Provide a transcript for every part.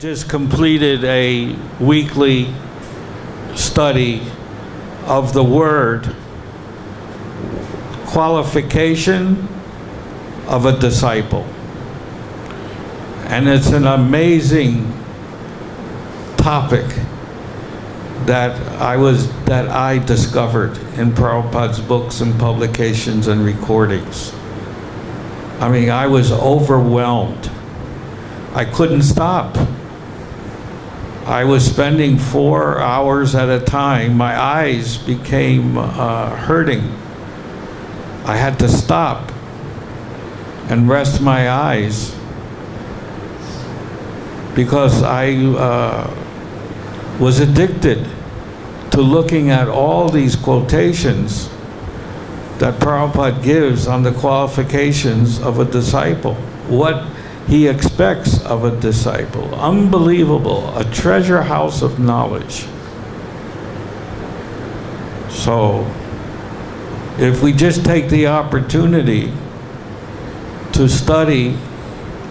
just completed a weekly study of the word qualification of a disciple. And it's an amazing topic that I discovered in Prabhupada's books and publications and recordings. I mean, I was overwhelmed. I couldn't stop. I was spending 4 hours at a time. My eyes became hurting. I had to stop and rest my eyes because I was addicted to looking at all these quotations that Prabhupada gives on the qualifications of a disciple, what he expects of a disciple. Unbelievable, a treasure house of knowledge. So, if we just take the opportunity to study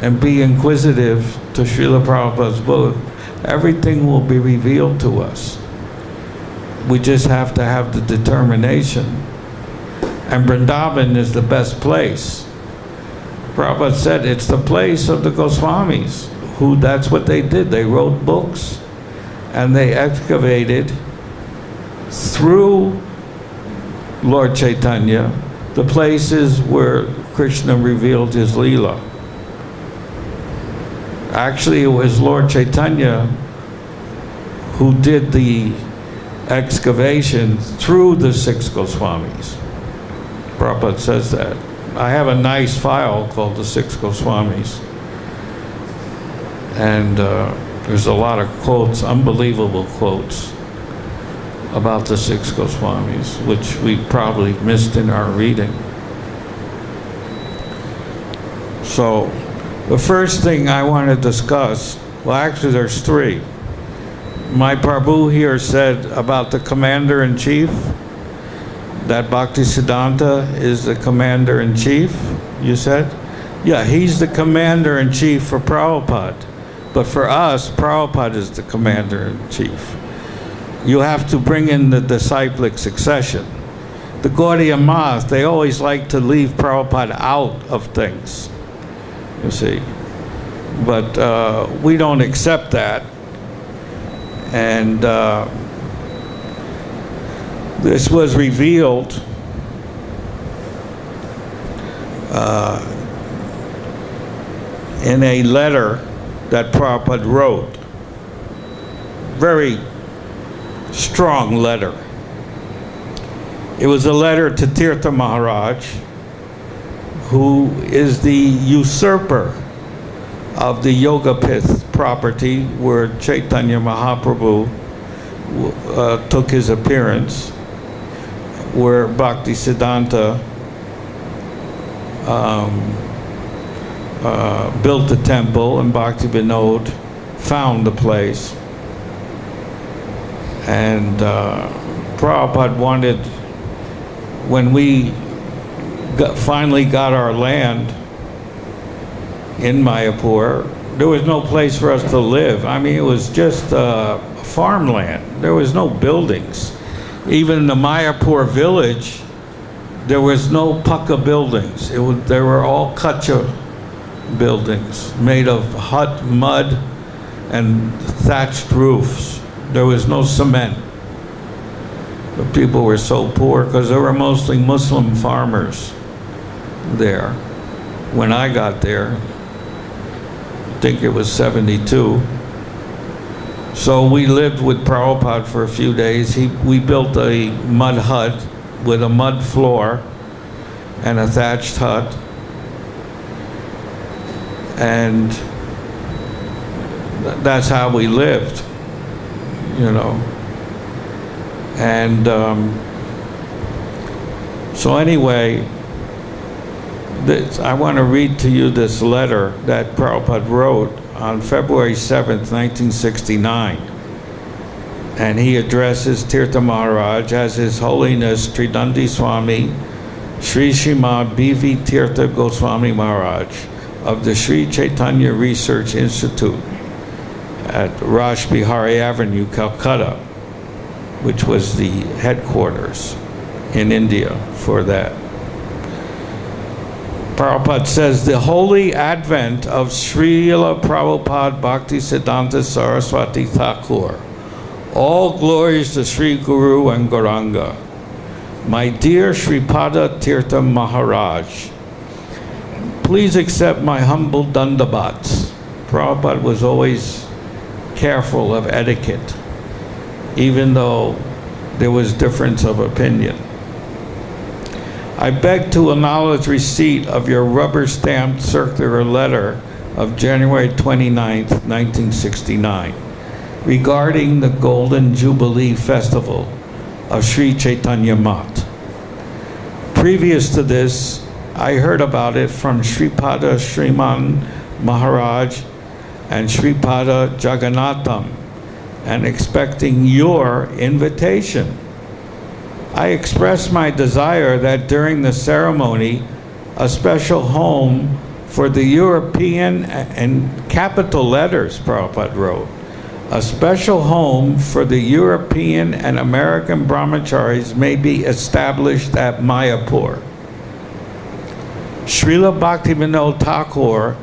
and be inquisitive to Srila Prabhupada's book, everything will be revealed to us. We just have to have the determination. And Vrindavan is the best place. Prabhupada said it's the place of the Goswamis, who that's what they did. They wrote books and they excavated through Lord Chaitanya the places where Krishna revealed his Leela. Actually, it was Lord Chaitanya who did the excavation through the 6 Goswamis. Prabhupada says that. I have a nice file called the 6 Goswamis. And there's a lot of quotes, unbelievable quotes about the 6 Goswamis, which we probably missed in our reading. So, the first thing I want to discuss, well actually there's 3. My Prabhu here said about the Commander-in-Chief, that Bhaktisiddhanta is the Commander-in-Chief, you said? Yeah, he's the Commander-in-Chief for Prabhupada. But for us, Prabhupada is the Commander-in-Chief. You have to bring in the disciplic succession. The Gaudiya Math, they always like to leave Prabhupada out of things, you see. But we don't accept that. And this was revealed in a letter that Prabhupada wrote. Very strong letter. It was a letter to Tirtha Maharaj, who is the usurper of the Yogapith property where Chaitanya Mahaprabhu took his appearance, where Bhaktisiddhanta built the temple and Bhakti Vinod found the place. And Prabhupada wanted, when we finally got our land in Mayapur, there was no place for us to live. I mean, it was just farmland. There was no buildings. Even in the Mayapur village, there was no pucca buildings. They were all kacha buildings made of mud and thatched roofs. There was no cement. The people were so poor because there were mostly Muslim farmers there. When I got there, I think it was 72. So we lived with Prabhupada for a few days. We built a mud hut with a mud floor and a thatched hut. And that's how we lived, you know. And so anyway, I want to read to you this letter that Prabhupada wrote on February 7th, 1969. And he addresses Tirtha Maharaj as His Holiness Tridandi Swami Sri Srimad B.V. Tirtha Goswami Maharaj of the Sri Chaitanya Research Institute at Raj Bihari Avenue, Calcutta, which was the headquarters in India for that. Prabhupada says, the holy advent of Srila Prabhupada Bhaktisiddhanta Saraswati Thakur. All glories to Sri Guru and Gauranga. My dear Sripada Tirtha Maharaj, please accept my humble dandabats. Prabhupada was always careful of etiquette, even though there was difference of opinion. I beg to acknowledge receipt of your rubber-stamped circular letter of January 29th, 1969, regarding the Golden Jubilee Festival of Sri Chaitanya Math. Previous to this, I heard about it from Sripada Sriman Maharaj and Sripada Jagannatham, and expecting your invitation. I expressed my desire that during the ceremony, a special home for the European, and capital letters Prabhupada wrote, a special home for the European and American brahmacharis may be established at Mayapur. Srila Bhaktivinoda Thakur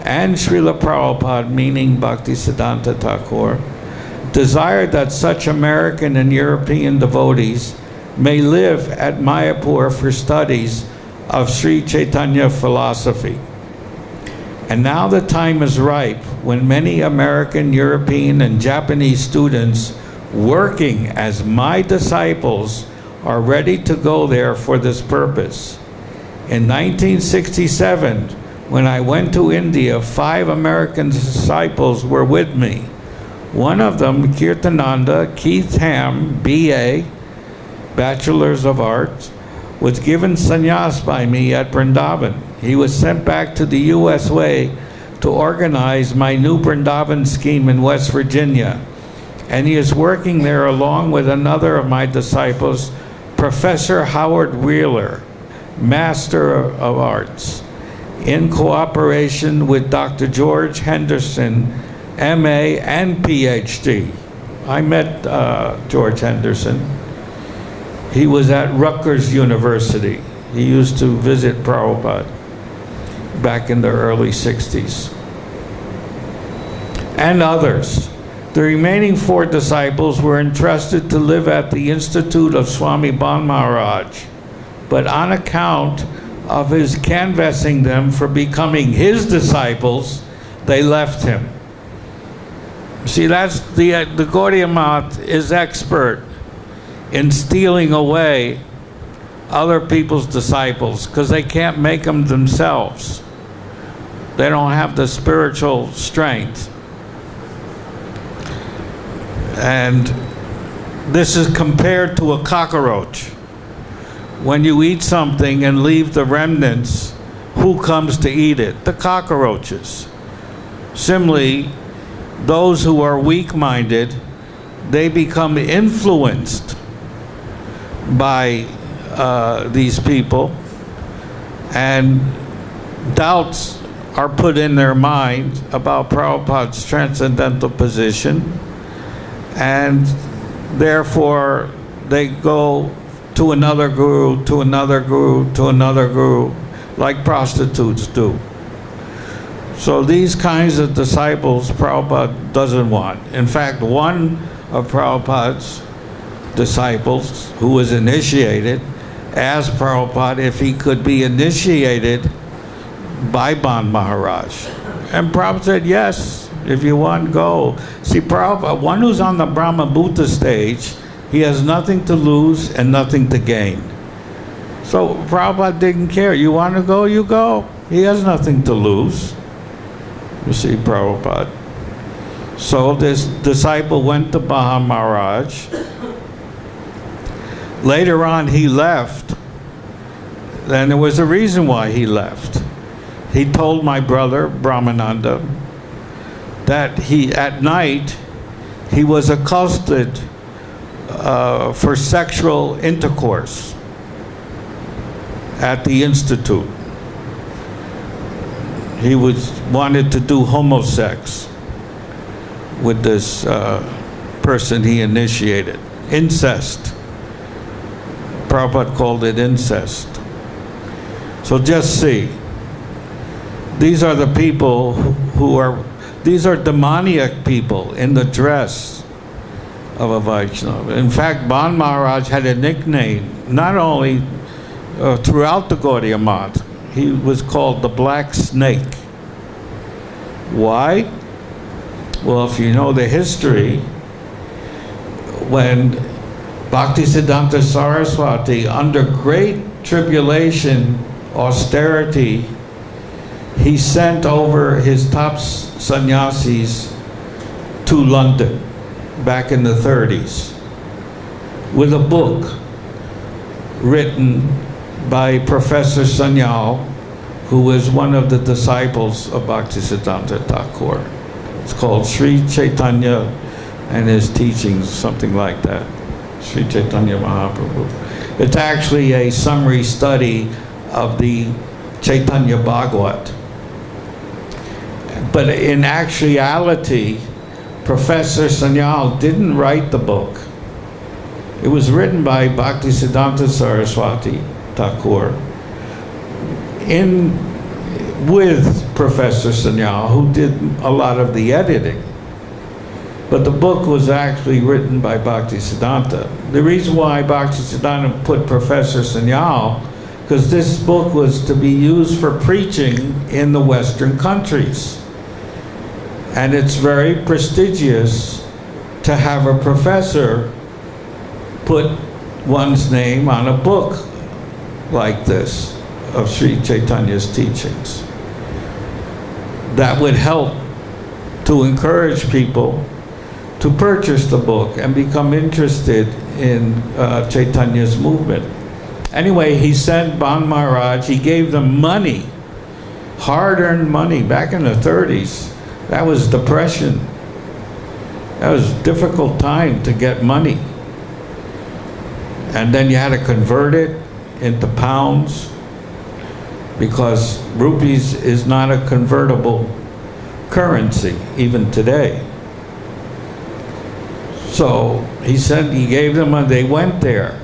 and Srila Prabhupada, meaning Bhaktisiddhanta Thakur, desired that such American and European devotees may live at Mayapur for studies of Sri Chaitanya philosophy. And now the time is ripe when many American, European, and Japanese students working as my disciples are ready to go there for this purpose. In 1967, when I went to India, 5 American disciples were with me. One of them, Kirtananda Keith Ham, B.A., Bachelors of Arts, was given sannyas by me at Vrindavan. He was sent back to the U.S. way to organize my new Vrindavan scheme in West Virginia. And he is working there along with another of my disciples, Professor Howard Wheeler, Master of Arts, in cooperation with Dr. George Henderson, M.A. and Ph.D. I met George Henderson. He was at Rutgers University. He used to visit Prabhupada back in the early 60s. And others. The remaining 4 disciples were entrusted to live at the Institute of Swami Ban Maharaj, but on account of his canvassing them for becoming his disciples, they left him. See, that's the Gaudiya Math is expert in stealing away other people's disciples because they can't make them themselves. They don't have the spiritual strength. And this is compared to a cockroach. When you eat something and leave the remnants, who comes to eat it? The cockroaches. Similarly, those who are weak-minded, they become influenced by these people, and doubts are put in their mind about Prabhupada's transcendental position, and therefore they go to another guru, to another guru, to another guru, like prostitutes do. So these kinds of disciples Prabhupada doesn't want. In fact, one of Prabhupada's disciples, who was initiated, asked Prabhupada if he could be initiated by Ban Maharaj. And Prabhupada said, yes, if you want, go. See, Prabhupada, one who's on the Brahma Bhuta stage, he has nothing to lose and nothing to gain. So Prabhupada didn't care. You want to go, you go. He has nothing to lose. You see, Prabhupada. So this disciple went to Ban Maharaj. Later on, he left. Then there was a reason why he left. He told my brother, Brahmananda, that at night, he was accosted for sexual intercourse at the institute. He wanted to do homosex with this person he initiated. Incest. Prabhupada called it incest. So just see. These are the people these are demoniac people in the dress of a Vaishnava. In fact, Ban Maharaj had a nickname, not only throughout the Gaudiya Math. He was called the Black Snake. Why? Well, if you know the history, when Bhaktisiddhanta Saraswati, under great tribulation, austerity, he sent over his top sannyasis to London back in the 30s with a book written by Professor Sanyal, who was one of the disciples of Bhaktisiddhanta Thakur. It's called Sri Chaitanya and His Teachings, something like that. Sri Chaitanya Mahaprabhu. It's actually a summary study of the Chaitanya Bhagavat. But in actuality, Professor Sanyal didn't write the book. It was written by Bhaktisiddhanta Saraswati Thakur with Professor Sanyal, who did a lot of the editing. But the book was actually written by Bhaktisiddhanta. The reason why Bhaktisiddhanta put Professor Sanyal, because this book was to be used for preaching in the Western countries. And it's very prestigious to have a professor put one's name on a book like this of Sri Chaitanya's teachings. That would help to encourage people to purchase the book and become interested in Chaitanya's movement. Anyway, he sent Ban Maharaj, he gave them money, hard-earned money back in the 30s. That was depression. That was a difficult time to get money. And then you had to convert it into pounds, because rupees is not a convertible currency, even today. So he gave them money, they went there.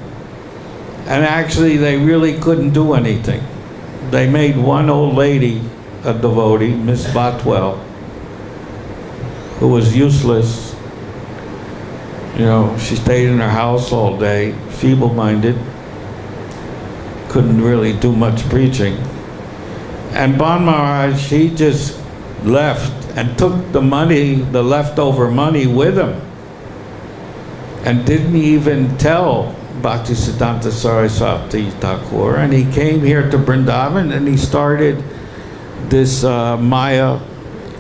And actually they really couldn't do anything. They made one old lady a devotee, Miss Botwell, who was useless. You know, she stayed in her house all day, feeble-minded, couldn't really do much preaching. And Ban Maharaj, he just left and took the money, the leftover money, with him, and didn't even tell Bhaktisiddhanta Saraswati Thakur. And he came here to Vrindavan and he started this Maya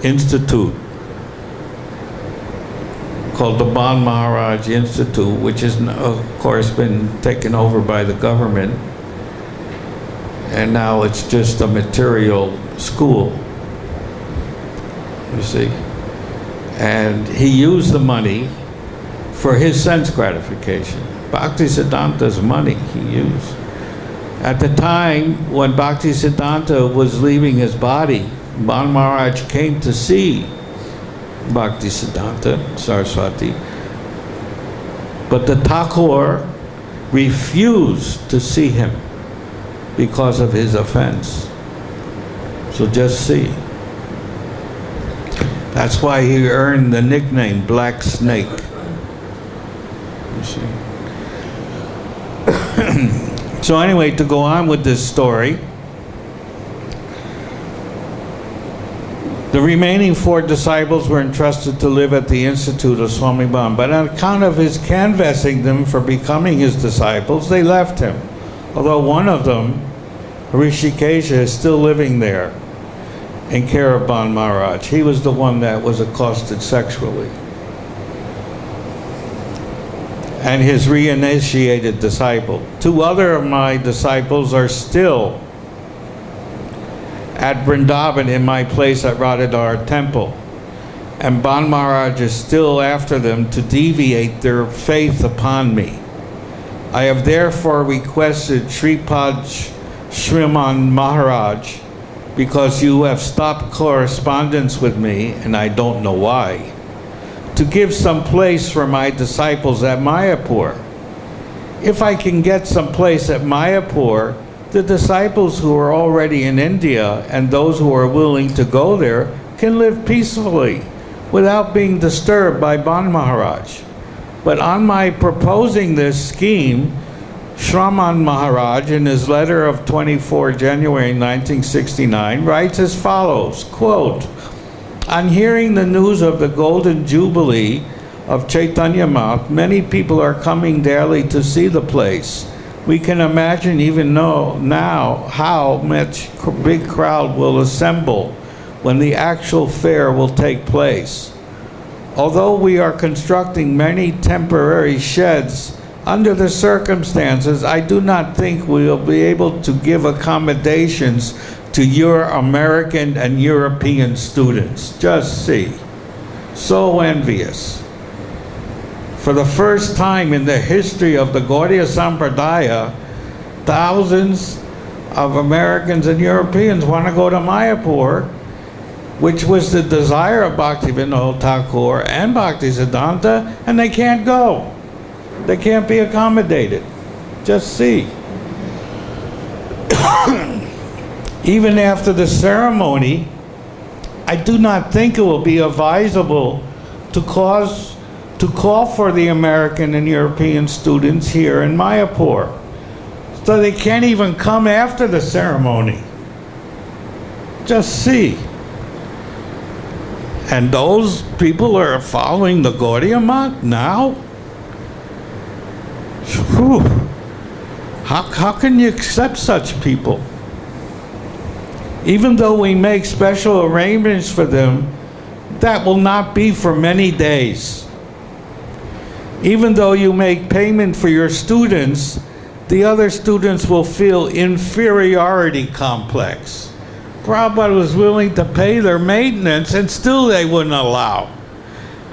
Institute called the Ban Maharaj Institute, which is, of course, been taken over by the government. And now it's just a material school, you see. And he used the money for his sense gratification. Bhaktisiddhanta's money he used. At the time when Bhaktisiddhanta was leaving his body, Ban Maharaj came to see Bhaktisiddhanta Saraswati, but the Thakur refused to see him because of his offense. So just see. That's why he earned the nickname Black Snake. You see. So anyway, to go on with this story, the remaining 4 disciples were entrusted to live at the Institute of Swami Ban, but on account of his canvassing them for becoming his disciples, they left him. Although one of them, Rishikesha, is still living there in care of Ban Maharaj. He was the one that was accosted sexually. And his reinitiated disciple. 2 other of my disciples are still at Vrindavan in my place at Radhadar Temple. And Ban Maharaj is still after them to deviate their faith upon me. I have therefore requested Sripad Shriman Maharaj, because you have stopped correspondence with me, and I don't know why, to give some place for my disciples at Mayapur. If I can get some place at Mayapur, the disciples who are already in India and those who are willing to go there can live peacefully without being disturbed by Ban Maharaj. But on my proposing this scheme, Shraman Maharaj, in his letter of 24 January 1969, writes as follows, quote, "On hearing the news of the Golden Jubilee of Chaitanya Math, many people are coming daily to see the place. We can imagine even now how much big crowd will assemble when the actual fair will take place. Although we are constructing many temporary sheds, under the circumstances, I do not think we will be able to give accommodations to your American and European students." Just see. So envious. For the first time in the history of the Gaudiya Sampradaya, thousands of Americans and Europeans want to go to Mayapur, which was the desire of Bhaktivinoda Thakur and Bhaktisiddhanta, and they can't go. They can't be accommodated. Just see. Even after the ceremony, I do not think it will be advisable to call for the American and European students here in Mayapur. So they can't even come after the ceremony. Just see. And those people are following the Gaudiya Math now? Whew. How can you accept such people? Even though we make special arrangements for them, that will not be for many days. Even though you make payment for your students, the other students will feel inferiority complex. Prabhupada was willing to pay their maintenance and still they wouldn't allow.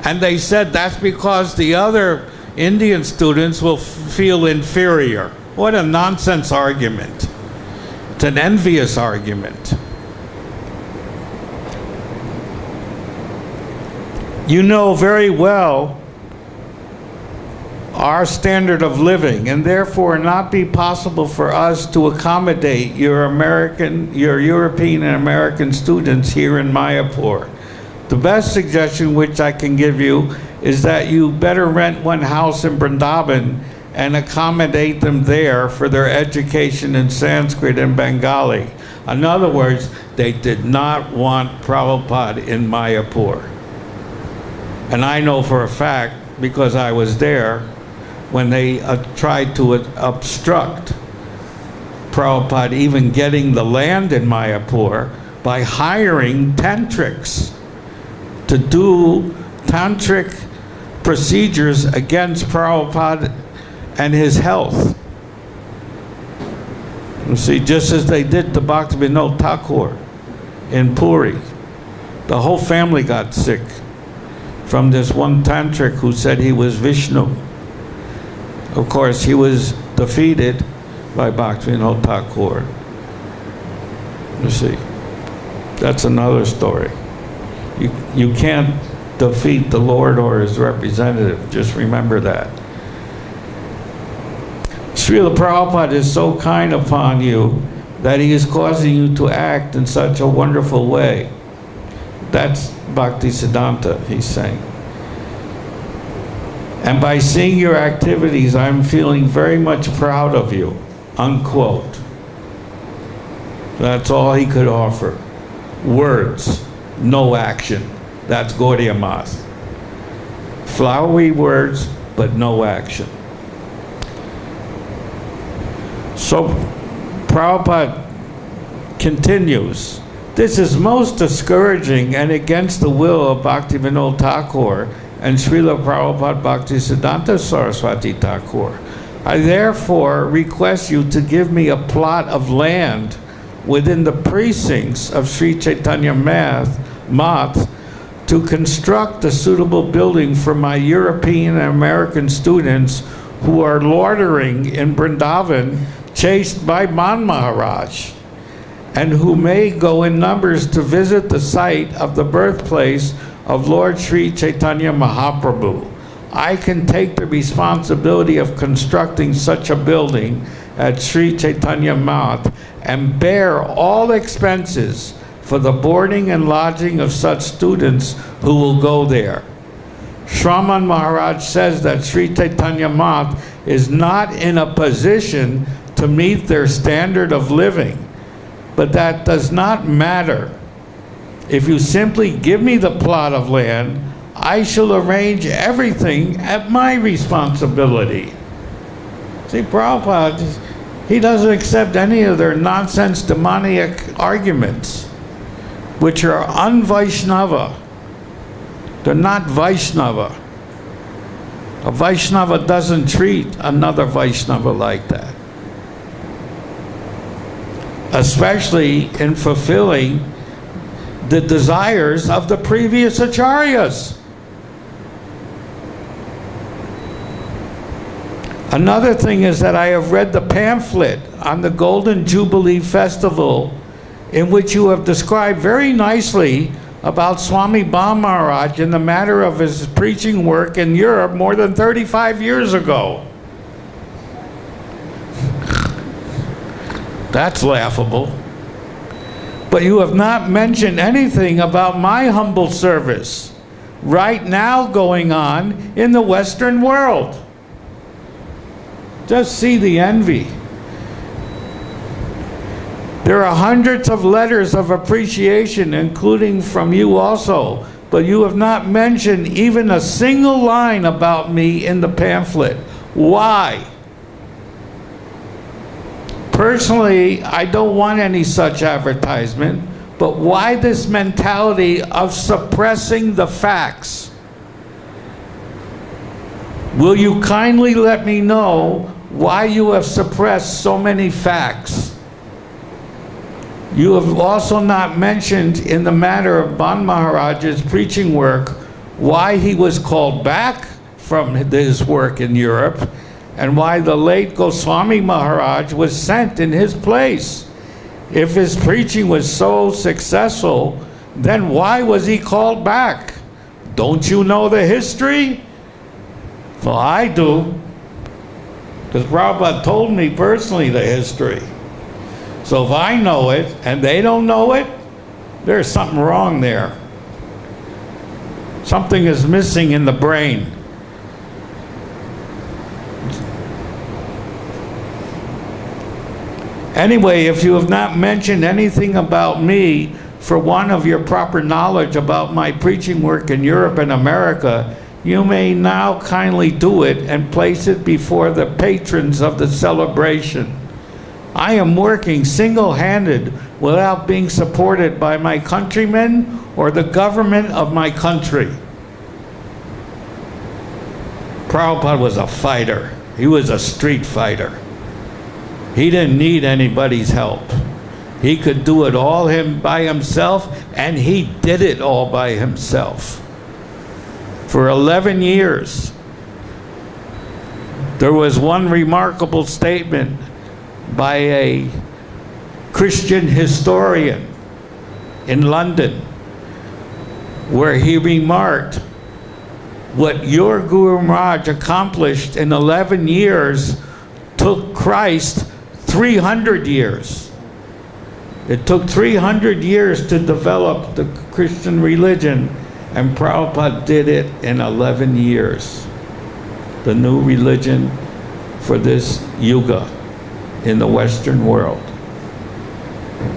And they said that's because the other Indian students will feel inferior. What a nonsense argument. It's an envious argument. You know very well our standard of living, and therefore not be possible for us to accommodate your European and American students here in Mayapur. The best suggestion which I can give you is that you better rent one house in Vrindavan and accommodate them there for their education in Sanskrit and Bengali. In other words, they did not want Prabhupada in Mayapur. And I know for a fact, because I was there, when they tried to obstruct Prabhupada even getting the land in Mayapur by hiring tantrics to do tantric procedures against Prabhupada and his health. You see, just as they did to Bhaktivinoda Thakur in Puri, the whole family got sick from this one tantric who said he was Vishnu. Of course, he was defeated by Bhaktivinoda Thakur. You see, that's another story. You can't defeat the Lord or his representative. Just remember that. Srila Prabhupada is so kind upon you that he is causing you to act in such a wonderful way. That's Bhaktisiddhanta, he's saying. And by seeing your activities, I'm feeling very much proud of you, unquote. That's all he could offer. Words, no action. That's Gaudiya Math. Flowery words, but no action. So Prabhupada continues, this is most discouraging and against the will of Bhaktivinoda Thakur and Srila Prabhupada Bhaktisiddhanta Saraswati Thakur. I therefore request you to give me a plot of land within the precincts of Sri Chaitanya Math to construct a suitable building for my European and American students who are loitering in Vrindavan, chased by Man Maharaj, and who may go in numbers to visit the site of the birthplace of Lord Sri Chaitanya Mahaprabhu. I can take the responsibility of constructing such a building at Sri Chaitanya Math and bear all expenses for the boarding and lodging of such students who will go there. Shraman Maharaj says that Sri Chaitanya Math is not in a position to meet their standard of living, but that does not matter. If you simply give me the plot of land, I shall arrange everything at my responsibility. See, Prabhupada, he doesn't accept any of their nonsense demoniac arguments, which are un-Vaishnava. They're not Vaishnava. A Vaishnava doesn't treat another Vaishnava like that. Especially in fulfilling the desires of the previous acharyas. Another thing is that I have read the pamphlet on the Golden Jubilee Festival, in which you have described very nicely about Swami Bam Maharaj in the matter of his preaching work in Europe more than 35 years ago. That's laughable. But you have not mentioned anything about my humble service right now going on in the Western world. Just see the envy. There are hundreds of letters of appreciation, including from you also, but you have not mentioned even a single line about me in the pamphlet. Why? Personally, I don't want any such advertisement, but why this mentality of suppressing the facts? Will you kindly let me know why you have suppressed so many facts? You have also not mentioned in the matter of Ban Maharaj's preaching work why he was called back from his work in Europe and why the late Goswami Maharaj was sent in his place. If his preaching was so successful, then why was he called back? Don't you know the history? Well, I do, because Prabhupada told me personally the history. So if I know it and they don't know it, there's something wrong there. Something is missing in the brain. Anyway, if you have not mentioned anything about me for one of your proper knowledge about my preaching work in Europe and America, you may now kindly do it and place it before the patrons of the celebration. I am working single-handed without being supported by my countrymen or the government of my country. Prabhupada was a fighter. He was a street fighter. He didn't need anybody's help. He could do it all by himself, and he did it all by himself. For 11 years, there was one remarkable statement by a Christian historian in London, where he remarked, what your Guru Maharaj accomplished in 11 years took Christ 300 years. It took 300 years to develop the Christian religion, and Prabhupada did it in 11 years. The new religion for this yuga in the Western world.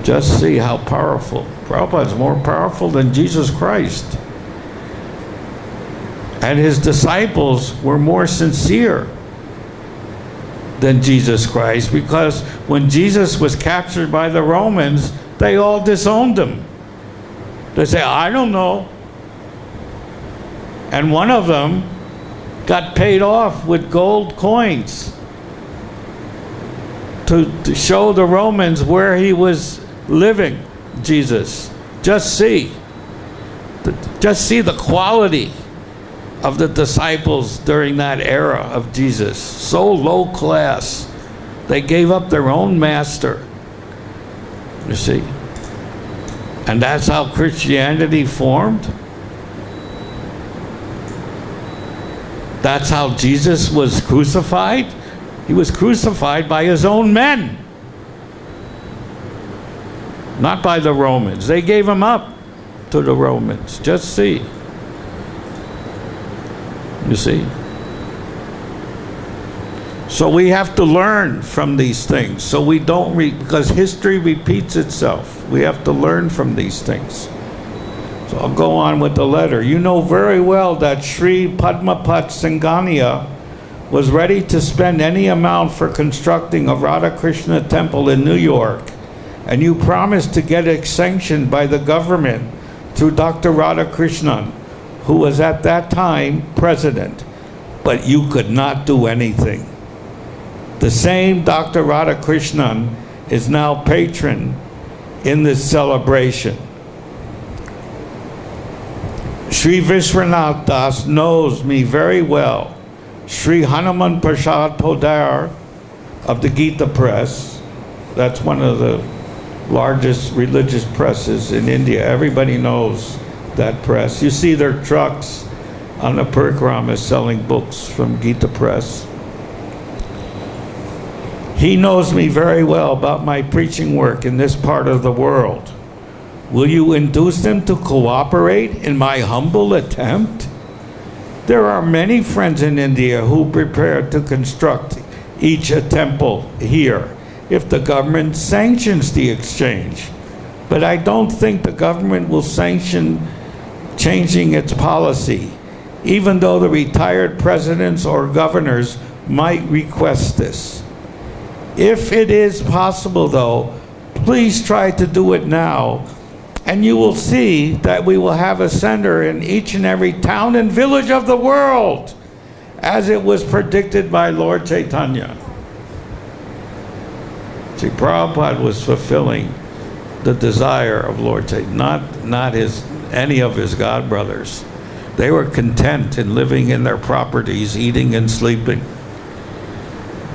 Just see how powerful. Prabhupada is more powerful than Jesus Christ. And his disciples were more sincere than Jesus Christ, because when Jesus was captured by the Romans, they all disowned him. They say, I don't know. And one of them got paid off with gold coins to show the Romans where he was living, Jesus. Just see the quality of the disciples during that era of Jesus. So low class. They gave up their own master. You see? And that's how Christianity formed. That's how Jesus was crucified. He was crucified by his own men, not by the Romans. They gave him up to the Romans. Just see. You see? So we have to learn from these things. So we don't because history repeats itself. We have to learn from these things. So I'll go on with the letter. You know very well that Sri Padmapat Singhania was ready to spend any amount for constructing a Radha Krishna temple in New York, and you promised to get it sanctioned by the government through Dr. Radhakrishnan, who was at that time president, but you could not do anything. The same Dr. Radhakrishnan is now patron in this celebration. Sri Vishwanath Das knows me very well. Sri Hanuman Prasad Podar of the Gita Press, that's one of the largest religious presses in India. Everybody knows that press. You see their trucks on the parikrama selling books from Gita Press. He knows me very well about my preaching work in this part of the world. Will you induce them to cooperate in my humble attempt? There are many friends in India who prepared to construct each a temple here if the government sanctions the exchange. But I don't think the government will sanction changing its policy, even though the retired presidents or governors might request this. If it is possible, though, please try to do it now, and you will see that we will have a center in each and every town and village of the world, as it was predicted by Lord Chaitanya. See, Prabhupada was fulfilling the desire of Lord Chaitanya, not any of his god brothers. They were content in living in their properties, eating and sleeping.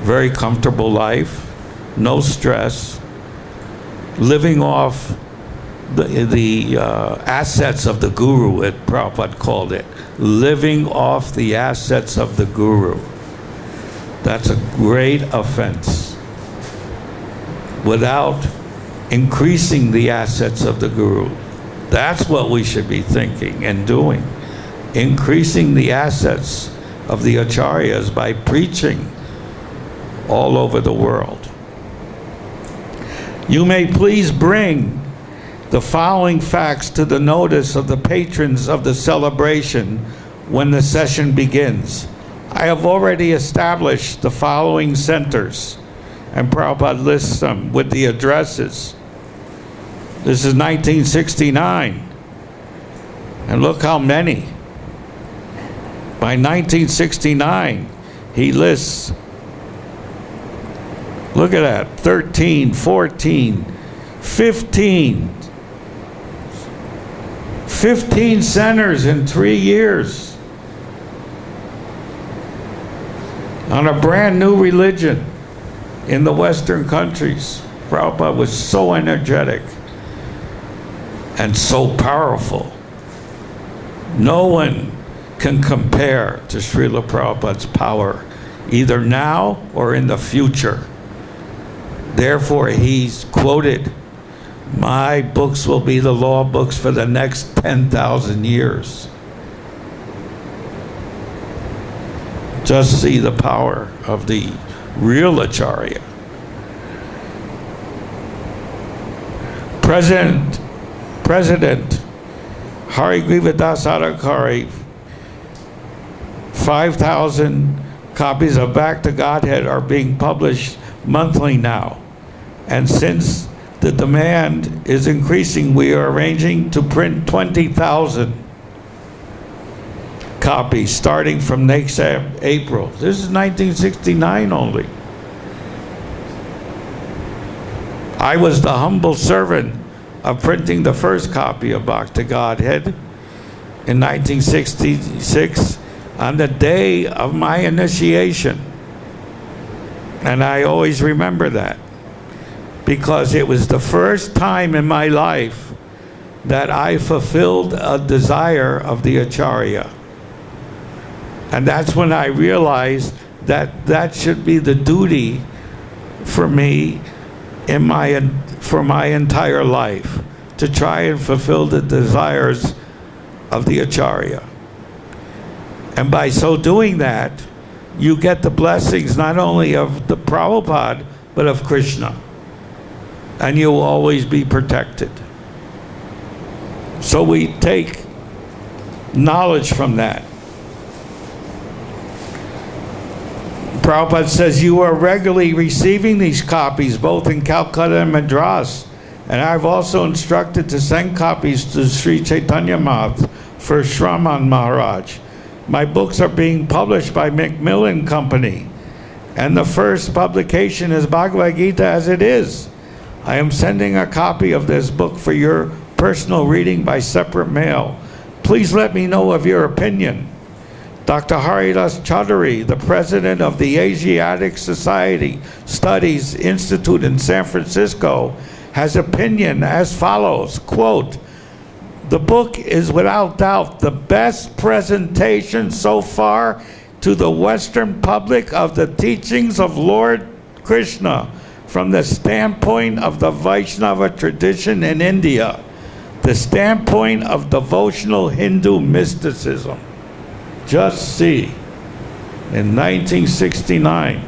Very comfortable life, no stress, living off the assets of the guru, as Prabhupada called it. Living off the assets of the guru. That's a great offense. Without increasing the assets of the guru. That's what we should be thinking and doing. Increasing the assets of the acharyas by preaching all over the world. You may please bring the following facts to the notice of the patrons of the celebration when the session begins. I have already established the following centers, and Prabhupada lists them with the addresses. This is 1969, and look how many. By 1969, he lists, look at that, 13, 14, 15. 15 centers in 3 years on a brand new religion in the Western countries. Prabhupada was so energetic and so powerful. No one can compare to Srila Prabhupada's power, either now or in the future. Therefore, he's quoted, "My books will be the law books for the next 10,000 years." Just see the power of the real Acharya. President Hari Grivadas Adhikari, 5,000 copies of Back to Godhead are being published monthly now. And since the demand is increasing, we are arranging to print 20,000 copies starting from next April. This is 1969 only. I was the humble servant of printing the first copy of Bhakti Godhead in 1966 on the day of my initiation. And I always remember that, because it was the first time in my life that I fulfilled a desire of the Acharya. And that's when I realized that that should be the duty for me for my entire life, to try and fulfill the desires of the Acharya. And by so doing that, you get the blessings not only of the Prabhupada, but of Krishna. And you will always be protected. So we take knowledge from that. Prabhupada says, you are regularly receiving these copies, both in Calcutta and Madras. And I've also instructed to send copies to Sri Chaitanya Math for Shraman Maharaj. My books are being published by Macmillan Company, and the first publication is Bhagavad Gita as it is. I am sending a copy of this book for your personal reading by separate mail. Please let me know of your opinion. Dr. Haridas Chaudhary, the president of the Asiatic Society Studies Institute in San Francisco, has opinion as follows, quote, the book is without doubt the best presentation so far to the Western public of the teachings of Lord Krishna from the standpoint of the Vaishnava tradition in India, the standpoint of devotional Hindu mysticism. Just see, in 1969,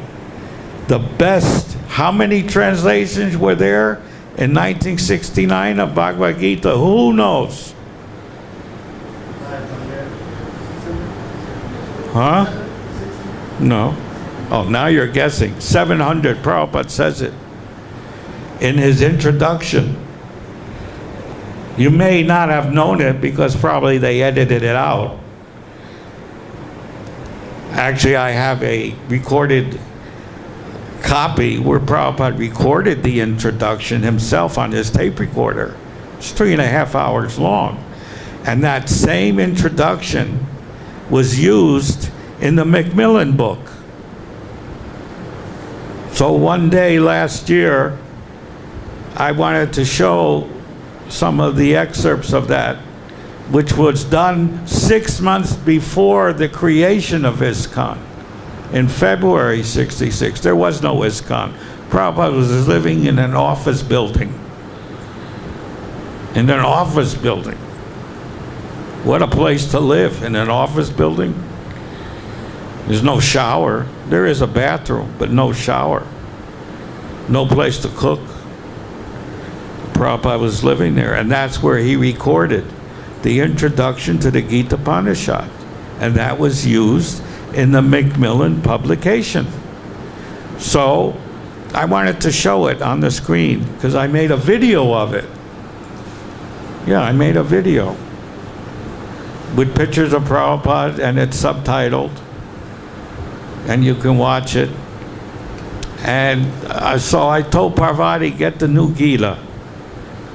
the best, how many translations were there in 1969 of Bhagavad Gita? Who knows? Huh? No. Oh, now you're guessing. 700, Prabhupada says it in his introduction. You may not have known it because probably they edited it out. Actually, I have a recorded copy where Prabhupada recorded the introduction himself on his tape recorder. It's 3.5 hours long. And that same introduction was used in the Macmillan book. So one day last year, I wanted to show some of the excerpts of that, which was done 6 months before the creation of ISKCON. In February '66, there was no ISKCON. Prabhupada was living in an office building. In an office building. What a place to live, in an office building. There's no shower. There is a bathroom, but no shower. No place to cook. Prabhupada was living there, and that's where he recorded the introduction to the Gita Upanishad. And that was used in the Macmillan publication. So I wanted to show it on the screen because I made a video of it. Yeah, I made a video with pictures of Prabhupada, and it's subtitled, and you can watch it. And so I told Parvati, get the new Gita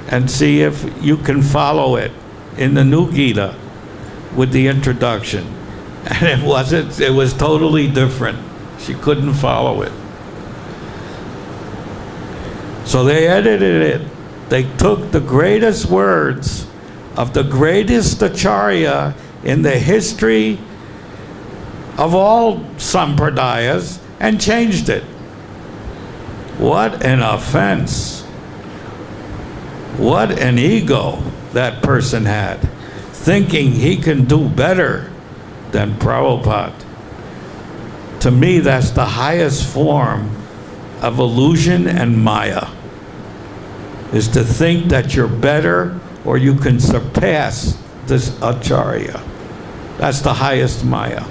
and see if you can follow it in the new Gita with the introduction. And it wasn't, it was totally different. She couldn't follow it. So they edited it. They took the greatest words of the greatest Acharya in the history of all sampradayas and changed it. What an offense. What an ego that person had, thinking he can do better than Prabhupada. To me, that's the highest form of illusion and Maya, is to think that you're better or you can surpass this Acharya. That's the highest Maya.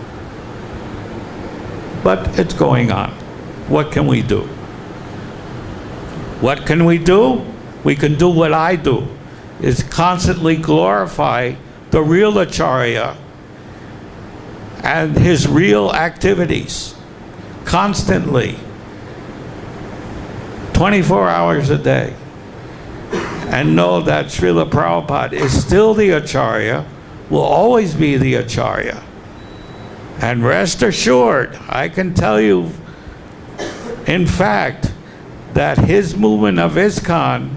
But it's going on. What can we do? What can we do? We can do what I do, is constantly glorify the real Acharya and his real activities, constantly, 24 hours a day, and know that Srila Prabhupada is still the Acharya, will always be the Acharya. And rest assured, I can tell you, in fact, that his movement of ISKCON,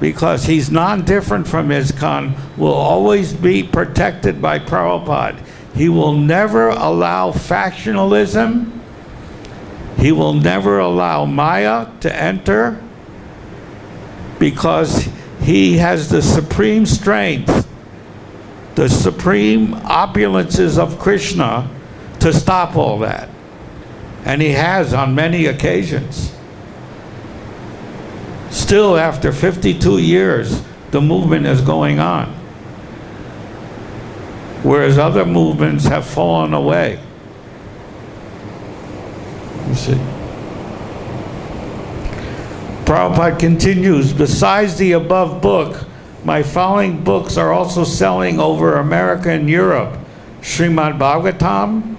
because he's non-different from ISKCON, will always be protected by Prabhupada. He will never allow factionalism. He will never allow Maya to enter, because he has the supreme strength, the supreme opulences of Krishna to stop all that. And he has on many occasions. Still, after 52 years, the movement is going on, whereas other movements have fallen away. You see. Prabhupada continues, besides the above book, my following books are also selling over America and Europe. Srimad Bhagavatam,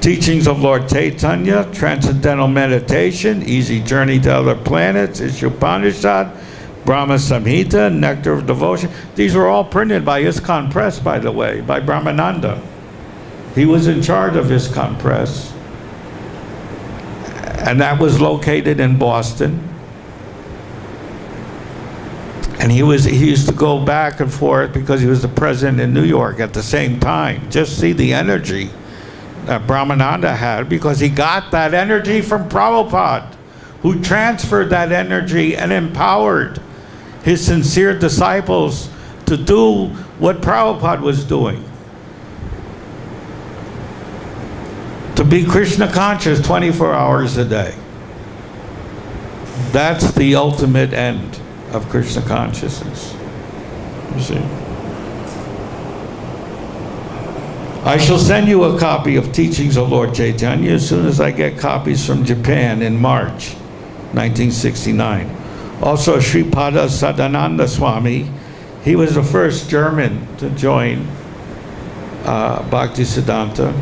Teachings of Lord Chaitanya, Transcendental Meditation, Easy Journey to Other Planets, Ishopanishad, Brahma Samhita, Nectar of Devotion. These were all printed by ISKCON Press, by the way, by Brahmananda. He was in charge of ISKCON Press. And that was located in Boston. And he used to go back and forth because he was the president in New York at the same time. Just see the energy that Brahmananda had, because he got that energy from Prabhupada, who transferred that energy and empowered his sincere disciples to do what Prabhupada was doing. To be Krishna conscious 24 hours a day. That's the ultimate end of Krishna consciousness. You see. I shall send you a copy of Teachings of Lord Chaitanya as soon as I get copies from Japan in March 1969. Also, Sripada Sadananda Swami, he was the first German to join Bhaktisiddhanta.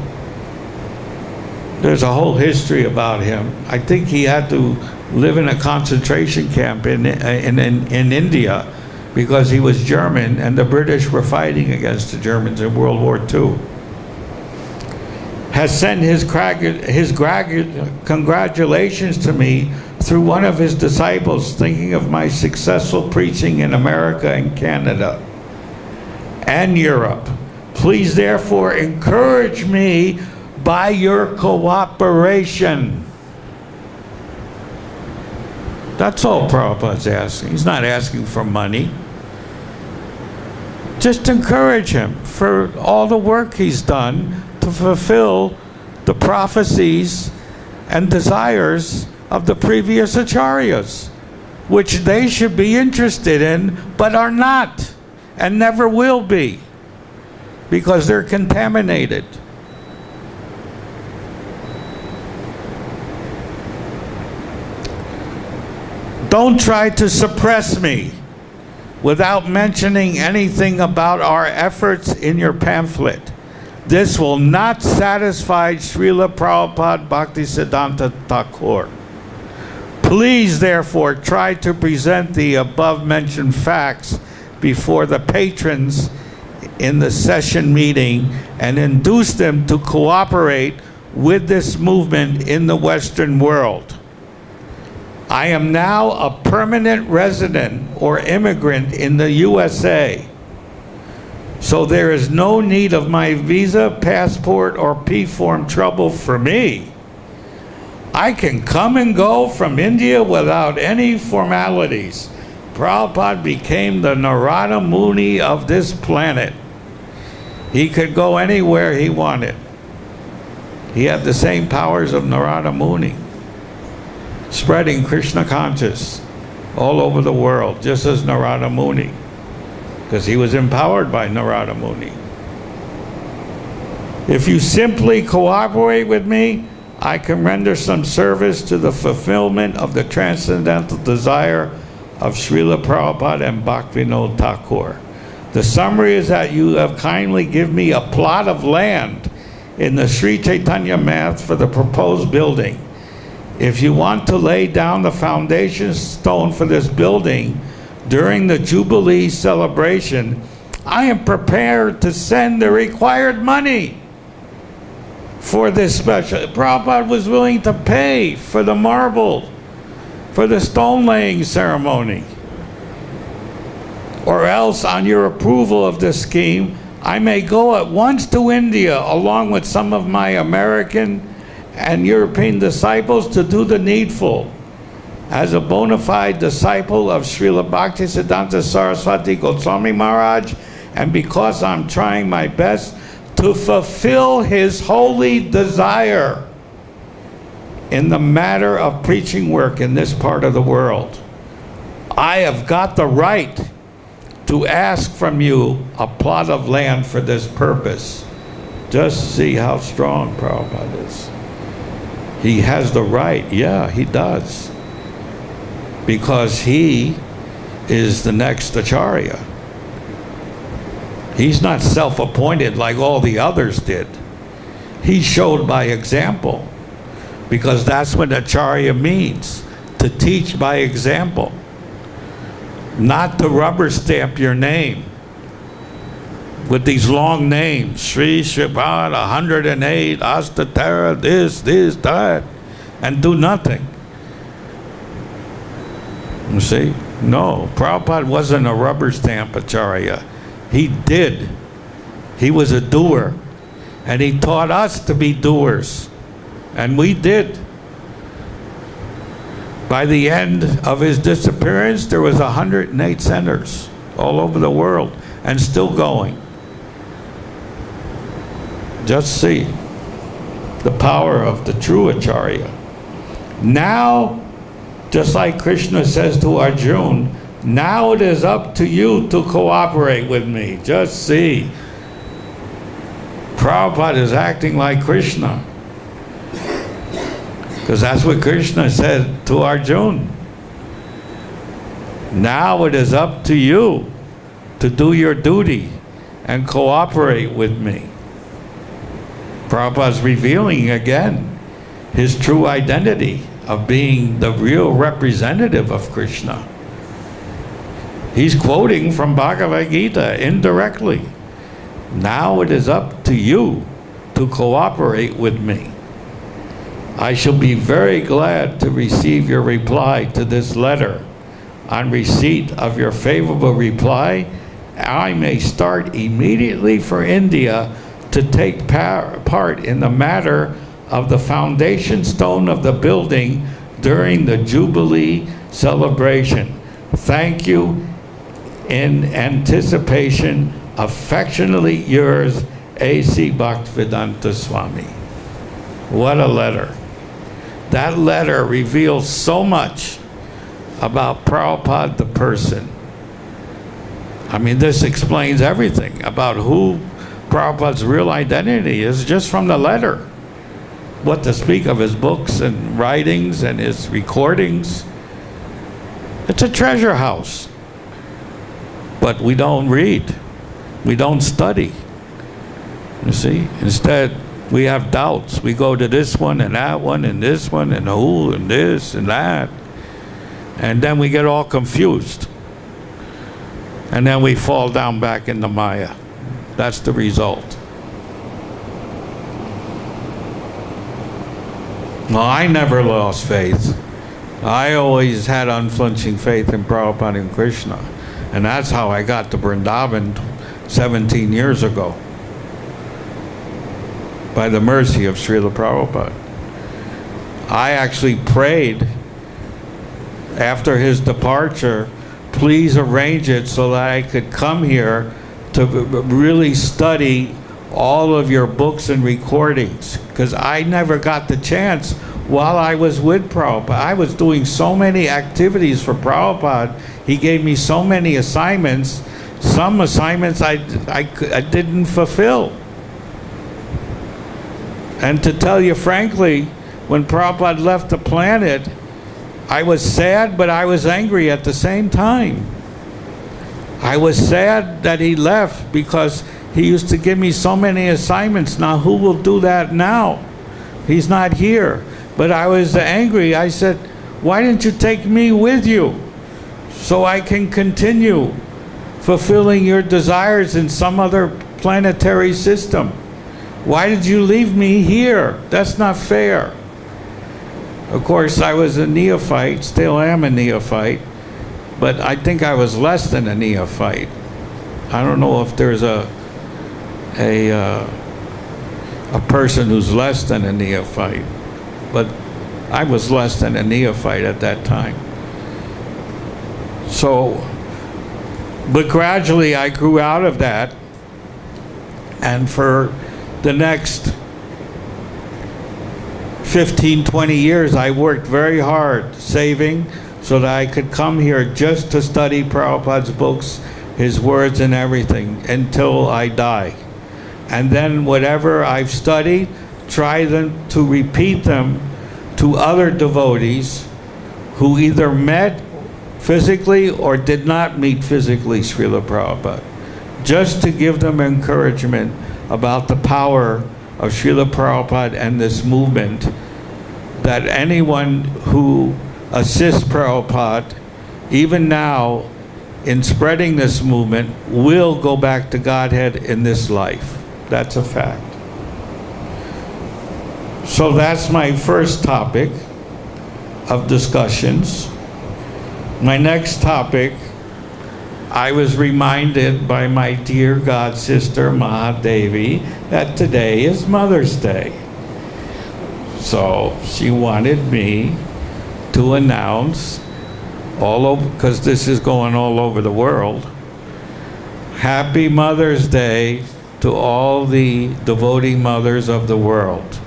There's a whole history about him. I think he had to live in a concentration camp in India because he was German and the British were fighting against the Germans in World War II. Has sent his congratulations to me through one of his disciples, thinking of my successful preaching in America and Canada and Europe. Please therefore encourage me by your cooperation. That's all Prabhupada's asking. He's not asking for money. Just encourage him for all the work he's done to fulfill the prophecies and desires of the previous acharyas, which they should be interested in, but are not, and never will be, because they're contaminated. Don't try to suppress me without mentioning anything about our efforts in your pamphlet. This will not satisfy Srila Prabhupada Bhaktisiddhanta Thakur. Please, therefore, try to present the above-mentioned facts before the patrons in the session meeting and induce them to cooperate with this movement in the Western world. I am now a permanent resident or immigrant in the USA, so there is no need of my visa, passport, or P-form trouble for me. I can come and go from India without any formalities. Prabhupada became the Narada Muni of this planet. He could go anywhere he wanted. He had the same powers of Narada Muni, spreading Krishna conscious all over the world, just as Narada Muni, because he was empowered by Narada Muni. If you simply cooperate with me, I can render some service to the fulfillment of the transcendental desire of Srila Prabhupada and Bhaktivinoda Thakur. The summary is that you have kindly given me a plot of land in the Sri Chaitanya Math for the proposed building. If you want to lay down the foundation stone for this building during the Jubilee celebration, I am prepared to send the required money for this special. Prabhupada was willing to pay for the marble, for the stone laying ceremony. Or else, on your approval of this scheme, I may go at once to India along with some of my American and European disciples to do the needful. As a bona fide disciple of Srila Bhaktisiddhanta Saraswati Goswami Maharaj, and because I'm trying my best to fulfill his holy desire in the matter of preaching work in this part of the world, I have got the right to ask from you a plot of land for this purpose. Just see how strong Prabhupada is. He has the right. Yeah, he does. Because he is the next Acharya. He's not self-appointed like all the others did. He showed by example. Because that's what Acharya means, to teach by example. Not to rubber stamp your name with these long names, Sri Sripad 108, Astatara, this, that, and do nothing. You see? No, Prabhupada wasn't a rubber stamp Acharya. He did. He was a doer. And he taught us to be doers. And we did. By the end of his disappearance, there was 108 centers all over the world and still going. Just see the power of the true Acharya. Now, just like Krishna says to Arjuna, now it is up to you to cooperate with me. Just see. Prabhupada is acting like Krishna. Because that's what Krishna said to Arjuna. Now it is up to you to do your duty and cooperate with me. Prabhupada's revealing again his true identity of being the real representative of Krishna. He's quoting from Bhagavad Gita indirectly. Now it is up to you to cooperate with me. I shall be very glad to receive your reply to this letter. On receipt of your favorable reply, I may start immediately for India to take part in the matter of the foundation stone of the building during the Jubilee celebration. Thank you in anticipation. Affectionately yours, A.C. Bhaktivedanta Swami. What a letter. That letter reveals so much about Prabhupada the person. I mean, this explains everything about who Prabhupada's real identity is just from the letter. What to speak of his books and writings and his recordings. It's a treasure house. But we don't read. We don't study. You see? Instead, we have doubts. We go to this one and that one and this one and who and this and that. And then we get all confused. And then we fall down back into Maya. That's the result. Well, I never lost faith. I always had unflinching faith in Prabhupada and Krishna. And that's how I got to Vrindavan 17 years ago. By the mercy of Srila Prabhupada. I actually prayed after his departure, please arrange it so that I could come here to really study all of your books and recordings, because I never got the chance while I was with Prabhupada. I was doing so many activities for Prabhupada. He gave me so many assignments. Some assignments I didn't fulfill. And to tell you frankly, when Prabhupada left the planet, I was sad, but I was angry at the same time. I was sad that he left because he used to give me so many assignments. Now, who will do that now? He's not here. But I was angry. I said, why didn't you take me with you so I can continue fulfilling your desires in some other planetary system? Why did you leave me here? That's not fair. Of course, I was a neophyte, still am a neophyte, but I think I was less than a neophyte. I don't know if there's a a person who's less than a neophyte, but I was less than a neophyte at that time. So, but gradually I grew out of that, and for the next 15, 20 years, I worked very hard saving so that I could come here just to study Prabhupada's books, his words and everything, until I die. And then whatever I've studied, try them to repeat them to other devotees who either met physically or did not meet physically Srila Prabhupada, just to give them encouragement about the power of Srila Prabhupada and this movement, that anyone who assists Prabhupada, even now, in spreading this movement, will go back to Godhead in this life. That's a fact. So that's my first topic of discussions. My next topic, I was reminded by my dear God sister Mahadevi that today is Mother's Day. So she wanted me to announce all over, because this is going all over the world, Happy Mother's Day to all the devotee mothers of the world.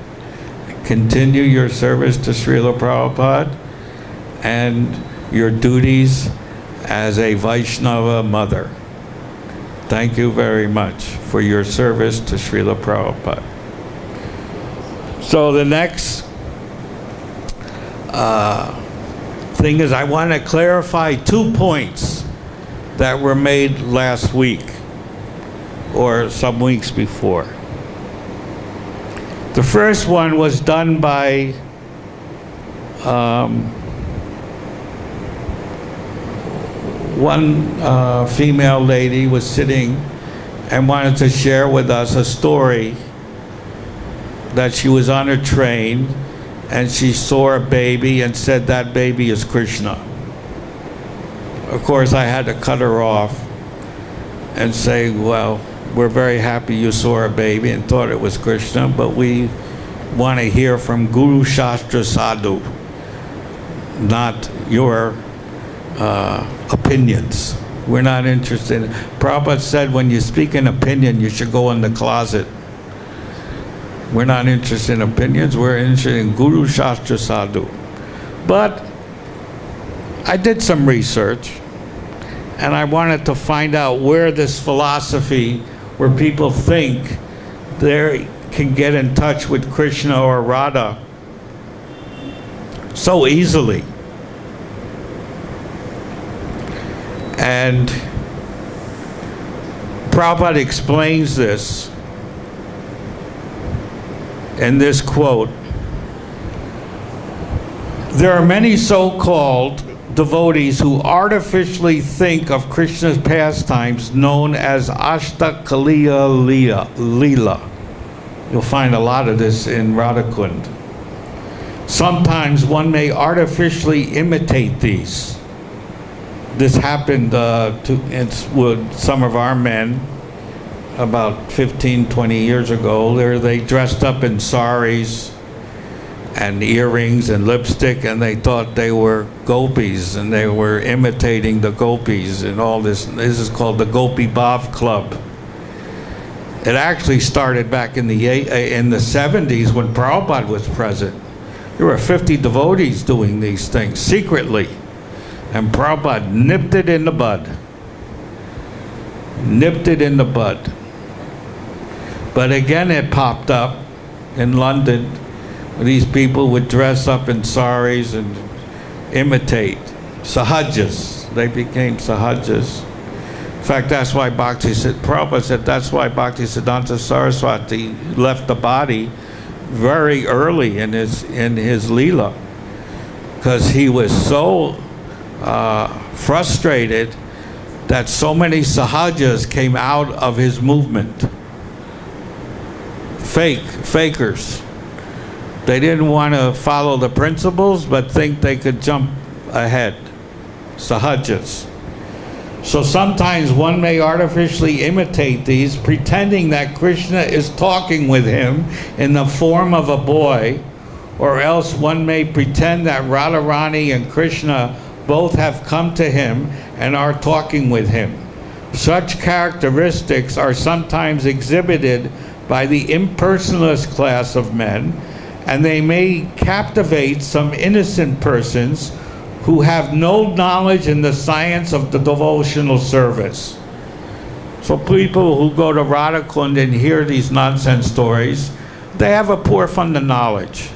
Continue your service to Srila Prabhupada and your duties as a Vaishnava mother. Thank you very much for your service to Srila Prabhupada. So the next thing is, I want to clarify 2 points that were made last week or some weeks before. The first one was done by one female lady was sitting and wanted to share with us a story that she was on a train and she saw a baby and said that baby is Krishna. Of course, I had to cut her off and say, well, we're very happy you saw a baby and thought it was Krishna, but we want to hear from Guru Shastra Sadhu, not your opinions. We're not interested. Prabhupada said when you speak an opinion, you should go in the closet. We're not interested in opinions. We're interested in Guru Shastra Sadhu. But I did some research, and I wanted to find out where this philosophy, where people think they can get in touch with Krishna or Radha so easily. And Prabhupada explains this in this quote: there are many so-called devotees who artificially think of Krishna's pastimes known as Ashtakaliya Leela. You'll find a lot of this in Radhakund. Sometimes one may artificially imitate these. This happened with some of our men about 15, 20 years ago. They dressed up in saris and earrings and lipstick, and they thought they were gopis, and they were imitating the gopis and all this. This is called the Gopi Bhav Club. It actually started back in the 70s when Prabhupada was present. There were 50 devotees doing these things secretly, and Prabhupada nipped it in the bud. Nipped it in the bud. But again, it popped up in London. These people would dress up in saris and imitate sahajas. They became sahajas. In fact, that's why Prabhupada said that's why Bhaktisiddhanta Saraswati left the body very early in his Leela, because he was so frustrated that so many sahajas came out of his movement. Fakers. They didn't want to follow the principles, but think they could jump ahead. Sahajas. So sometimes one may artificially imitate these, pretending that Krishna is talking with him in the form of a boy, or else one may pretend that Radharani and Krishna both have come to him and are talking with him. Such characteristics are sometimes exhibited by the impersonalist class of men, and they may captivate some innocent persons who have no knowledge in the science of the devotional service. So people who go to Radhakund and hear these nonsense stories, they have a poor fund of knowledge.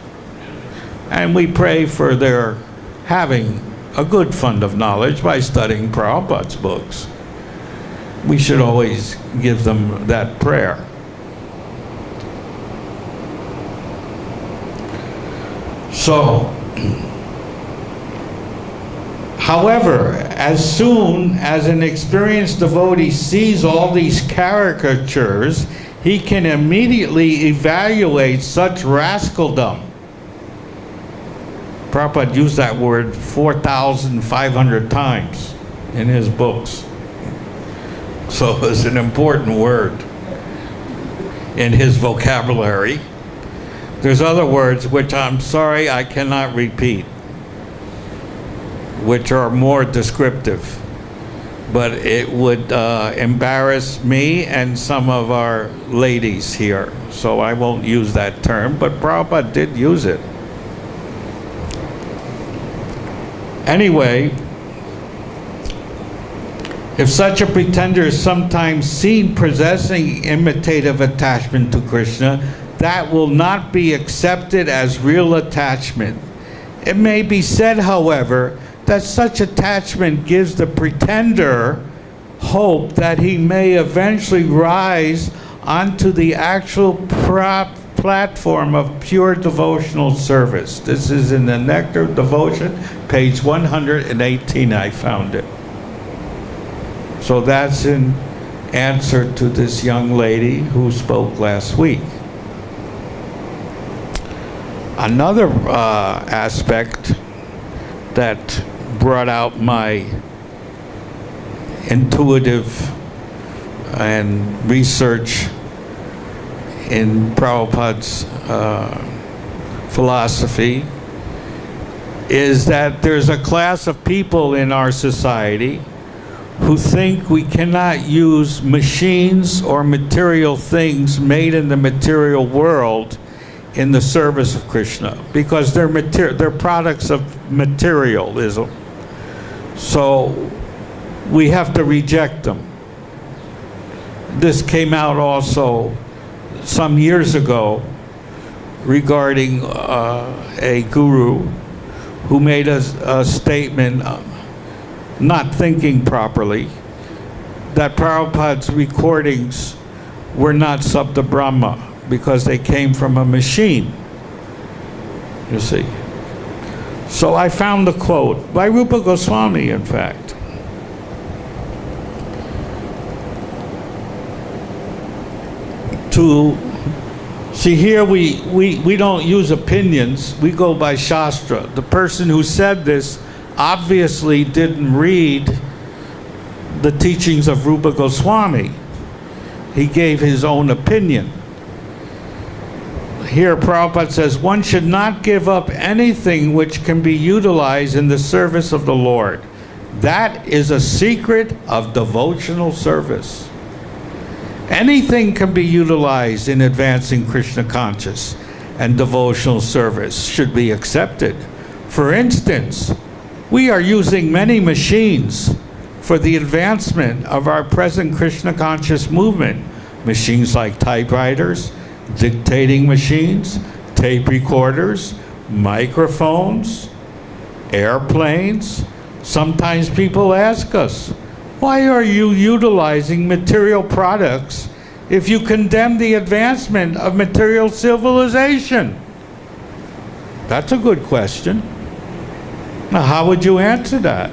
And we pray for their having a good fund of knowledge by studying Prabhupada's books. We should always give them that prayer. So, however, as soon as an experienced devotee sees all these caricatures, he can immediately evaluate such rascaldom. Prabhupada used that word 4,500 times in his books. So it's an important word in his vocabulary. There's other words which I'm sorry I cannot repeat, which are more descriptive, but it would embarrass me and some of our ladies here, so I won't use that term, but Prabhupada did use it. Anyway, if such a pretender is sometimes seen possessing imitative attachment to Krishna, that will not be accepted as real attachment. It may be said, however, that such attachment gives the pretender hope that he may eventually rise onto the actual platform of pure devotional service. This is in the Nectar of Devotion, page 118, I found it. So that's in answer to this young lady who spoke last week. Another aspect that brought out my intuitive and research in Prabhupada's philosophy is that there's a class of people in our society who think we cannot use machines or material things made in the material world in the service of Krishna, because they're products of materialism. So we have to reject them. This came out also some years ago regarding a guru who made a statement, not thinking properly, that Prabhupada's recordings were not Sabda Brahma because they came from a machine, you see. So I found the quote by Rupa Goswami, in fact. See, here we don't use opinions, we go by Shastra. The person who said this obviously didn't read the teachings of Rupa Goswami. He gave his own opinion. Here Prabhupada says, one should not give up anything which can be utilized in the service of the Lord. That is a secret of devotional service. Anything can be utilized in advancing Krishna conscious and devotional service should be accepted. For instance, we are using many machines for the advancement of our present Krishna conscious movement. Machines like typewriters, dictating machines, tape recorders, microphones, airplanes. Sometimes people ask us, why are you utilizing material products if you condemn the advancement of material civilization? That's a good question. Now, how would you answer that?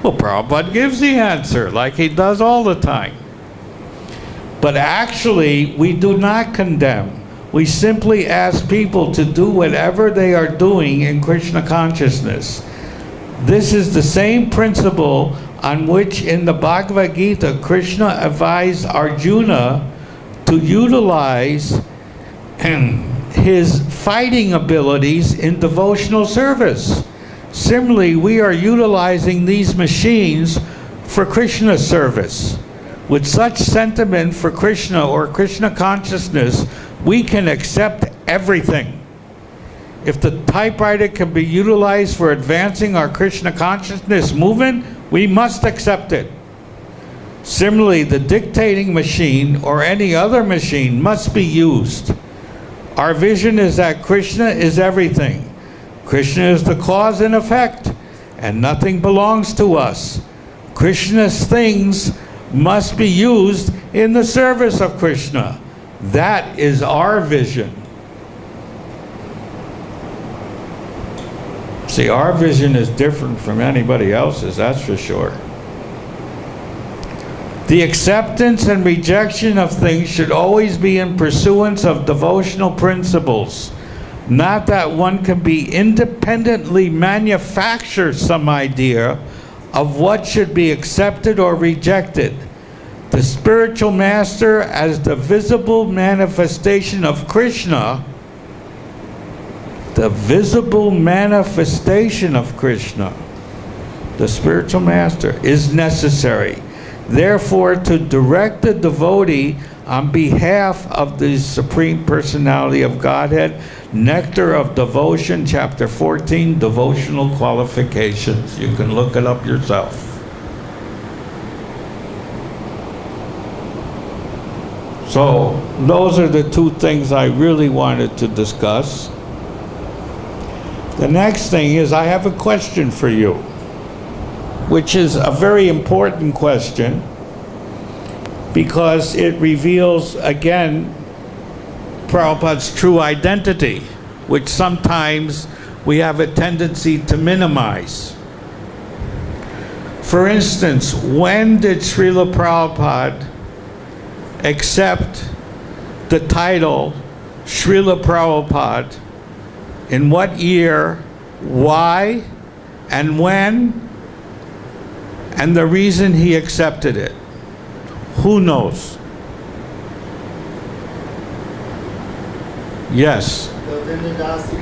Well, Prabhupada gives the answer, like he does all the time. But actually, we do not condemn. We simply ask people to do whatever they are doing in Krishna consciousness. This is the same principle on which in the Bhagavad Gita, Krishna advised Arjuna to utilize his fighting abilities in devotional service. Similarly, we are utilizing these machines for Krishna service. With such sentiment for Krishna or Krishna consciousness, we can accept everything. If the typewriter can be utilized for advancing our Krishna consciousness movement, we must accept it. Similarly, the dictating machine or any other machine must be used. Our vision is that Krishna is everything. Krishna is the cause and effect, and nothing belongs to us. Krishna's things must be used in the service of Krishna. That is our vision. See, our vision is different from anybody else's, that's for sure. The acceptance and rejection of things should always be in pursuance of devotional principles. Not that one can be independently manufacture some idea of what should be accepted or rejected. The spiritual master, as the visible manifestation of Krishna, the visible manifestation of Krishna, the spiritual master, is necessary. Therefore, to direct the devotee on behalf of the Supreme Personality of Godhead, Nectar of Devotion, Chapter 14, Devotional Qualifications. You can look it up yourself. So, those are the two things I really wanted to discuss. The next thing is I have a question for you, which is a very important question because it reveals, again, Prabhupada's true identity, which sometimes we have a tendency to minimize. For instance, when did Srila Prabhupada accept the title Srila Prabhupada? In what year, why, and when, and the reason he accepted it? Who knows? Yes.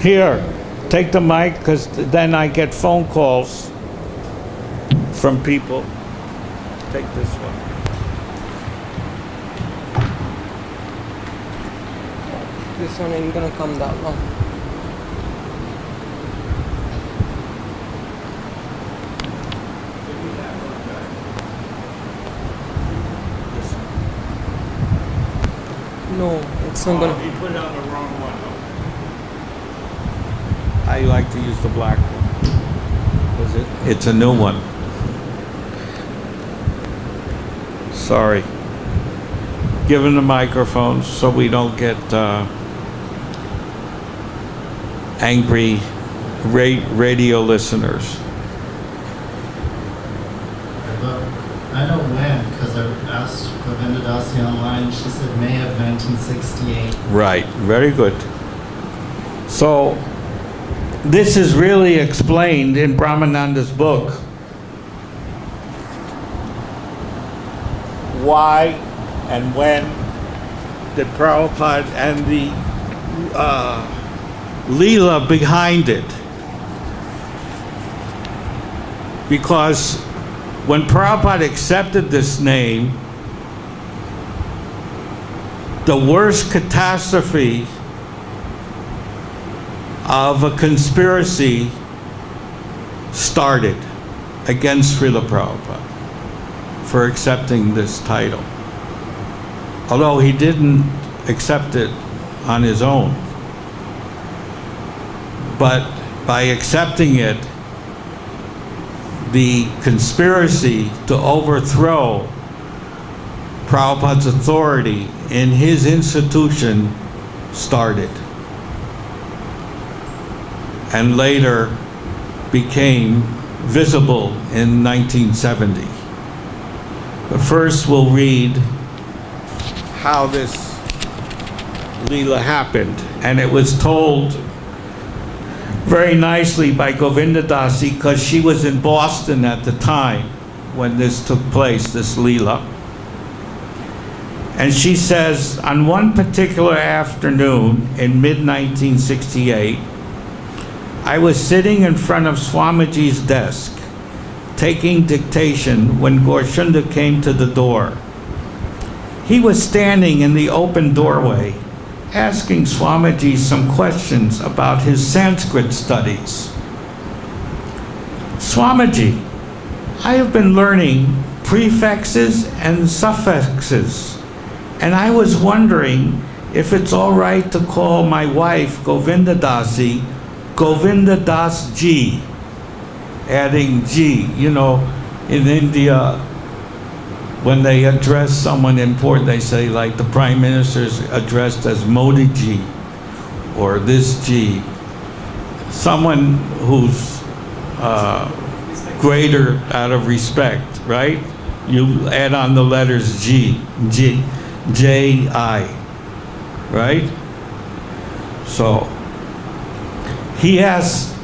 Here, take the mic, because then I get phone calls from people. Take this one. This one ain't gonna come that long. No, it's not gonna. You put it on the wrong one. I like to use the black one. Was it? It's a new one. Sorry. Give him the microphone so we don't get angry radio listeners. I know when, because I asked Govinda Dasi online. She said May of 1968. Right, very good. So, this is really explained in Brahmananda's book. Why and when did Prabhupada and the Leela behind it. Because when Prabhupada accepted this name, the worst catastrophe of a conspiracy started against Srila Prabhupada for accepting this title. Although he didn't accept it on his own. But by accepting it, the conspiracy to overthrow Prabhupada's authority in his institution started, and later became visible in 1970. But first we'll read how this Leela happened, and it was told very nicely by Govinda Dasi, because she was in Boston at the time when this took place, this Leela. And she says, on one particular afternoon in mid-1968, I was sitting in front of Swamiji's desk, taking dictation when Gorshunda came to the door. He was standing in the open doorway, asking Swamiji some questions about his Sanskrit studies. Swamiji, I have been learning prefixes and suffixes, and I was wondering if it's all right to call my wife Govindadasi Govindadas Ji, adding Ji. You know, in India, when they address someone important, they say, like the Prime Minister's addressed as Modi Ji, or this Ji. Someone who's greater out of respect, right? You add on the letters G, J-I, right? So, he asked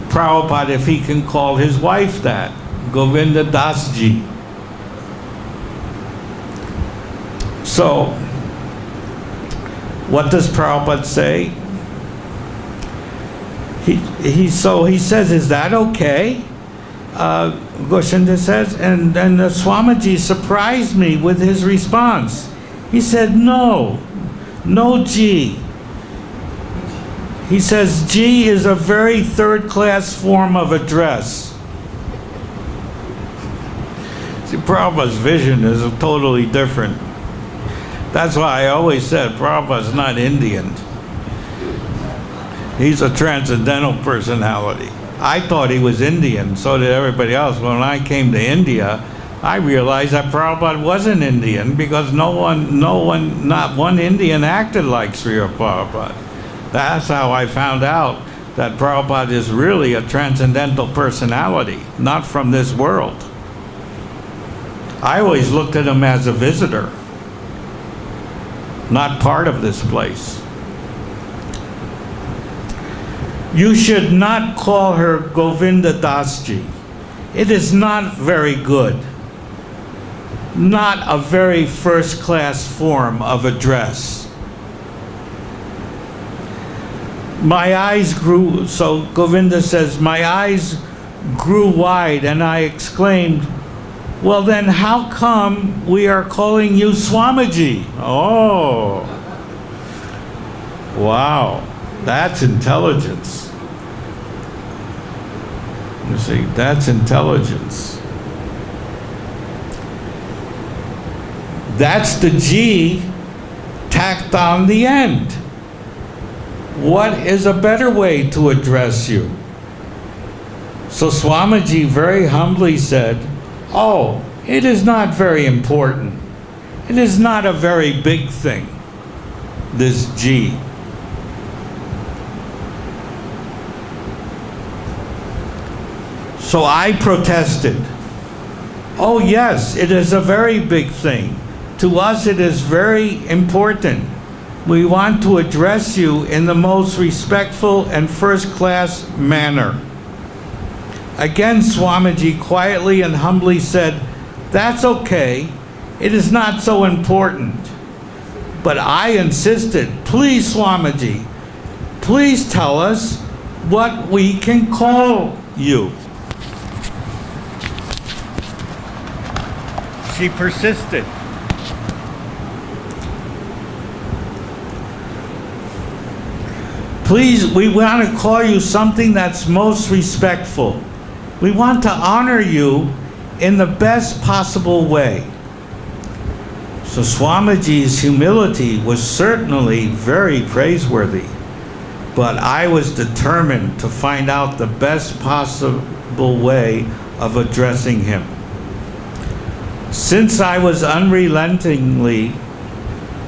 Prabhupada if he can call his wife that, Govinda Das Ji. So, what does Prabhupada say? He says, is that okay? Goshinda says, and then Swamiji surprised me with his response. He said, no G. He says, G is a very third-class form of address. See, Prabhupada's vision is totally different. That's why I always said Prabhupada's not Indian. He's a transcendental personality. I thought he was Indian, so did everybody else. When I came to India, I realized that Prabhupada wasn't Indian because not one Indian acted like Srila Prabhupada. That's how I found out that Prabhupada is really a transcendental personality, not from this world. I always looked at him as a visitor, not part of this place. You should not call her Govinda Dasji. It is not very good. Not a very first-class form of address. My eyes grew, so Govinda says, my eyes grew wide and I exclaimed, well then how come we are calling you Swamiji? Oh, wow, that's intelligence. You see, that's intelligence. That's the G tacked on the end. What is a better way to address you? So Swamiji very humbly said, oh, it is not very important. It is not a very big thing, this G. So I protested. Oh yes, it is a very big thing. To us it is very important. We want to address you in the most respectful and first-class manner. Again, Swamiji quietly and humbly said, that's okay. It is not so important. But I insisted, please, Swamiji, please tell us what we can call you. She persisted. Please, we want to call you something that's most respectful. We want to honor you in the best possible way. So Swamiji's humility was certainly very praiseworthy, but I was determined to find out the best possible way of addressing him. Since I was unrelenting,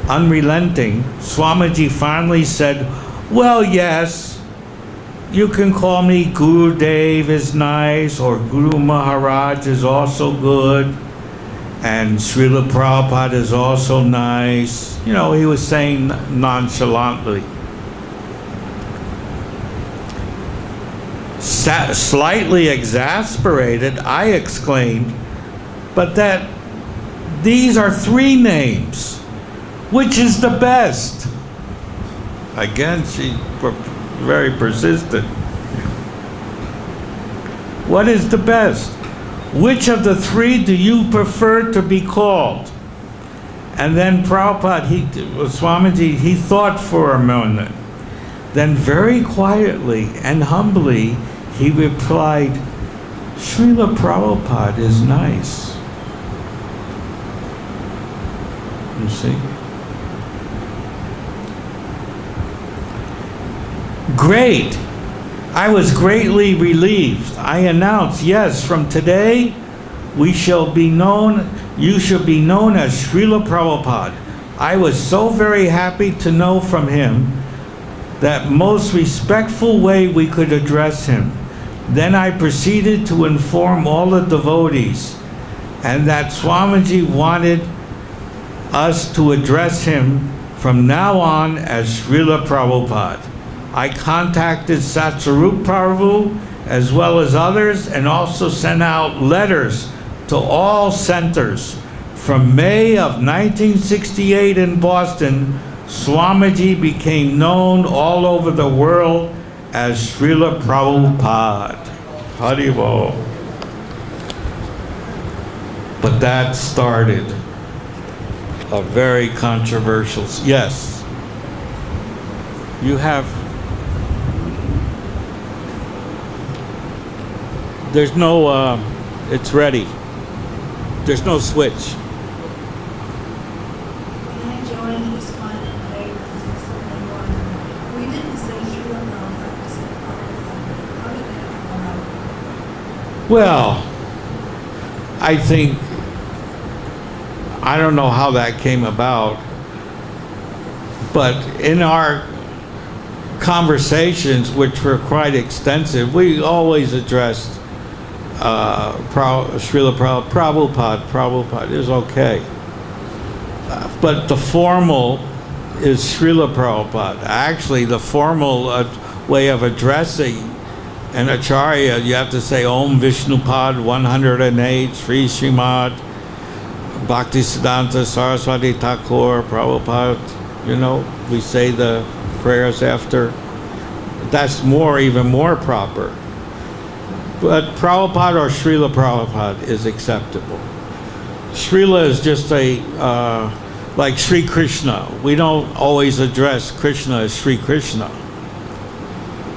Swamiji finally said, well, yes, you can call me Guru Dev is nice, or Guru Maharaj is also good, and Srila Prabhupada is also nice. You know, he was saying nonchalantly. Slightly exasperated, I exclaimed, but that these are three names. Which is the best? Again, she very persistent. What is the best? Which of the three do you prefer to be called? And then Prabhupada, Swamiji, he thought for a moment. Then very quietly and humbly, he replied, Srila Prabhupada is nice. You see? Great. I was greatly relieved. I announced, yes, from today you shall be known as Srila Prabhupada. I was so very happy to know from him that most respectful way we could address him. Then I proceeded to inform all the devotees and that Swamiji wanted us to address him from now on as Srila Prabhupada. I contacted Satsarup Prabhu as well as others and also sent out letters to all centers. From May of 1968 in Boston, Swamiji became known all over the world as Srila Prabhupada. Haribol. But that started a very controversial. Yes. You have. There's no. It's ready. There's no switch. When I joined this one in May 1971, we didn't say Srila Prabhupada, we said Prabhupada. How did that come out? Well, I think, I don't know how that came about, but in our conversations, which were quite extensive, we always addressed Srila Prabhupada is okay. But the formal is Srila Prabhupada. Actually, the formal way of addressing an Acharya, you have to say Om Vishnupad 108, Sri Srimad, Bhaktisiddhanta Saraswati Thakur, Prabhupada, you know, we say the prayers after. That's even more proper. But Prabhupada or Srila Prabhupada is acceptable. Srila is just like Sri Krishna. We don't always address Krishna as Sri Krishna.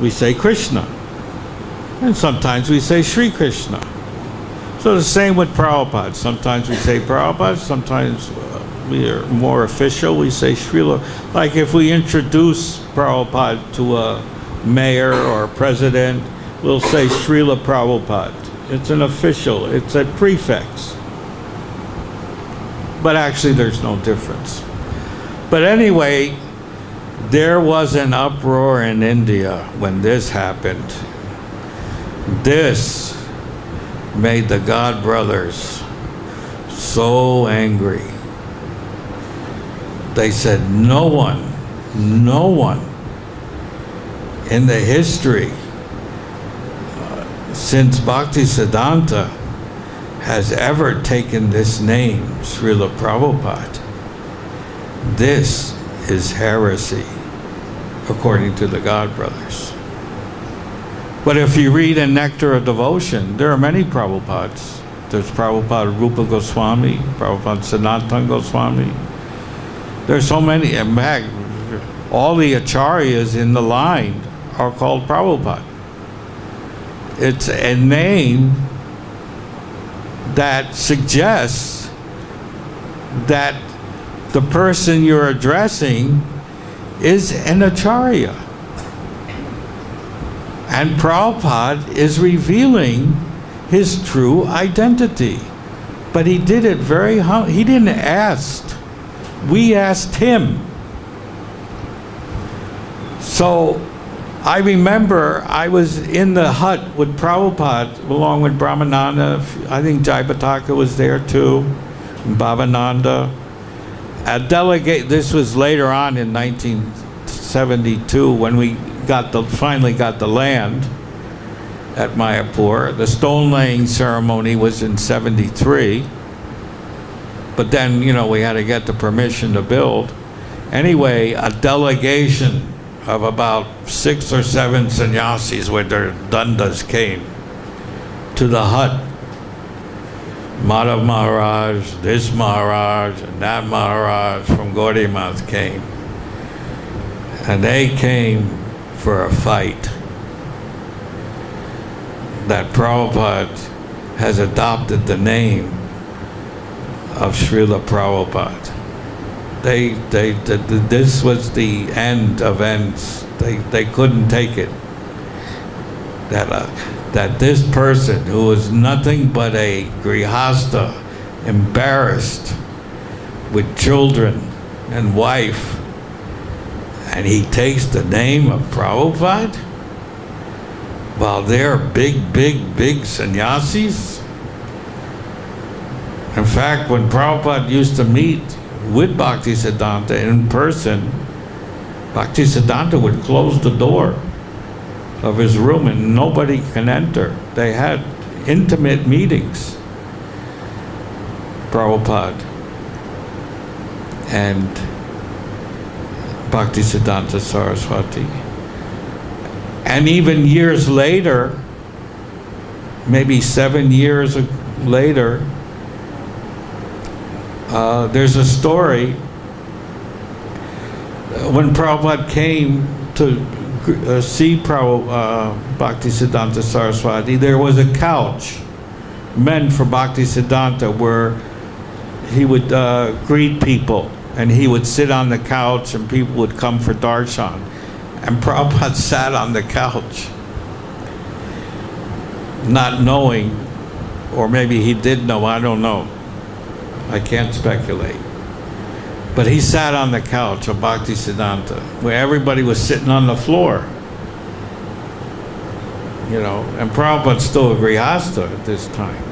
We say Krishna. And sometimes we say Sri Krishna. So the same with Prabhupada. Sometimes we say Prabhupada, sometimes we are more official, we say Srila. Like if we introduce Prabhupada to a mayor or president, we'll say Srila Prabhupada. It's an official, it's a prefix. But actually there's no difference. But anyway, there was an uproar in India when this happened. This made the God brothers so angry. They said no one in the history since Bhaktisiddhanta has ever taken this name, Srila Prabhupada. This is heresy, according to the God brothers. But if you read in Nectar of Devotion, there are many Prabhupads. There's Prabhupada Rupa Goswami, Prabhupada Sanatana Goswami. There's so many. In fact, all the acharyas in the line are called Prabhupada. It's a name that suggests that the person you're addressing is an acharya. And Prabhupada is revealing his true identity. But he did it very humble. He didn't ask. We asked him. So I remember I was in the hut with Prabhupada along with Brahmananda. I think Jayapataka was there too, and Bhavananda. A delegate, this was later on in 1972 when we finally got the land at Mayapur. The stone laying ceremony was in 73. But then, you know, we had to get the permission to build. Anyway, a delegation of about 6 or 7 sannyasis with their dandas came to the hut. Madhav Maharaj, this Maharaj, and that Maharaj from Gaudiya Math came. And they came for a fight that Prabhupada has adopted the name of Srila Prabhupada. This was the end of ends. They couldn't take it. That this person who was nothing but a grihasta, embarrassed with children and wife, and he takes the name of Prabhupada while they're big sannyasis. In fact, when Prabhupada used to meet with Bhaktisiddhanta in person, Bhaktisiddhanta would close the door of his room and nobody can enter. They had intimate meetings, Prabhupada and Bhaktisiddhanta Saraswati. And even years later, maybe 7 years later, there's a story when Prabhupada came to see Bhaktisiddhanta Saraswati, there was a couch meant for Bhaktisiddhanta where he would greet people, and he would sit on the couch and people would come for darshan. And Prabhupada sat on the couch, not knowing, or maybe he did know, I don't know. I can't speculate. But he sat on the couch of Bhaktisiddhanta, where everybody was sitting on the floor. You know, and Prabhupada's still a grihasta at this time.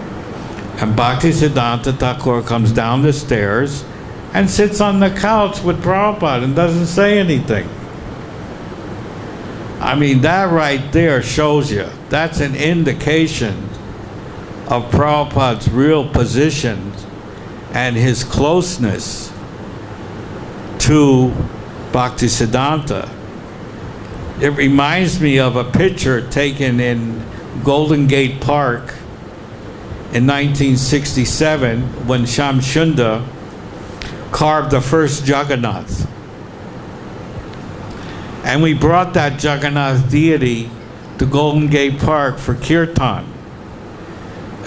And Bhaktisiddhanta Thakur comes down the stairs and sits on the couch with Prabhupada and doesn't say anything. I mean, that right there shows you, that's an indication of Prabhupada's real position and his closeness to Bhaktisiddhanta. It reminds me of a picture taken in Golden Gate Park in 1967 when Shamshunda carved the first Jagannath. And we brought that Jagannath deity to Golden Gate Park for kirtan.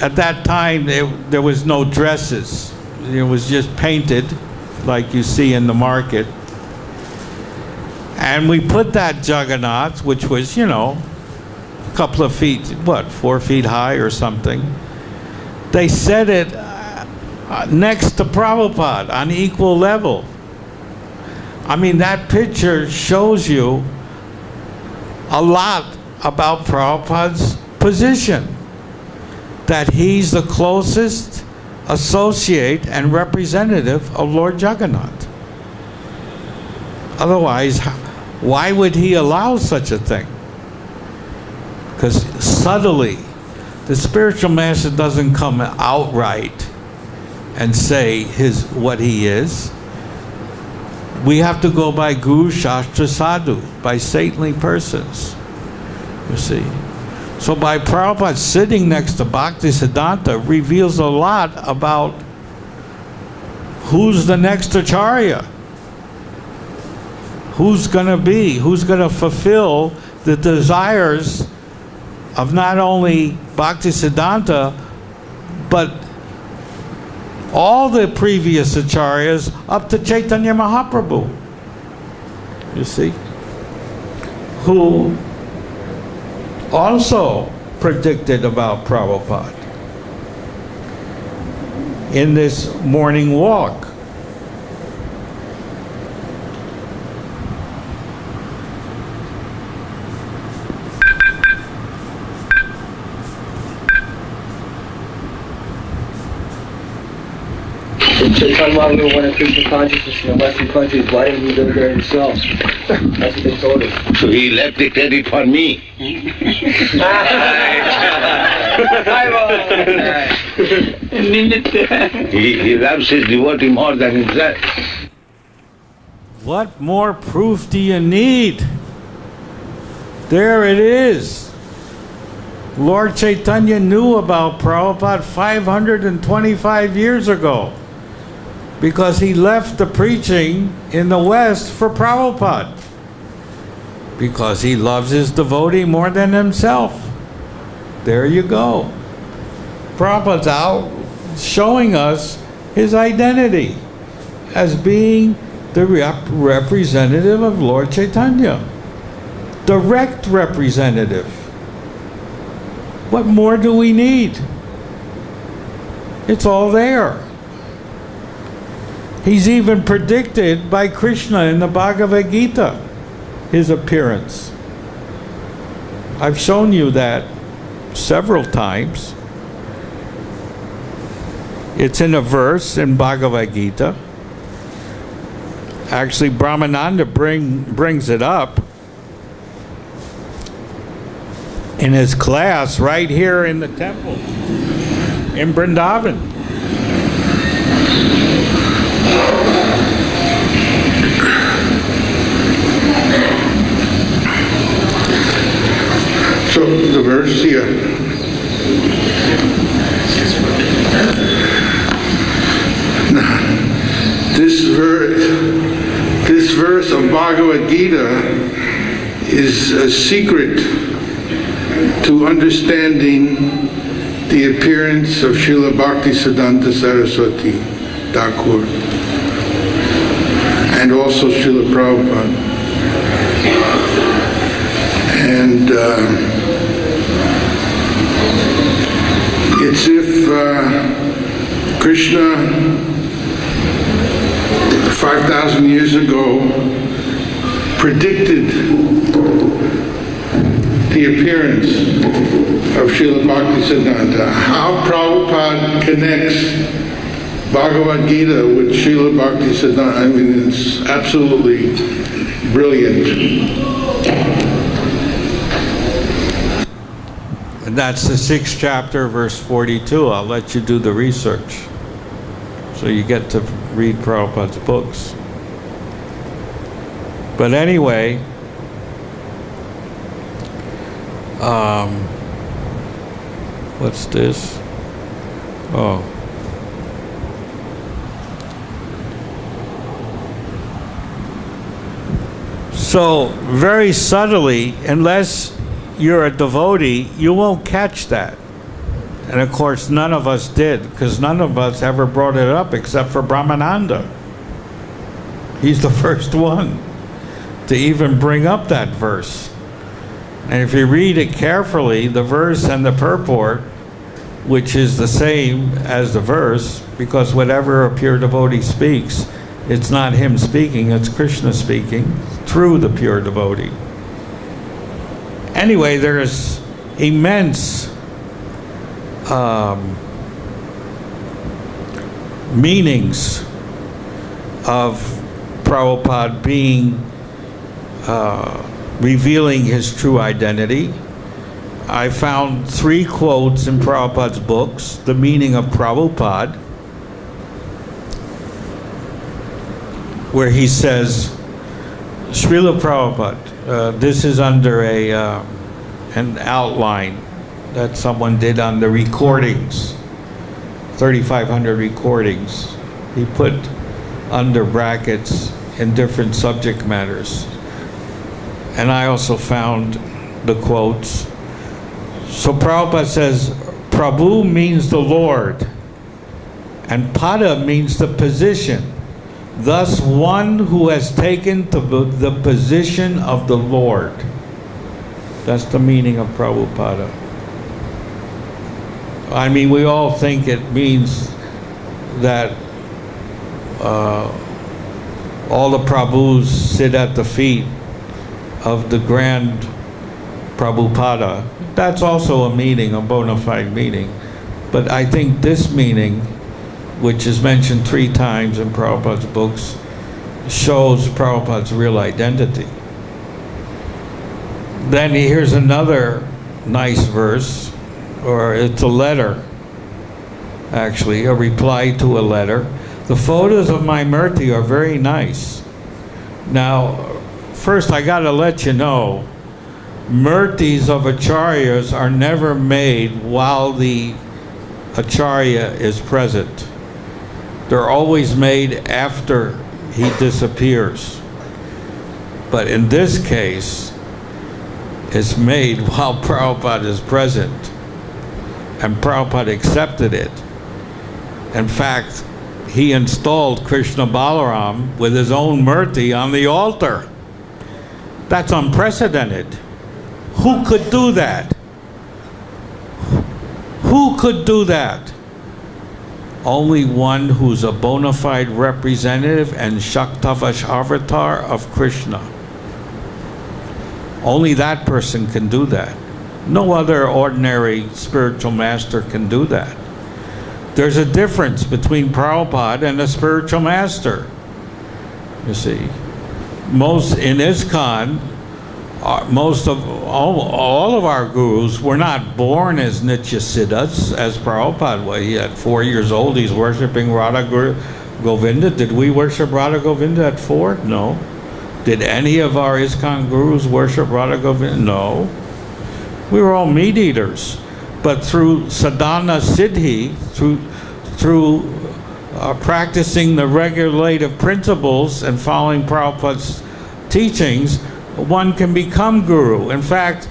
At that time, there was no dresses. It was just painted like you see in the market. And we put that Jagannath, which was, you know, a couple of feet, 4 feet high or something. They set it next to Prabhupada on equal level. I mean, that picture shows you a lot about Prabhupada's position, that he's the closest associate and representative of Lord Jagannath. Otherwise, why would he allow such a thing? Because subtly, the spiritual master doesn't come outright and say what he is. We have to go by Guru Shastra Sadhu, by saintly persons, you see. So by Prabhupada sitting next to Bhaktisiddhanta reveals a lot about who's the next Acharya, who's going to fulfill the desires of not only Bhaktisiddhanta, but all the previous Acharyas up to Chaitanya Mahaprabhu, you see, who also predicted about Prabhupada in this morning walk. Chaitanya Mahaprabhu wanted Krishna consciousness, unless he conscious, why didn't he live there himself? That's what they told him. So he left the credit for me. He loves his devotee more than himself. What more proof do you need? There it is. Lord Chaitanya knew about Prabhupada 525 years ago because he left the preaching in the West for Prabhupada because he loves his devotee more than himself. There you go. Prabhupada's out showing us his identity as being the representative of Lord Chaitanya. Direct representative. What more do we need? It's all there. He's even predicted by Krishna in the Bhagavad Gita, his appearance. I've shown you that several times. It's in a verse in Bhagavad Gita. Actually, Brahmananda brings it up in his class right here in the temple in Vrindavan. So the verse here. This verse of Bhagavad Gita is a secret to understanding the appearance of Srila Bhaktisiddhanta Saraswati Thakur and also Srila Prabhupada. And it's if Krishna 5,000 years ago predicted the appearance of Srila Bhaktisiddhanta. How Prabhupada connects Bhagavad Gita with Srila Bhaktisiddhanta, I mean, it's absolutely brilliant. And that's the 6th chapter, verse 42. I'll let you do the research. So you get to read Prabhupada's books. But anyway, what's this? Oh. So, very subtly, unless you're a devotee, you won't catch that. And of course, none of us did, because none of us ever brought it up except for Brahmananda. He's the first one to even bring up that verse. And if you read it carefully, the verse and the purport, which is the same as the verse, because whatever a pure devotee speaks, it's not him speaking, it's Krishna speaking through the pure devotee. Anyway, there's immense meanings of Prabhupada being revealing his true identity. I found 3 quotes in Prabhupada's books, the meaning of Prabhupada, where he says, Srila Prabhupada, this is under an outline that someone did on the recordings, 3,500 recordings. He put under brackets in different subject matters. And I also found the quotes. So Prabhupada says, Prabhu means the Lord, and Pada means the position. Thus, one who has taken the position of the Lord. That's the meaning of Prabhupada. I mean, we all think it means that all the Prabhus sit at the feet of the grand Prabhupada. That's also a meaning, a bona fide meaning. But I think this meaning, which is mentioned 3 times in Prabhupada's books, shows Prabhupada's real identity. Then here's another nice verse or it's a letter, actually, a reply to a letter. The photos of my Murti are very nice. Now, first I gotta let you know, Murtis of Acharyas are never made while the Acharya is present. They're always made after he disappears. But in this case, it's made while Prabhupada is present. And Prabhupada accepted it. In fact, he installed Krishna Balaram with his own Murti on the altar. That's unprecedented. Who could do that? Who could do that? Only one who's a bona fide representative and Shaktavash avatar of Krishna. Only that person can do that. No other ordinary spiritual master can do that. There's a difference between Prabhupada and a spiritual master. You see, in ISKCON, all of our gurus were not born as Nityasiddhas, as Prabhupada was. He at 4 years old, he's worshiping Radha Govinda. Did we worship Radha Govinda at 4? No. Did any of our ISKCON gurus worship Radha Govinda? No. We were all meat eaters. But through sadhana siddhi, through practicing the regulative principles and following Prabhupada's teachings, one can become guru. In fact,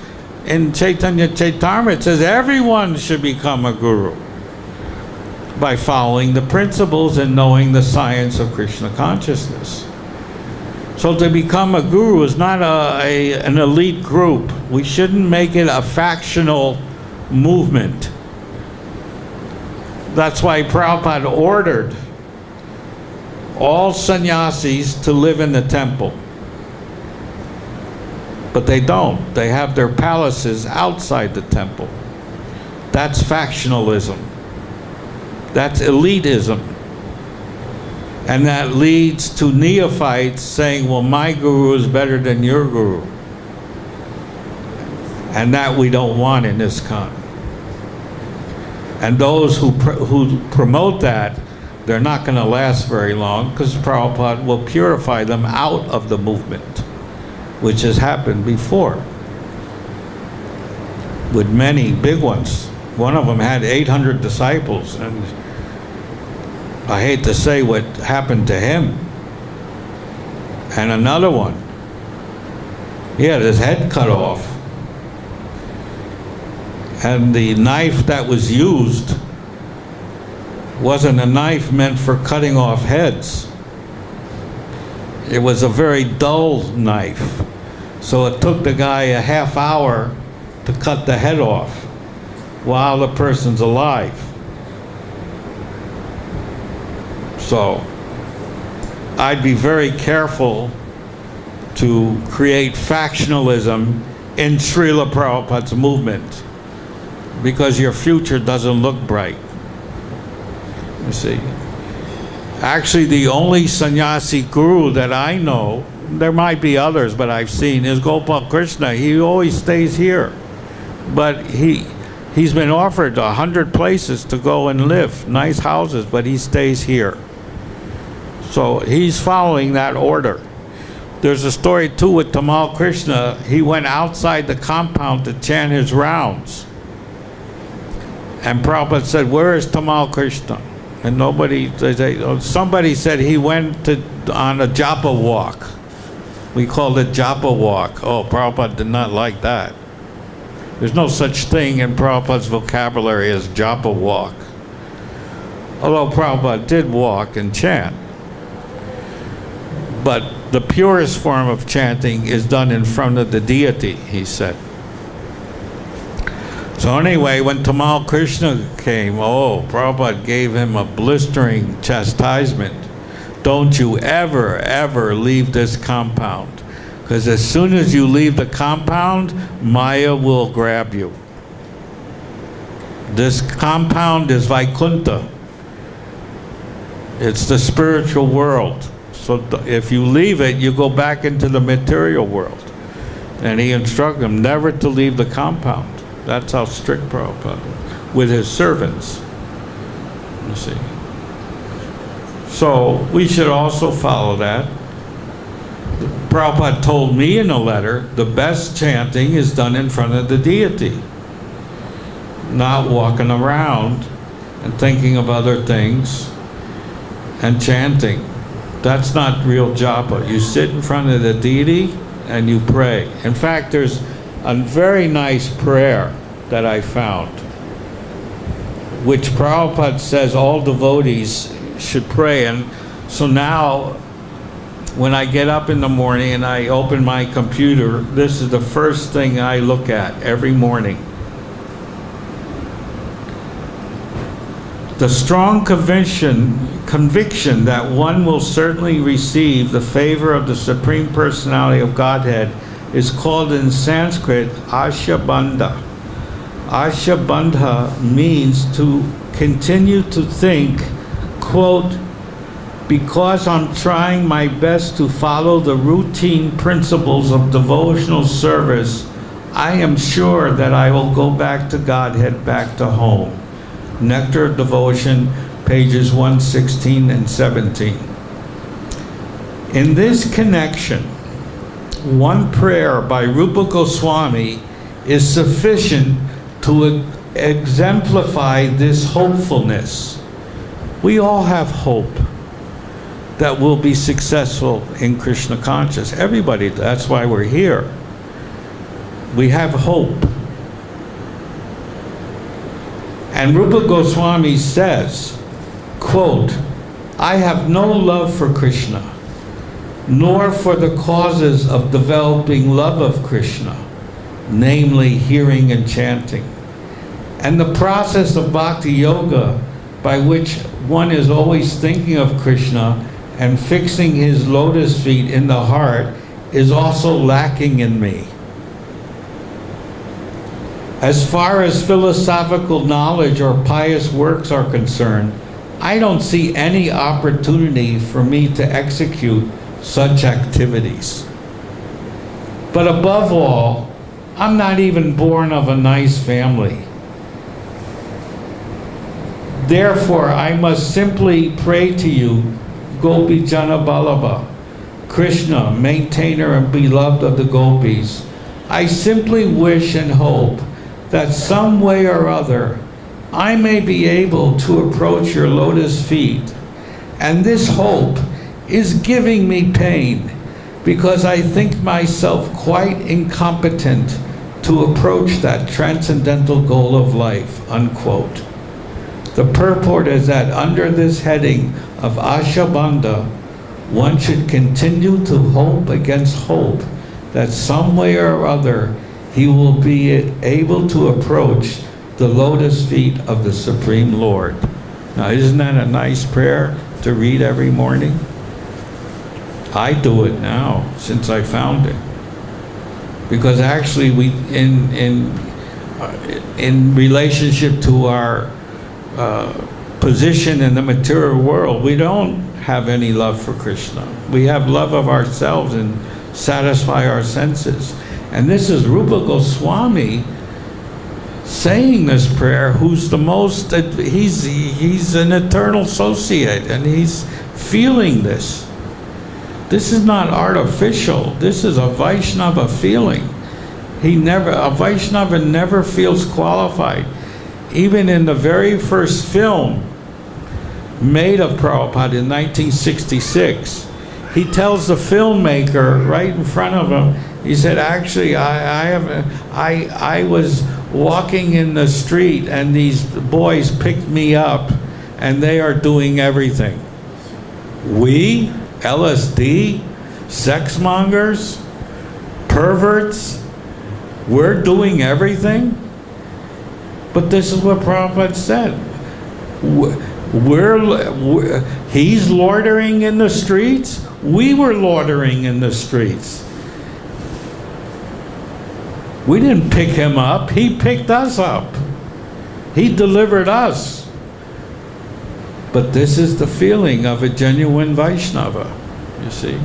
in Chaitanya Chaitamrita it says everyone should become a guru by following the principles and knowing the science of Krishna consciousness. So to become a guru is not an elite group. We shouldn't make it a factional movement. That's why Prabhupada ordered all sannyasis to live in the temple. But they don't. They have their palaces outside the temple. That's factionalism. That's elitism. And that leads to neophytes saying, well, my guru is better than your guru. And that we don't want in ISKCON. And those who promote that, they're not going to last very long because Prabhupada will purify them out of the movement, which has happened before with many big ones. One of them had 800 disciples, and I hate to say what happened to him. And another one, he had his head cut off. And the knife that was used wasn't a knife meant for cutting off heads. It was a very dull knife. So it took the guy a half hour to cut the head off while the person's alive. So I'd be very careful to create factionalism in Srila Prabhupada's movement, because your future doesn't look bright. You see. Actually, the only sannyasi guru that I know, there might be others, but I've seen, is Gopal Krishna. He always stays here. But he's been offered 100 places to go and live, nice houses, but he stays here. So he's following that order. There's a story too with Tamal Krishna. He went outside the compound to chant his rounds. And Prabhupada said, where is Tamal Krishna? And somebody said he went on a japa walk. We called it japa walk. Oh, Prabhupada did not like that. There's no such thing in Prabhupada's vocabulary as japa walk. Although Prabhupada did walk and chant. But the purest form of chanting is done in front of the deity, he said. So anyway, when Tamal Krishna came, Prabhupada gave him a blistering chastisement. Don't you ever, ever leave this compound. Because as soon as you leave the compound, Maya will grab you. This compound is Vaikuntha. It's the spiritual world. So if you leave it, you go back into the material world. And he instructed him never to leave the compound. That's how strict Prabhupada was with his servants, you see. So we should also follow that. Prabhupada told me in a letter, the best chanting is done in front of the deity, not walking around and thinking of other things and chanting. That's not real japa. You sit in front of the deity and you pray. In fact, there's a very nice prayer that I found, which Prabhupada says all devotees should pray. And so now, when I get up in the morning and I open my computer, this is the first thing I look at every morning. The strong conviction that one will certainly receive the favor of the Supreme Personality of Godhead is called in Sanskrit Ashabandha. Ashabandha means to continue to think, quote, because I'm trying my best to follow the routine principles of devotional service, I am sure that I will go back to Godhead, back to home. Nectar of Devotion, pages 116 and 17. In this connection, one prayer by Rupa Goswami is sufficient to exemplify this hopefulness. We all have hope that we'll be successful in Krishna conscious. Everybody, that's why we're here. We have hope. And Rupa Goswami says, quote, I have no love for Krishna, nor for the causes of developing love of Krishna, namely hearing and chanting. And the process of bhakti yoga, by which one is always thinking of Krishna and fixing his lotus feet in the heart, is also lacking in me. As far as philosophical knowledge or pious works are concerned, I don't see any opportunity for me to execute such activities. But above all, I'm not even born of a nice family. Therefore, I must simply pray to you, Gopi Jana Ballabha, Krishna, maintainer and beloved of the gopis. I simply wish and hope that some way or other I may be able to approach your lotus feet. And this hope is giving me pain because I think myself quite incompetent to approach that transcendental goal of life, unquote. The purport is that under this heading of Ashabandha, one should continue to hope against hope that some way or other he will be able to approach the lotus feet of the Supreme Lord. Now, isn't that a nice prayer to read every morning? I do it now since I found it, because actually we, in relationship to our position in the material world, we don't have any love for Krishna. We have love of ourselves and satisfy our senses. And this is Rupa Goswami saying this prayer, who's the most, he's an eternal associate, and he's feeling this. This is not artificial. This is a Vaishnava feeling. A Vaishnava never feels qualified. Even in the very first film made of Prabhupada in 1966, he tells the filmmaker right in front of him, he said, actually, I was walking in the street and these boys picked me up and they are doing everything. We, LSD, sex mongers, perverts, we're doing everything? But this is what Prabhupada said. He's loitering in the streets. We were loitering in the streets. We didn't pick him up. He picked us up. He delivered us. But this is the feeling of a genuine Vaishnava, you see.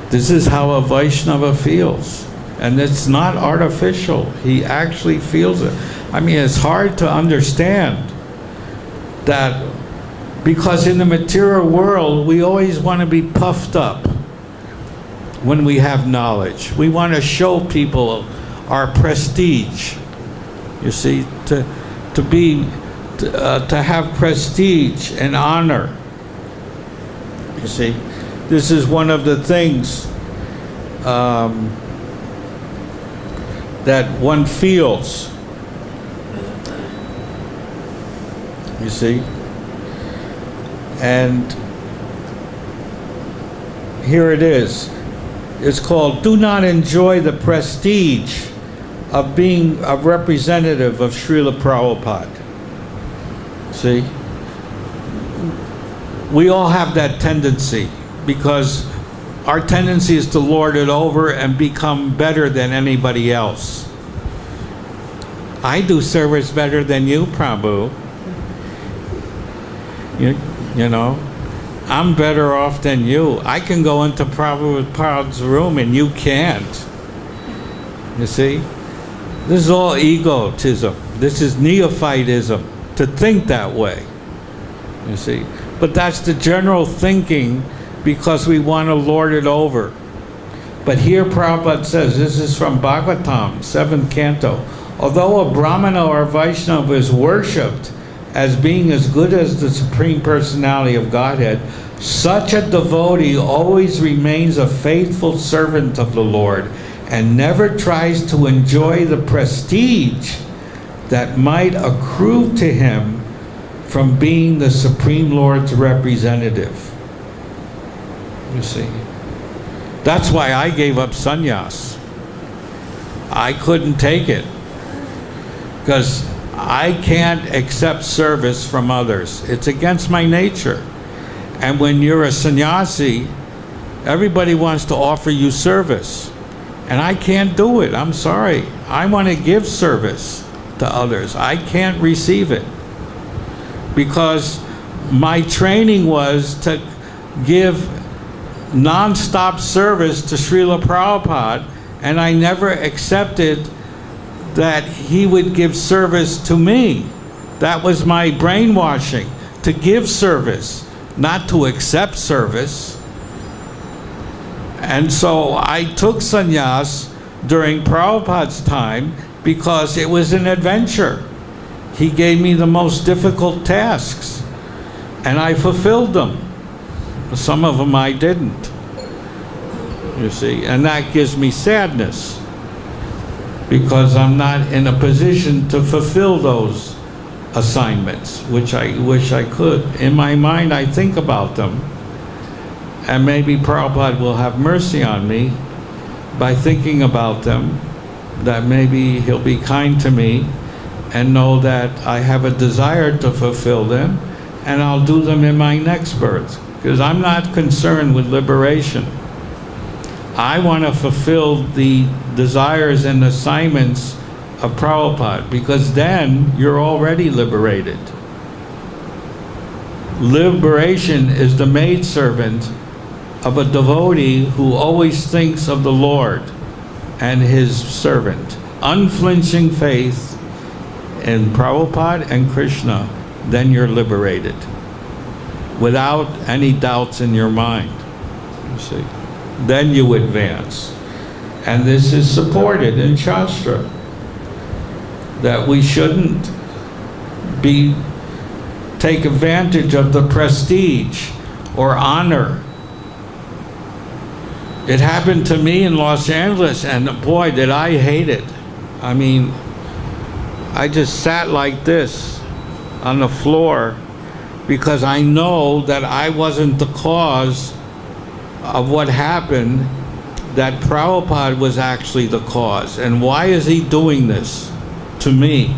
This is how a Vaishnava feels. And it's not artificial. He actually feels it. I mean, it's hard to understand that, because in the material world, we always want to be puffed up when we have knowledge. We want to show people our prestige. You see, to have prestige and honor. You see, this is one of the things that one feels. You see? And here it is. It's called, do not enjoy the prestige of being a representative of Srila Prabhupada. See? We all have that tendency, because our tendency is to lord it over and become better than anybody else. I do service better than you, Prabhu. You know, I'm better off than you. I can go into Prabhupada's room and you can't. You see? This is all egotism. This is neophytism, to think that way. You see? But that's the general thinking, because we want to lord it over. But here Prabhupada says, this is from Bhagavatam, 7th canto, although a Brahmana or Vaishnava is worshipped as being as good as the Supreme Personality of Godhead, such a devotee always remains a faithful servant of the Lord and never tries to enjoy the prestige that might accrue to him from being the Supreme Lord's representative. You see, that's why I gave up sannyas. I couldn't take it, because I can't accept service from others. It's against my nature. And when you're a sannyasi, everybody wants to offer you service. And I can't do it. I'm sorry. I want to give service to others. I can't receive it. Because my training was to give non-stop service to Srila Prabhupada, and I never accepted that he would give service to me. That was my brainwashing, to give service, not to accept service. And so I took sannyas during Prabhupada's time because it was an adventure. He gave me the most difficult tasks, and I fulfilled them. Some of them I didn't, you see, and that gives me sadness, because I'm not in a position to fulfill those assignments, which I wish I could. In my mind, I think about them, and maybe Prabhupada will have mercy on me by thinking about them, that maybe he'll be kind to me and know that I have a desire to fulfill them, and I'll do them in my next birth, because I'm not concerned with liberation. I want to fulfill the desires and assignments of Prabhupada, because then you're already liberated. Liberation is the maidservant of a devotee who always thinks of the Lord and his servant. Unflinching faith in Prabhupada and Krishna, then you're liberated, without any doubts in your mind, you see. Then you advance. And this is supported in Shastra, that we shouldn't take advantage of the prestige or honor. It happened to me in Los Angeles, and boy, did I hate it. I mean, I just sat like this on the floor, because I know that I wasn't the cause of what happened, that Prabhupada was actually the cause. And why is he doing this to me?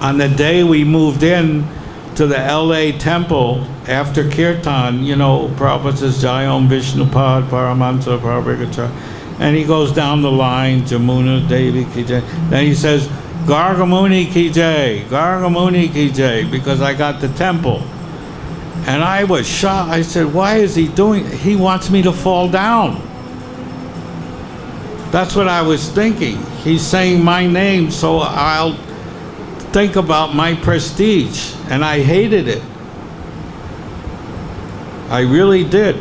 On the day we moved in to the LA temple after Kirtan, you know, Prabhupada says, Jayom Vishnupad Paramansa Parabhigacharya, and he goes down the line, Jamuna Devi Ki Jai. Then he says, Gargamuni Ki Jai, Gargamuni Ki Jai, because I got the temple. And I was shocked. I said, why is he doing it? He wants me to fall down. That's what I was thinking. He's saying my name, so I'll think about my prestige. And I hated it. I really did.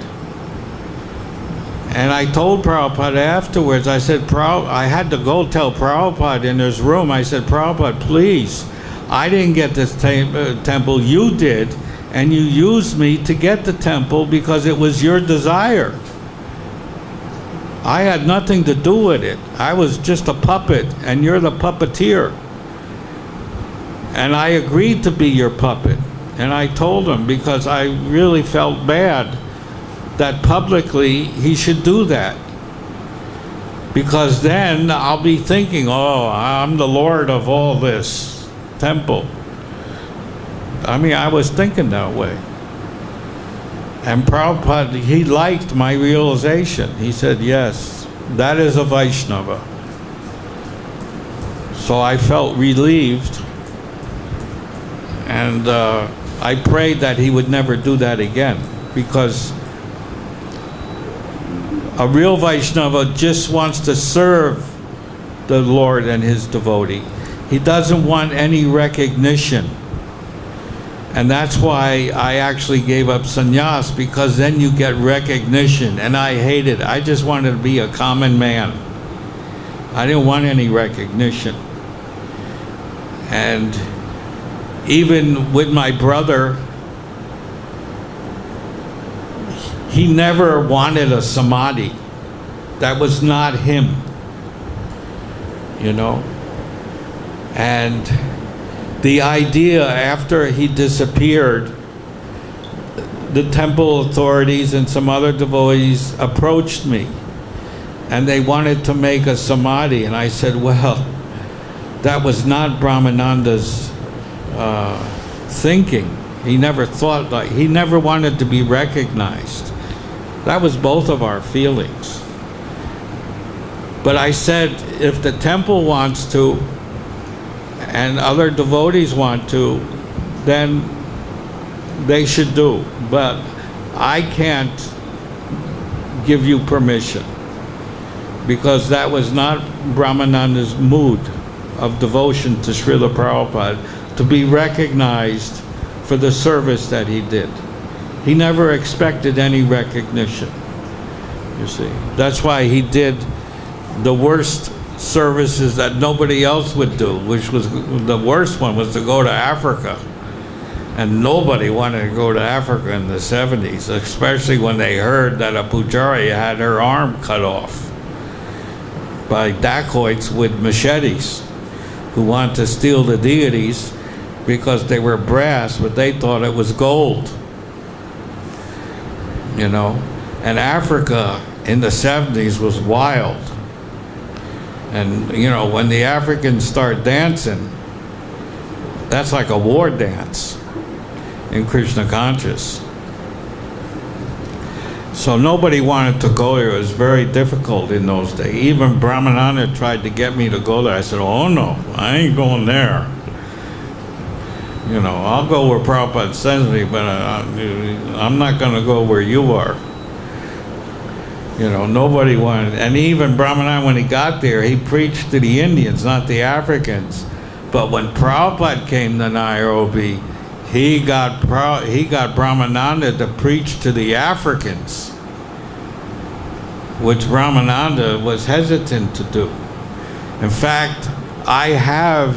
And I told Prabhupada afterwards, I said, I had to go tell Prabhupada in his room, I said, Prabhupada, please, I didn't get this temple, you did, and you used me to get the temple because it was your desire. I had nothing to do with it. I was just a puppet, and you're the puppeteer. And I agreed to be your puppet. And I told him because I really felt bad that publicly he should do that. Because then I'll be thinking, oh, I'm the Lord of all this temple. I mean, I was thinking that way. And Prabhupada, he liked my realization. He said, yes, that is a Vaishnava. So I felt relieved. And I prayed that he would never do that again. Because a real Vaishnava just wants to serve the Lord and his devotee. He doesn't want any recognition. And that's why I actually gave up sannyas, because then you get recognition. And I hated it. I just wanted to be a common man. I didn't want any recognition. And even with my brother, he never wanted a samadhi. That was not him, you know. And the idea, after he disappeared, the temple authorities and some other devotees approached me, and they wanted to make a samadhi. And I said, well, that was not Brahmananda's thinking. He never thought like, he never wanted to be recognized. That was both of our feelings. But I said, if the temple wants to, and other devotees want to, then they should do. But I can't give you permission, because that was not Brahmananda's mood of devotion to Srila Prabhupada, to be recognized for the service that he did. He never expected any recognition, you see. That's why he did the worst services that nobody else would do, which was, the worst one was to go to Africa. And nobody wanted to go to Africa in the 70s, especially when they heard that a pujari had her arm cut off by dacoits with machetes who wanted to steal the deities because they were brass, but they thought it was gold. You know, and Africa in the 70s was wild. And, you know, when the Africans start dancing, that's like a war dance in Krishna conscious. So nobody wanted to go there. It was very difficult in those days. Even Brahmananda tried to get me to go there. I said, oh no, I ain't going there. You know, I'll go where Prabhupada sends me, but I'm not going to go where you are. You know, nobody wanted, and even Brahmananda, when he got there, he preached to the Indians, not the Africans. But when Prabhupada came to Nairobi, he got Brahmananda to preach to the Africans, which Brahmananda was hesitant to do. In fact, I have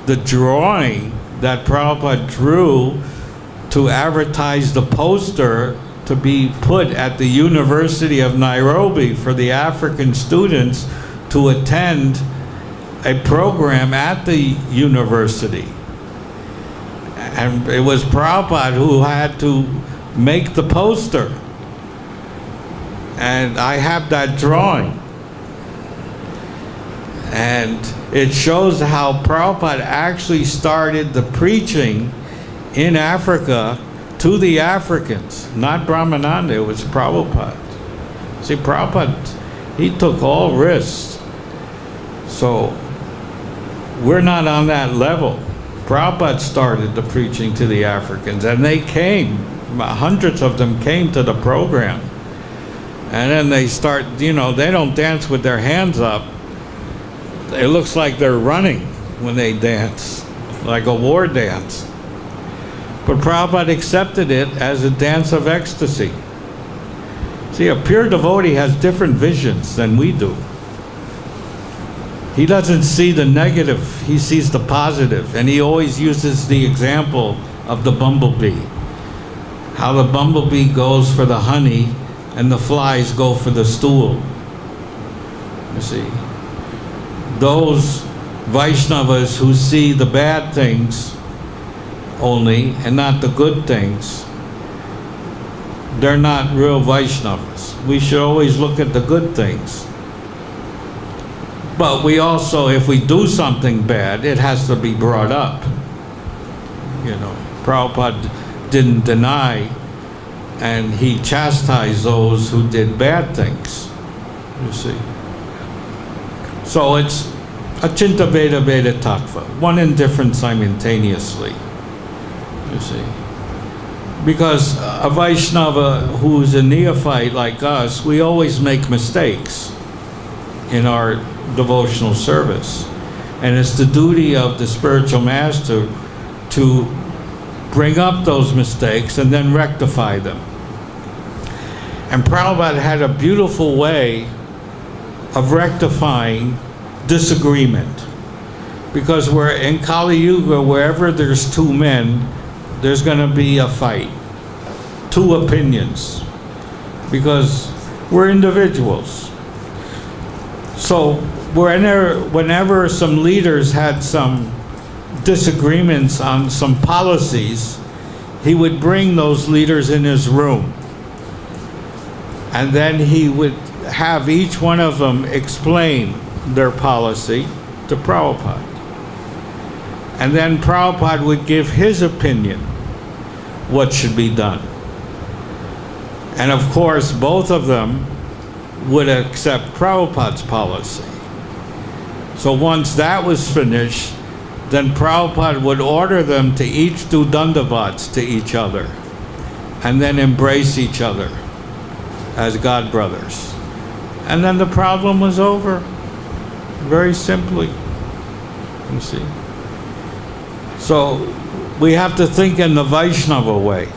the drawing that Prabhupada drew to advertise the poster to be put at the University of Nairobi for the African students to attend a program at the university. And it was Prabhupada who had to make the poster. And I have that drawing. And it shows how Prabhupada actually started the preaching in Africa to the Africans, not Brahmananda, it was Prabhupada. See, Prabhupada, he took all risks. So we're not on that level. Prabhupada started the preaching to the Africans, and they came, hundreds of them came to the program. And then they start, they don't dance with their hands up. It looks like they're running when they dance, like a war dance. But Prabhupada accepted it as a dance of ecstasy. See, a pure devotee has different visions than we do. He doesn't see the negative, he sees the positive, and he always uses the example of the bumblebee. How the bumblebee goes for the honey and the flies go for the stool. You see, those Vaishnavas who see the bad things only and not the good things, they're not real Vaishnavas. We should always look at the good things. But we also, if we do something bad, it has to be brought up. Prabhupada didn't deny, and he chastised those who did bad things, you see. So it's Achinta Veda Veda Tattva, one and different simultaneously, you see. Because a Vaishnava who's a neophyte like us, we always make mistakes in our devotional service. And it's the duty of the spiritual master to bring up those mistakes and then rectify them. And Prabhupada had a beautiful way of rectifying disagreement. Because we're in Kali Yuga, wherever there's two men, there's going to be a fight. Two opinions. Because we're individuals. So whenever some leaders had some disagreements on some policies, he would bring those leaders in his room. And then he would have each one of them explain their policy to Prabhupada. And then Prabhupada would give his opinion what should be done. And of course, both of them would accept Prabhupada's policy. So once that was finished, then Prabhupada would order them to each do dandavats to each other and then embrace each other as God brothers. And then the problem was over, very simply, you see. So we have to think in the Vaishnava way.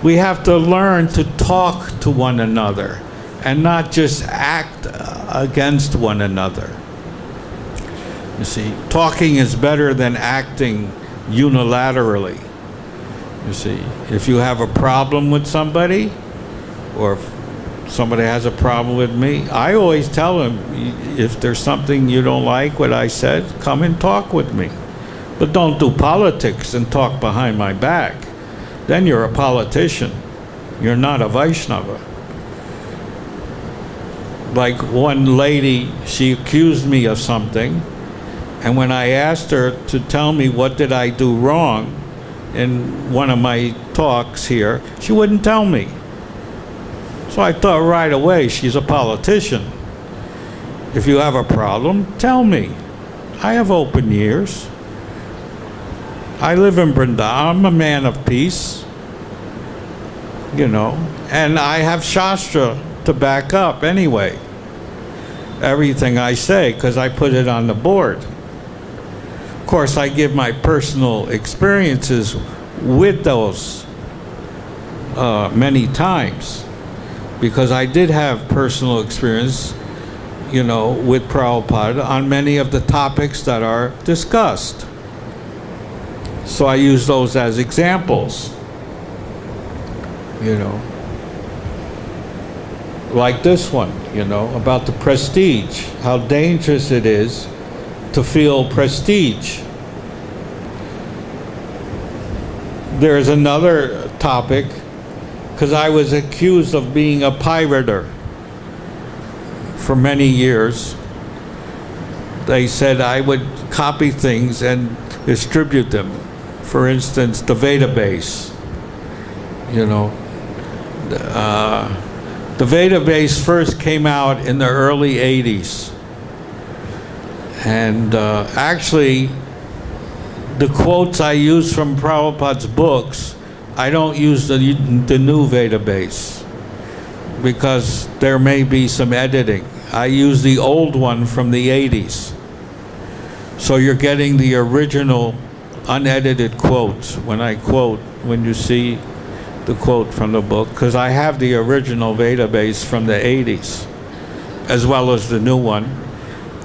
We have to learn to talk to one another and not just act against one another. You see, talking is better than acting unilaterally. You see, if you have a problem with somebody, or if somebody has a problem with me, I always tell them, if there's something you don't like what I said, come and talk with me. But don't do politics and talk behind my back. Then you're a politician. You're not a Vaishnava. Like one lady, she accused me of something, and when I asked her to tell me what did I do wrong in one of my talks here, she wouldn't tell me. So I thought right away, she's a politician. If you have a problem, tell me. I have open ears. I live in Vrindavan. I'm a man of peace. And I have Shastra to back up anyway. Everything I say, because I put it on the board. Of course, I give my personal experiences with those many times, because I did have personal experience, with Prabhupada on many of the topics that are discussed. So I use those as examples, like this one, about the prestige, how dangerous it is to feel prestige. There's another topic, because I was accused of being a pirater for many years. They said I would copy things and distribute them. For instance, the Veda base. The Veda base first came out in the early 80s. And actually, the quotes I use from Prabhupada's books, I don't use the new Veda base. because there may be some editing. I use the old one from the 80s. So you're getting the original unedited quotes when you see the quote from the book, because I have the original database from the 80s as well as the new one.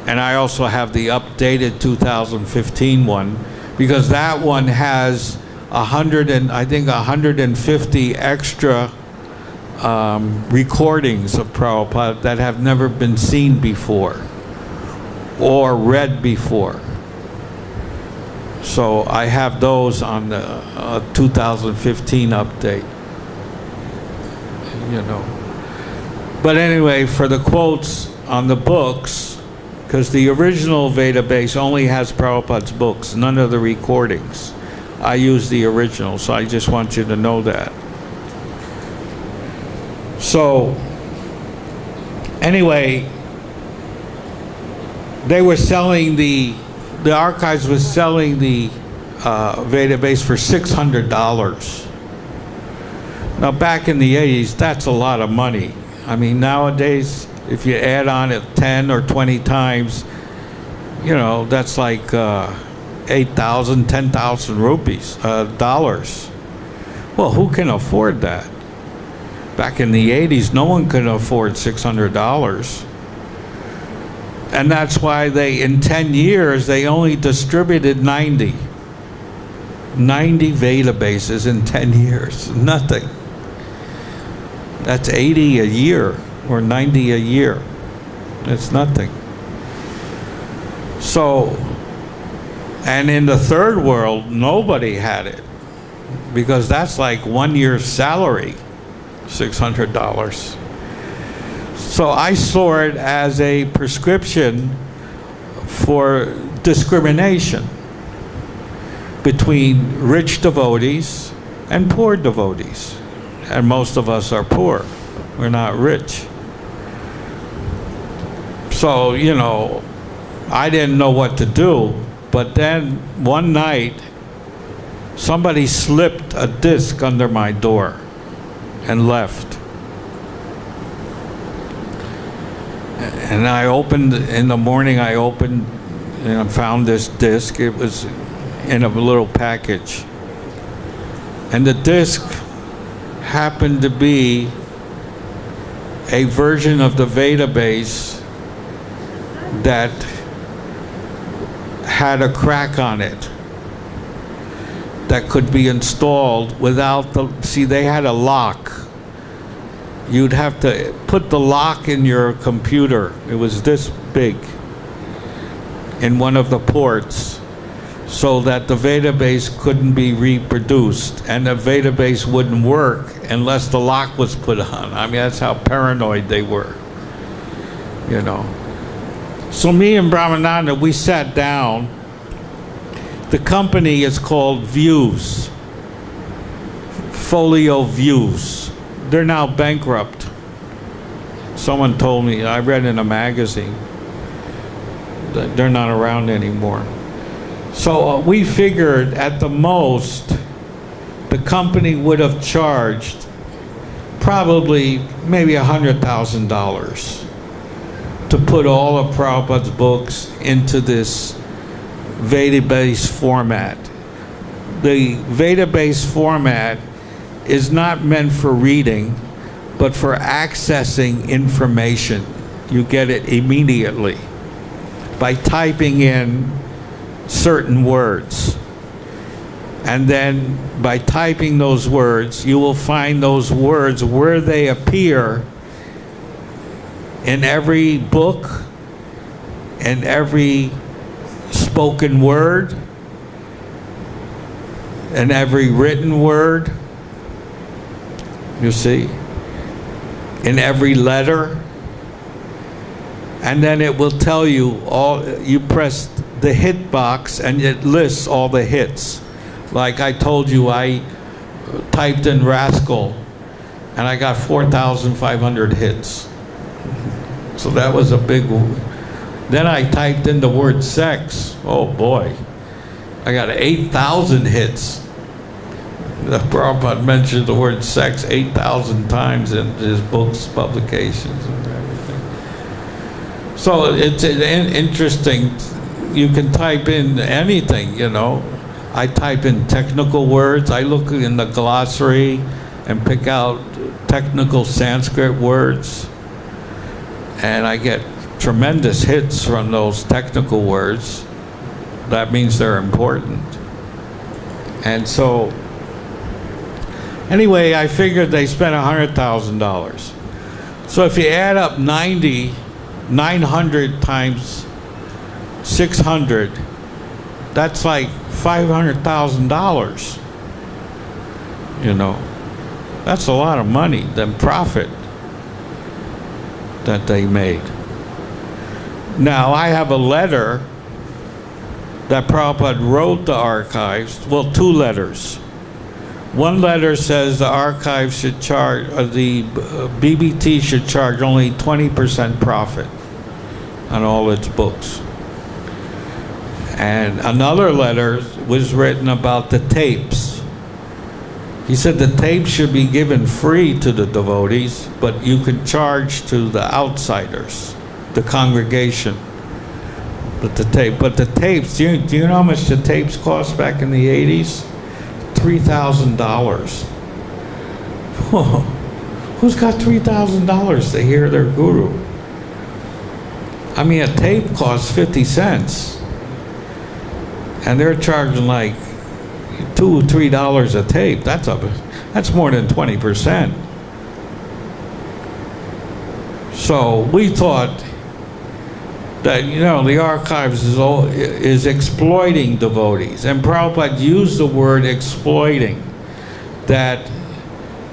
And I also have the updated 2015 one, because that one has 150 extra recordings of Prabhupada that have never been seen before or read before. So I have those on the 2015 update, you know. But anyway, for the quotes on the books, because the original database only has Prabhupada's books, none of the recordings. I use the original, so I just want you to know that. So, anyway, they were selling the archives was selling the database for $600. Now, back in the 80s, that's a lot of money. I mean, nowadays, if you add on it 10 or 20 times, you know, that's like 8,000, 10,000 rupees, dollars. Well, who can afford that? Back in the 80s, no one could afford $600. And that's why in 10 years, they only distributed 90 databases in 10 years. Nothing. That's 80 a year or 90 a year. It's nothing. So, and in the third world, nobody had it, because that's like 1 year's salary, $600. So I saw it as a prescription for discrimination between rich devotees and poor devotees. And most of us are poor. We're not rich. So, you know, I didn't know what to do. But then one night, somebody slipped a disc under my door and left. And I opened, in the morning I opened and I found this disc. It was in a little package. And the disc happened to be a version of the database that had a crack on it that could be installed without see, they had a lock. You'd have to put the lock in your computer. It was this big in one of the ports, so that the database couldn't be reproduced, and the database wouldn't work unless the lock was put on. I mean, that's how paranoid they were, you know. So me and Brahmananda, we sat down. The company is called Views, Folio Views. They're now bankrupt. Someone told me, I read in a magazine, that they're not around anymore. So we figured at the most, the company would have charged probably maybe $100,000 to put all of Prabhupada's books into this database format. The database format is not meant for reading, but for accessing information. You get it immediately by typing in certain words. And then by typing those words, you will find those words where they appear in every book, in every spoken word, in every written word, you see, in every letter. And then it will tell you all, you press the hit box and it lists all the hits. Like I told you, I typed in rascal and I got 4,500 hits. So that was a big one. Then I typed in the word sex. Oh boy, I got 8,000 hits. Prabhupada mentioned the word sex 8,000 times in his books, publications, and everything. So it's interesting. You can type in anything, you know. I type in technical words. I look in the glossary and pick out technical Sanskrit words, and I get tremendous hits from those technical words. That means they're important. And so, anyway, I figured they spent $100,000. So if you add up 900 times 600, that's like $500,000. You know, that's a lot of money, the profit that they made. Now, I have a letter that Prabhupada wrote the archives, well, 2 letters. One letter says the archives should charge, the BBT should charge only 20% profit on all its books. And another letter was written about the tapes. He said the tapes should be given free to the devotees, but you can charge to the outsiders, the congregation. But the tapes, do you know how much the tapes cost back in the 80s? $3,000. Who's got $3,000 to hear their guru? I mean, a tape costs 50 cents. And they're charging like $2 or $3 a tape. That's more than 20%. So we thought that, you know, the archives is exploiting devotees. And Prabhupada used the word exploiting, that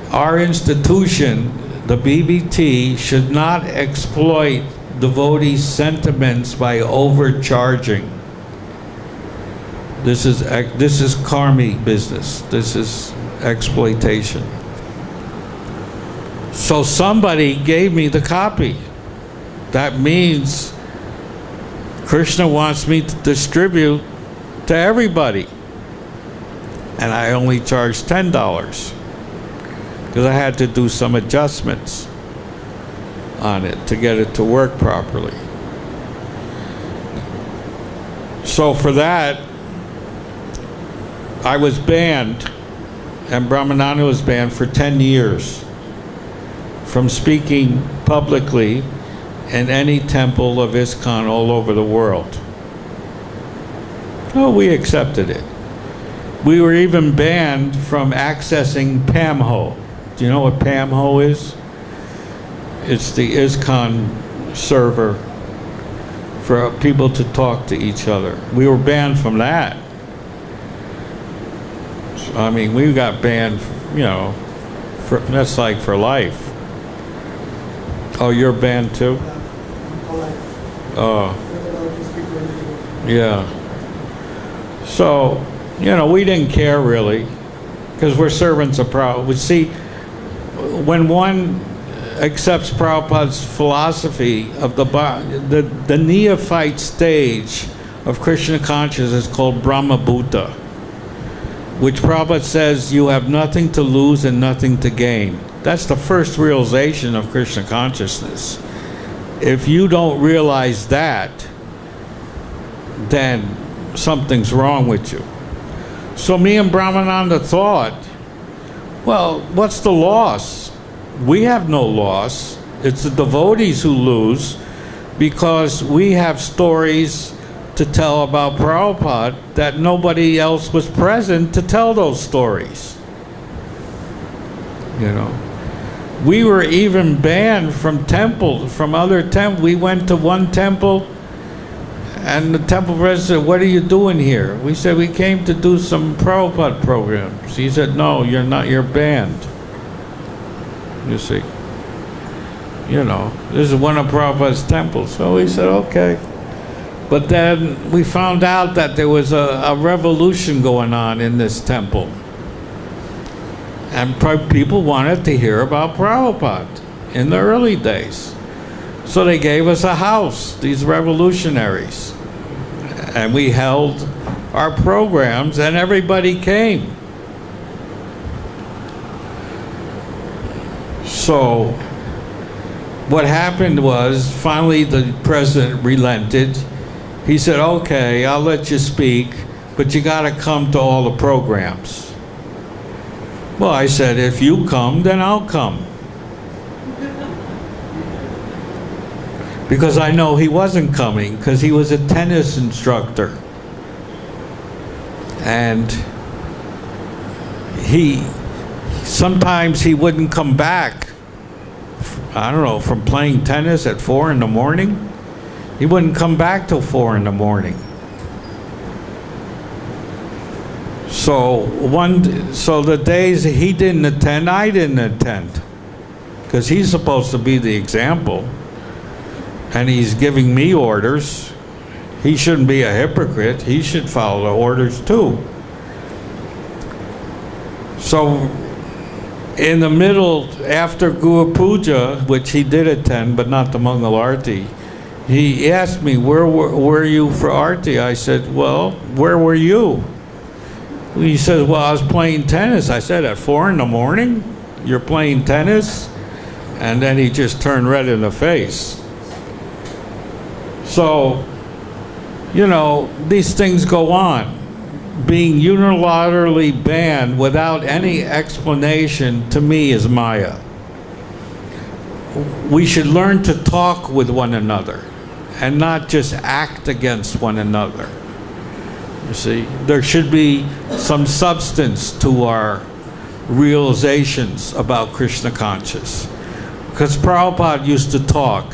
our institution, the BBT, should not exploit devotees' sentiments by overcharging. This is karmi business. This is exploitation. So somebody gave me the copy. That means Krishna wants me to distribute to everybody. And I only charged $10 because I had to do some adjustments on it to get it to work properly. So for that, I was banned, and Brahmananda was banned for 10 years from speaking publicly in any temple of ISKCON all over the world. Oh, we accepted it. We were even banned from accessing PAMHO. Do you know what PAMHO is? It's the ISKCON server for people to talk to each other. We were banned from that. I mean, we got banned, you know, that's like for life. Oh, you're banned too? Oh. Yeah. So, you know, we didn't care really, because we're servants of Prabhupada. See, when one accepts Prabhupada's philosophy of the neophyte stage of Krishna consciousness is called Brahma Bhuta, which Prabhupada says you have nothing to lose and nothing to gain. That's the first realization of Krishna consciousness. If you don't realize that, then something's wrong with you. So me and Brahmananda thought, well, what's the loss? We have no loss. It's the devotees who lose, because we have stories to tell about Prabhupada that nobody else was present to tell those stories. You know, we were even banned from temples, from other temples. We went to one temple, and the temple president said, "What are you doing here?" We said, "We came to do some Prabhupada programs." He said, "No, you're not. You're banned." You see, you know, this is one of Prabhupada's temples. So we said, "Okay." But then we found out that there was a revolution going on in this temple. And people wanted to hear about Prabhupada in the early days. So they gave us a house, these revolutionaries. And we held our programs, and everybody came. So what happened was, finally the president relented. He said, okay, I'll let you speak, but you got to come to all the programs. Well, I said, if you come, then I'll come. Because I know he wasn't coming, because he was a tennis instructor. And sometimes he wouldn't come back, I don't know, from playing tennis at 4 in the morning. He wouldn't come back till 4 in the morning. So the days he didn't attend, I didn't attend. Because he's supposed to be the example. And he's giving me orders. He shouldn't be a hypocrite. He should follow the orders too. So in the middle, after Guru Puja, which he did attend, but not the Mangal Arti, he asked me, where were you for Arti? I said, well, where were you? He said, well, I was playing tennis. I said, at 4 in the morning? You're playing tennis? And then he just turned red in the face. So, you know, these things go on. Being unilaterally banned without any explanation, to me, is Maya. We should learn to talk with one another and not just act against one another. You see, there should be some substance to our realizations about Krishna conscious. Because Prabhupada used to talk.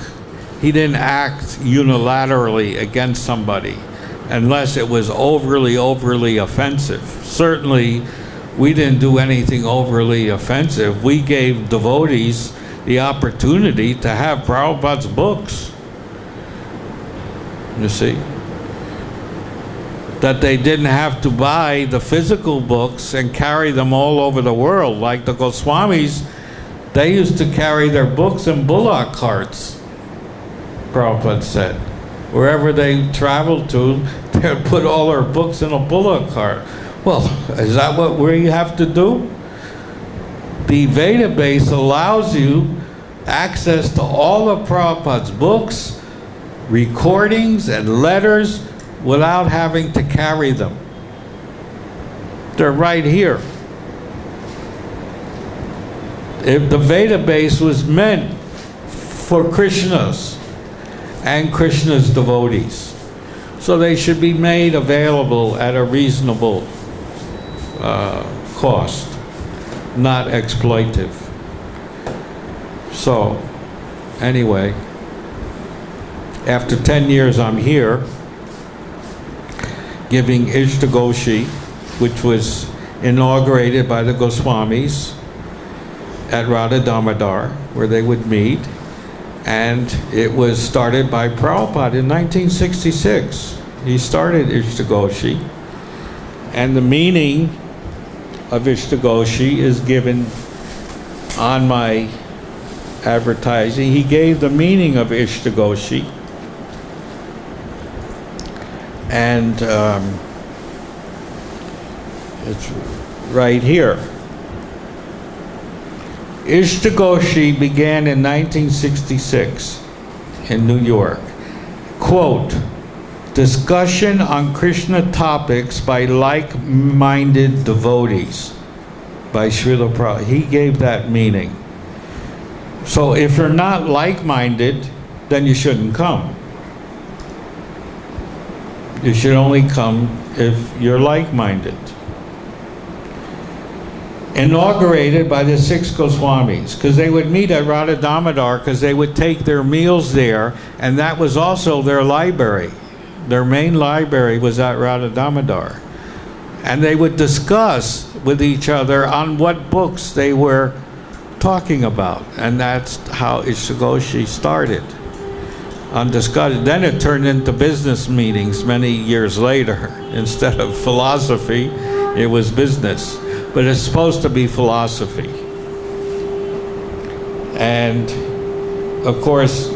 He didn't act unilaterally against somebody unless it was overly offensive. Certainly, we didn't do anything overly offensive. We gave devotees the opportunity to have Prabhupada's books. You see? That they didn't have to buy the physical books and carry them all over the world. Like the Goswamis, they used to carry their books in bullock carts, Prabhupada said. Wherever they traveled to, they put all their books in a bullock cart. Well, is that what we have to do? The Veda base allows you access to all of Prabhupada's books, recordings, and letters without having to carry them. They're right here. If the Veda base was meant for Krishna's and Krishna's devotees, so they should be made available at a reasonable cost, not exploitive. So, anyway, after 10 years I'm here, giving Ishtagoshi, which was inaugurated by the Goswamis at Radha Damodar, where they would meet. And it was started by Prabhupada in 1966. He started Ishtagoshi. And the meaning of Ishtagoshi is given on my advertising. He gave the meaning of Ishtagoshi. And it's right here. Ishtagoshi began in 1966 in New York. Quote, discussion on Krishna topics by like-minded devotees, by Srila Prabhupada. He gave that meaning. So if you're not like-minded, then you shouldn't come. You should only come if you're like-minded. Inaugurated by the 6 Goswamis, because they would meet at Radha Damodar, because they would take their meals there, and that was also their library. Their main library was at Radha Damodar. And they would discuss with each other on what books they were talking about. And that's how Ishtagoshi started. On discussion. Then it turned into business meetings many years later. Instead of philosophy, it was business. But it's supposed to be philosophy. And of course,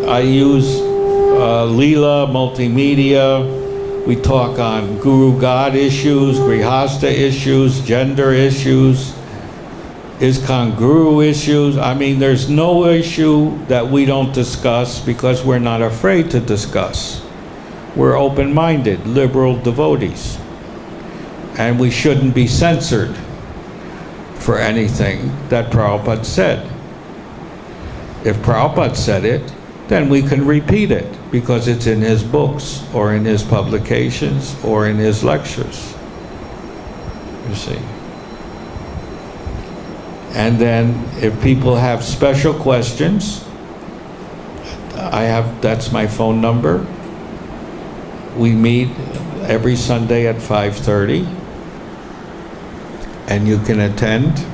I use Leela, multimedia. We talk on Guru God issues, Grihastha issues, gender issues, is congruent issues. I mean, there's no issue that we don't discuss because we're not afraid to discuss. We're open-minded, liberal devotees. And we shouldn't be censored for anything that Prabhupada said. If Prabhupada said it, then we can repeat it because it's in his books or in his publications or in his lectures. You see. And then if people have special questions, that's my phone number. We meet every Sunday at 5:30 and you can attend.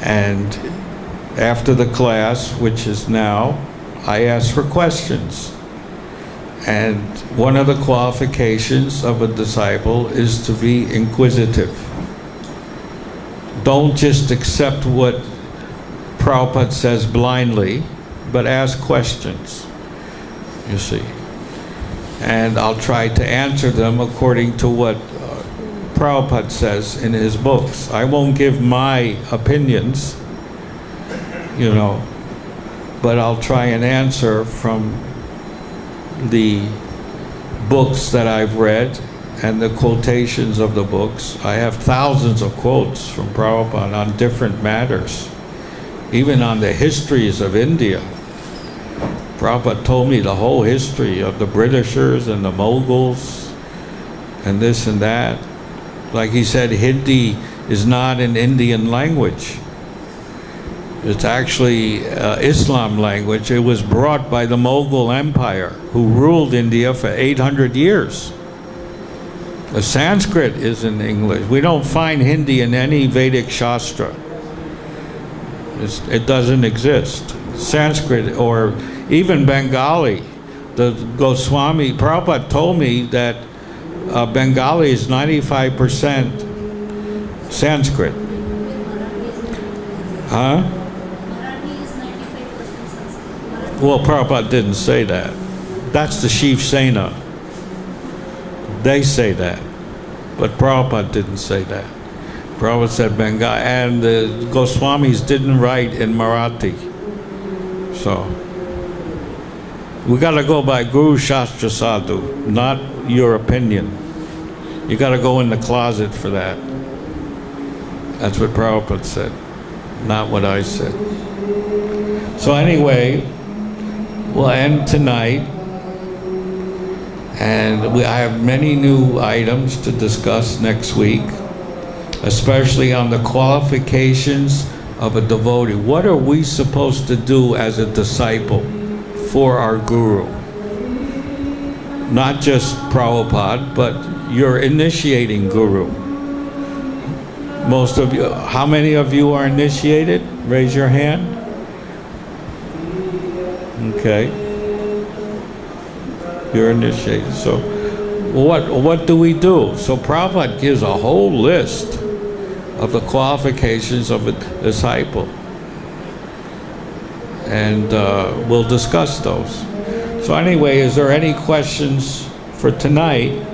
And after the class, which is now, I ask for questions. And one of the qualifications of a disciple is to be inquisitive. Don't just accept what Prabhupada says blindly, but ask questions, you see. And I'll try to answer them according to what Prabhupada says in his books. I won't give my opinions, you know, but I'll try and answer from the books that I've read and the quotations of the books. I have thousands of quotes from Prabhupada on different matters, even on the histories of India. Prabhupada told me the whole history of the Britishers and the Mughals and this and that. Like he said, Hindi is not an Indian language. It's actually Islam language. It was brought by the Mughal Empire, who ruled India for 800 years. The Sanskrit is in English. We don't find Hindi in any Vedic Shastra. It doesn't exist. Sanskrit or even Bengali. The Goswami, Prabhupada told me that Bengali is 95% Sanskrit. Huh? Well, Prabhupada didn't say that. That's the Shiv Sena. They say that. But Prabhupada didn't say that. Prabhupada said Bengali. And the Goswamis didn't write in Marathi. So, we got to go by Guru Shastra Sadhu, not your opinion. You got to go in the closet for that. That's what Prabhupada said, not what I said. So anyway, we'll end tonight. And I have many new items to discuss next week, especially on the qualifications of a devotee. What are we supposed to do as a disciple for our guru? Not just Prabhupada, but your initiating guru. Most of you, how many of you are initiated? Raise your hand. Okay. You're initiated. So what do we do? So Prabhupada gives a whole list of the qualifications of a disciple. And we'll discuss those. So anyway, is there any questions for tonight?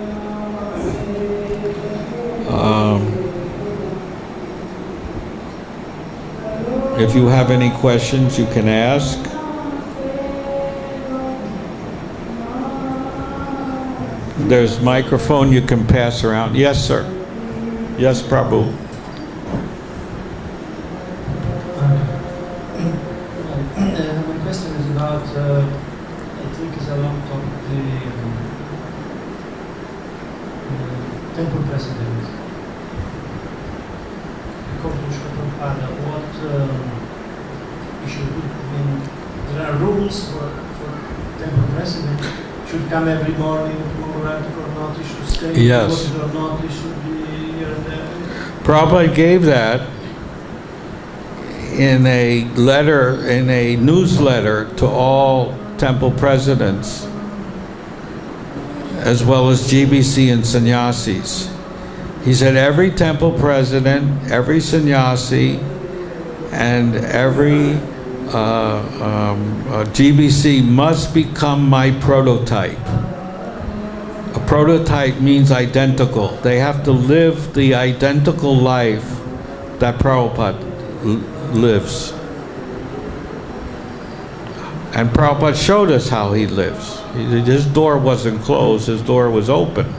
If you have any questions, you can ask. There's microphone you can pass around. Yes, sir. Yes, Prabhu. My question is about, I think it's along the temple president. According to Prabhupada, what issue there are rules for temple president. Should come every morning to Murati or not, he should stay Yes. or not, he should be here and there. Prabhupada gave that in a letter, in a newsletter to all temple presidents, as well as GBC and sannyasis. He said every temple president, every sannyasi, and every GBC must become my prototype. A prototype means identical. They have to live the identical life that Prabhupada lives. And Prabhupada showed us how he lives. His door wasn't closed, his door was open.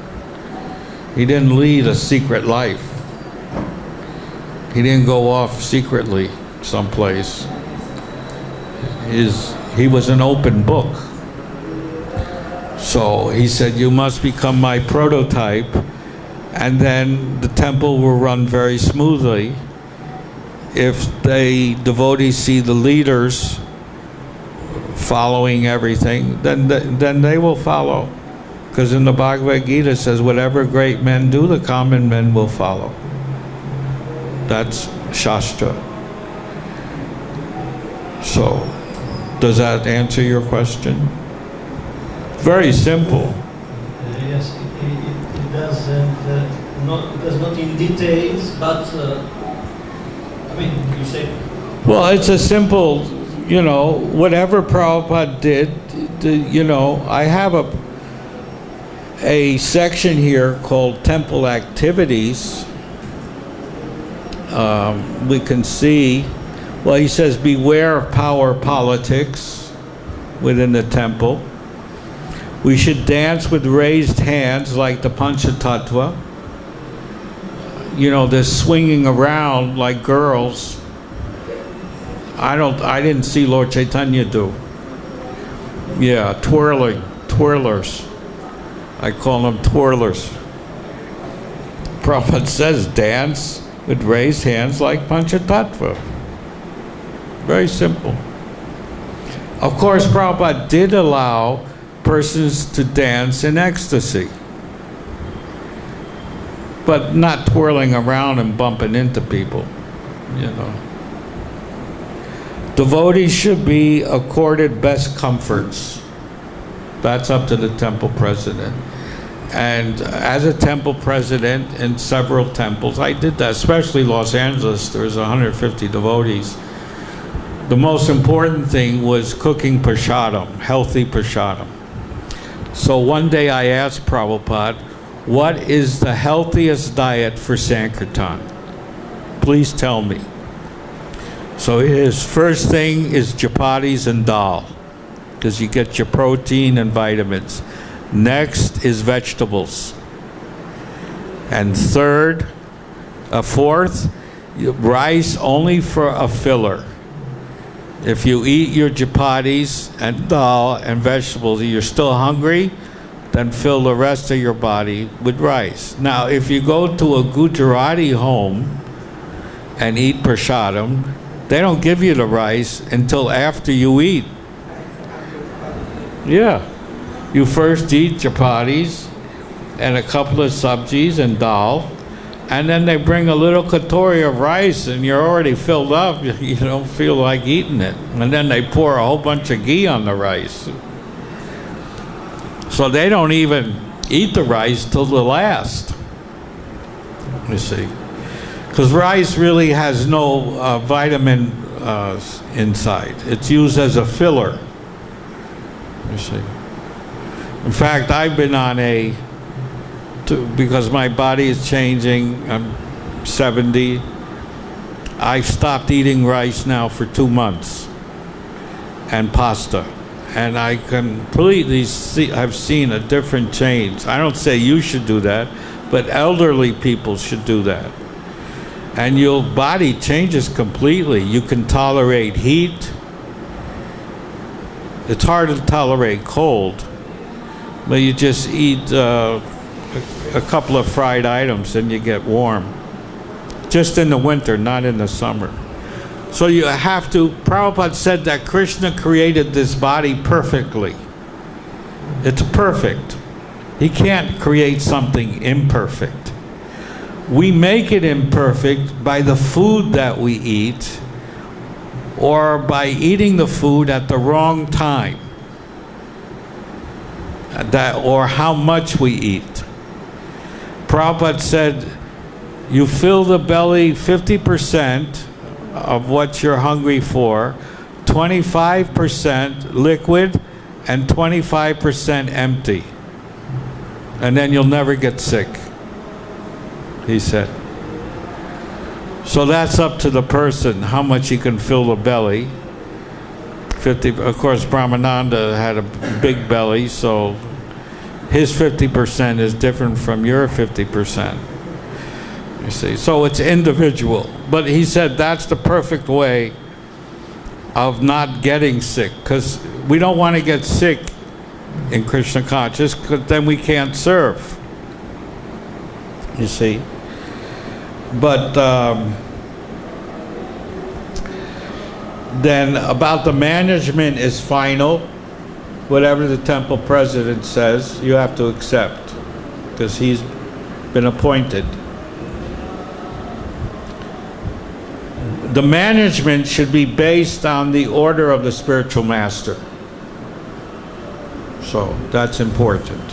He didn't lead a secret life. He didn't go off secretly someplace. He was an open book. So he said, you must become my prototype, and then the temple will run very smoothly. If the devotees see the leaders following everything, then they will follow. Because in the Bhagavad Gita it says, whatever great men do, the common men will follow. That's Shastra. So, does that answer your question? Very simple. Yes, it does, and it does not in details, but I mean, you say. Well, it's a simple, you know, whatever Prabhupada did, you know, I have a section here called Temple Activities. We can see, well, he says, beware of power politics within the temple. We should dance with raised hands like the Panchatattva. You know, they're swinging around like girls. I didn't see Lord Chaitanya do. Yeah, twirlers. I call them twirlers. Prabhupada says dance with raised hands like Panchatattva. Very simple. Of course, Prabhupada did allow persons to dance in ecstasy, but not twirling around and bumping into people, you know. Devotees should be accorded best comforts. That's up to the temple president. And as a temple president in several temples, I did that, especially Los Angeles, there was 150 devotees. The most important thing was cooking prasadam, healthy prasadam. So one day I asked Prabhupada, what is the healthiest diet for Sankirtan? Please tell me. So his first thing is chapatis and dal, because you get your protein and vitamins. Next is vegetables. And fourth, rice only for a filler. If you eat your chapatis and dal and vegetables, you're still hungry, then fill the rest of your body with rice. Now, if you go to a Gujarati home and eat prasadam, they don't give you the rice until after you eat. Yeah. You first eat chapatis and a couple of sabjis and dal, and then they bring a little katori of rice and you're already filled up. You don't feel like eating it. And then they pour a whole bunch of ghee on the rice. So they don't even eat the rice till the last. You see. Because rice really has no vitamin inside. It's used as a filler. You see. In fact, I've been on because my body is changing, I'm 70, I've stopped eating rice now for 2 months, and pasta. And I completely I've seen a different change. I don't say you should do that, but elderly people should do that. And your body changes completely. You can tolerate heat. It's hard to tolerate cold, but you just eat a couple of fried items and you get warm. Just in the winter, not in the summer. So you have to, Prabhupada said that Krishna created this body perfectly. It's perfect. He can't create something imperfect. We make it imperfect by the food that we eat or by eating the food at the wrong time. Or how much we eat. Prabhupada said, you fill the belly 50% of what you're hungry for, 25% liquid, and 25% empty. And then you'll never get sick, he said. So that's up to the person, how much he can fill the belly. 50, of course, Brahmananda had a big belly, so his 50% is different from your 50%. You see, so it's individual. But he said that's the perfect way of not getting sick, because we don't want to get sick in Krishna conscious, because then we can't serve. You see. But then about the management is final. Whatever the temple president says, you have to accept, because he's been appointed. The management should be based on the order of the spiritual master. So that's important.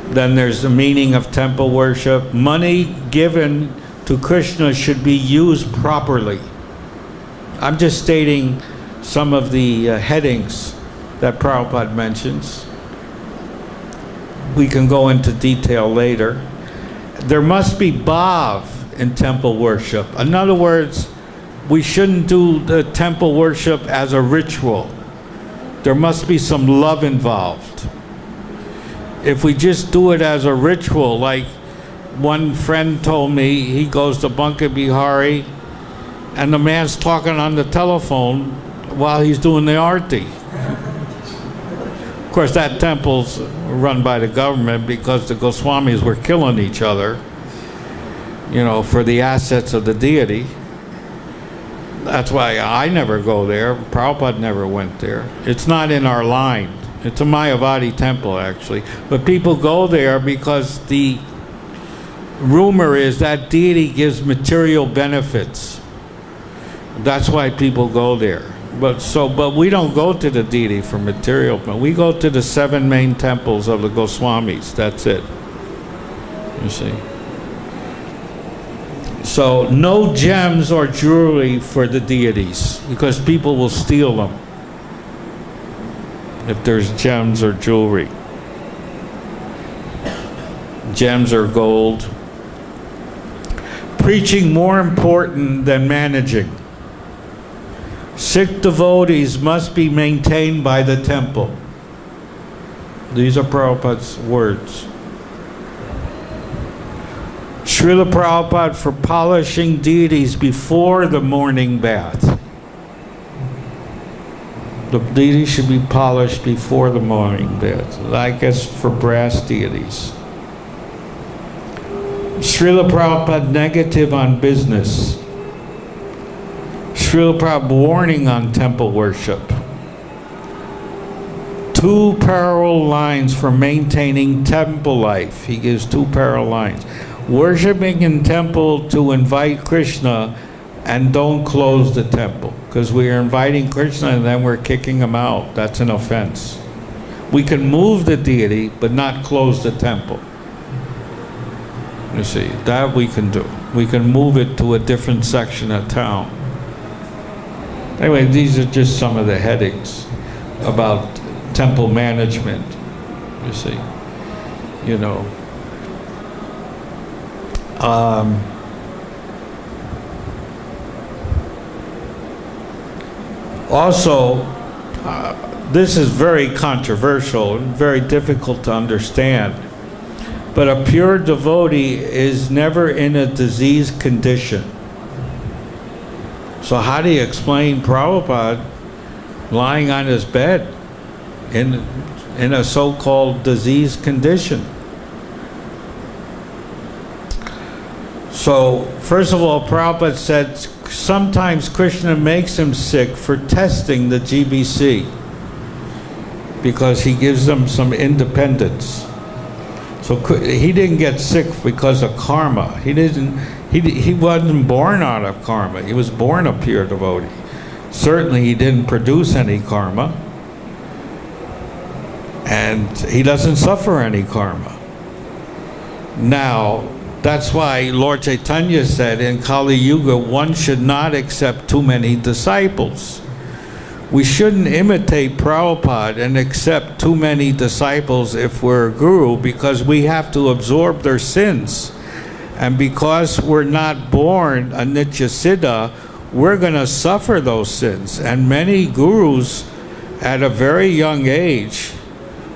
Then there's the meaning of temple worship. Money given to Krishna should be used properly. I'm just stating some of the headings that Prabhupada mentions. We can go into detail later. There must be bhav in temple worship. In other words, we shouldn't do the temple worship as a ritual. There must be some love involved. If we just do it as a ritual, like one friend told me, he goes to Banka Bihari and the man's talking on the telephone while he's doing the arti. Of course, that temple's run by the government because the Goswamis were killing each other, you know, for the assets of the deity. That's why I never go there. Prabhupada never went there. It's not in our line. It's a Mayavadi temple, actually. But people go there because the rumor is that deity gives material benefits. That's why people go there. But we don't go to the deity for material, but we go to the 7 main temples of the Goswamis. That's it. You see. So no gems or jewelry for the deities, because people will steal them if there's gems or jewelry. Gems or gold. Preaching more important than managing. Sikh devotees must be maintained by the temple. These are Prabhupada's words. Srila Prabhupada for polishing deities before the morning bath. The deity should be polished before the morning bath. I guess for brass deities. Srila Prabhupada negative on business. Srila Prabhupada warning on temple worship. 2 parallel lines for maintaining temple life. He gives 2 parallel lines. Worshipping in temple to invite Krishna and don't close the temple. Because we are inviting Krishna and then we're kicking him out. That's an offense. We can move the deity but not close the temple. You see, that we can do. We can move it to a different section of town. Anyway, these are just some of the headings about temple management. You see, you know. Also, this is very controversial and very difficult to understand, but a pure devotee is never in a diseased condition. So how do you explain Prabhupada lying on his bed in a so-called diseased condition? So, first of all, Prabhupada said sometimes Krishna makes him sick for testing the GBC because he gives them some independence. So he didn't get sick because of karma. He wasn't born out of karma. He was born a pure devotee. Certainly he didn't produce any karma. And he doesn't suffer any karma. Now, that's why Lord Chaitanya said in Kali Yuga, one should not accept too many disciples. We shouldn't imitate Prabhupada and accept too many disciples if we're a guru, because we have to absorb their sins. And because we're not born a Nitya Siddha, we're going to suffer those sins. And many gurus at a very young age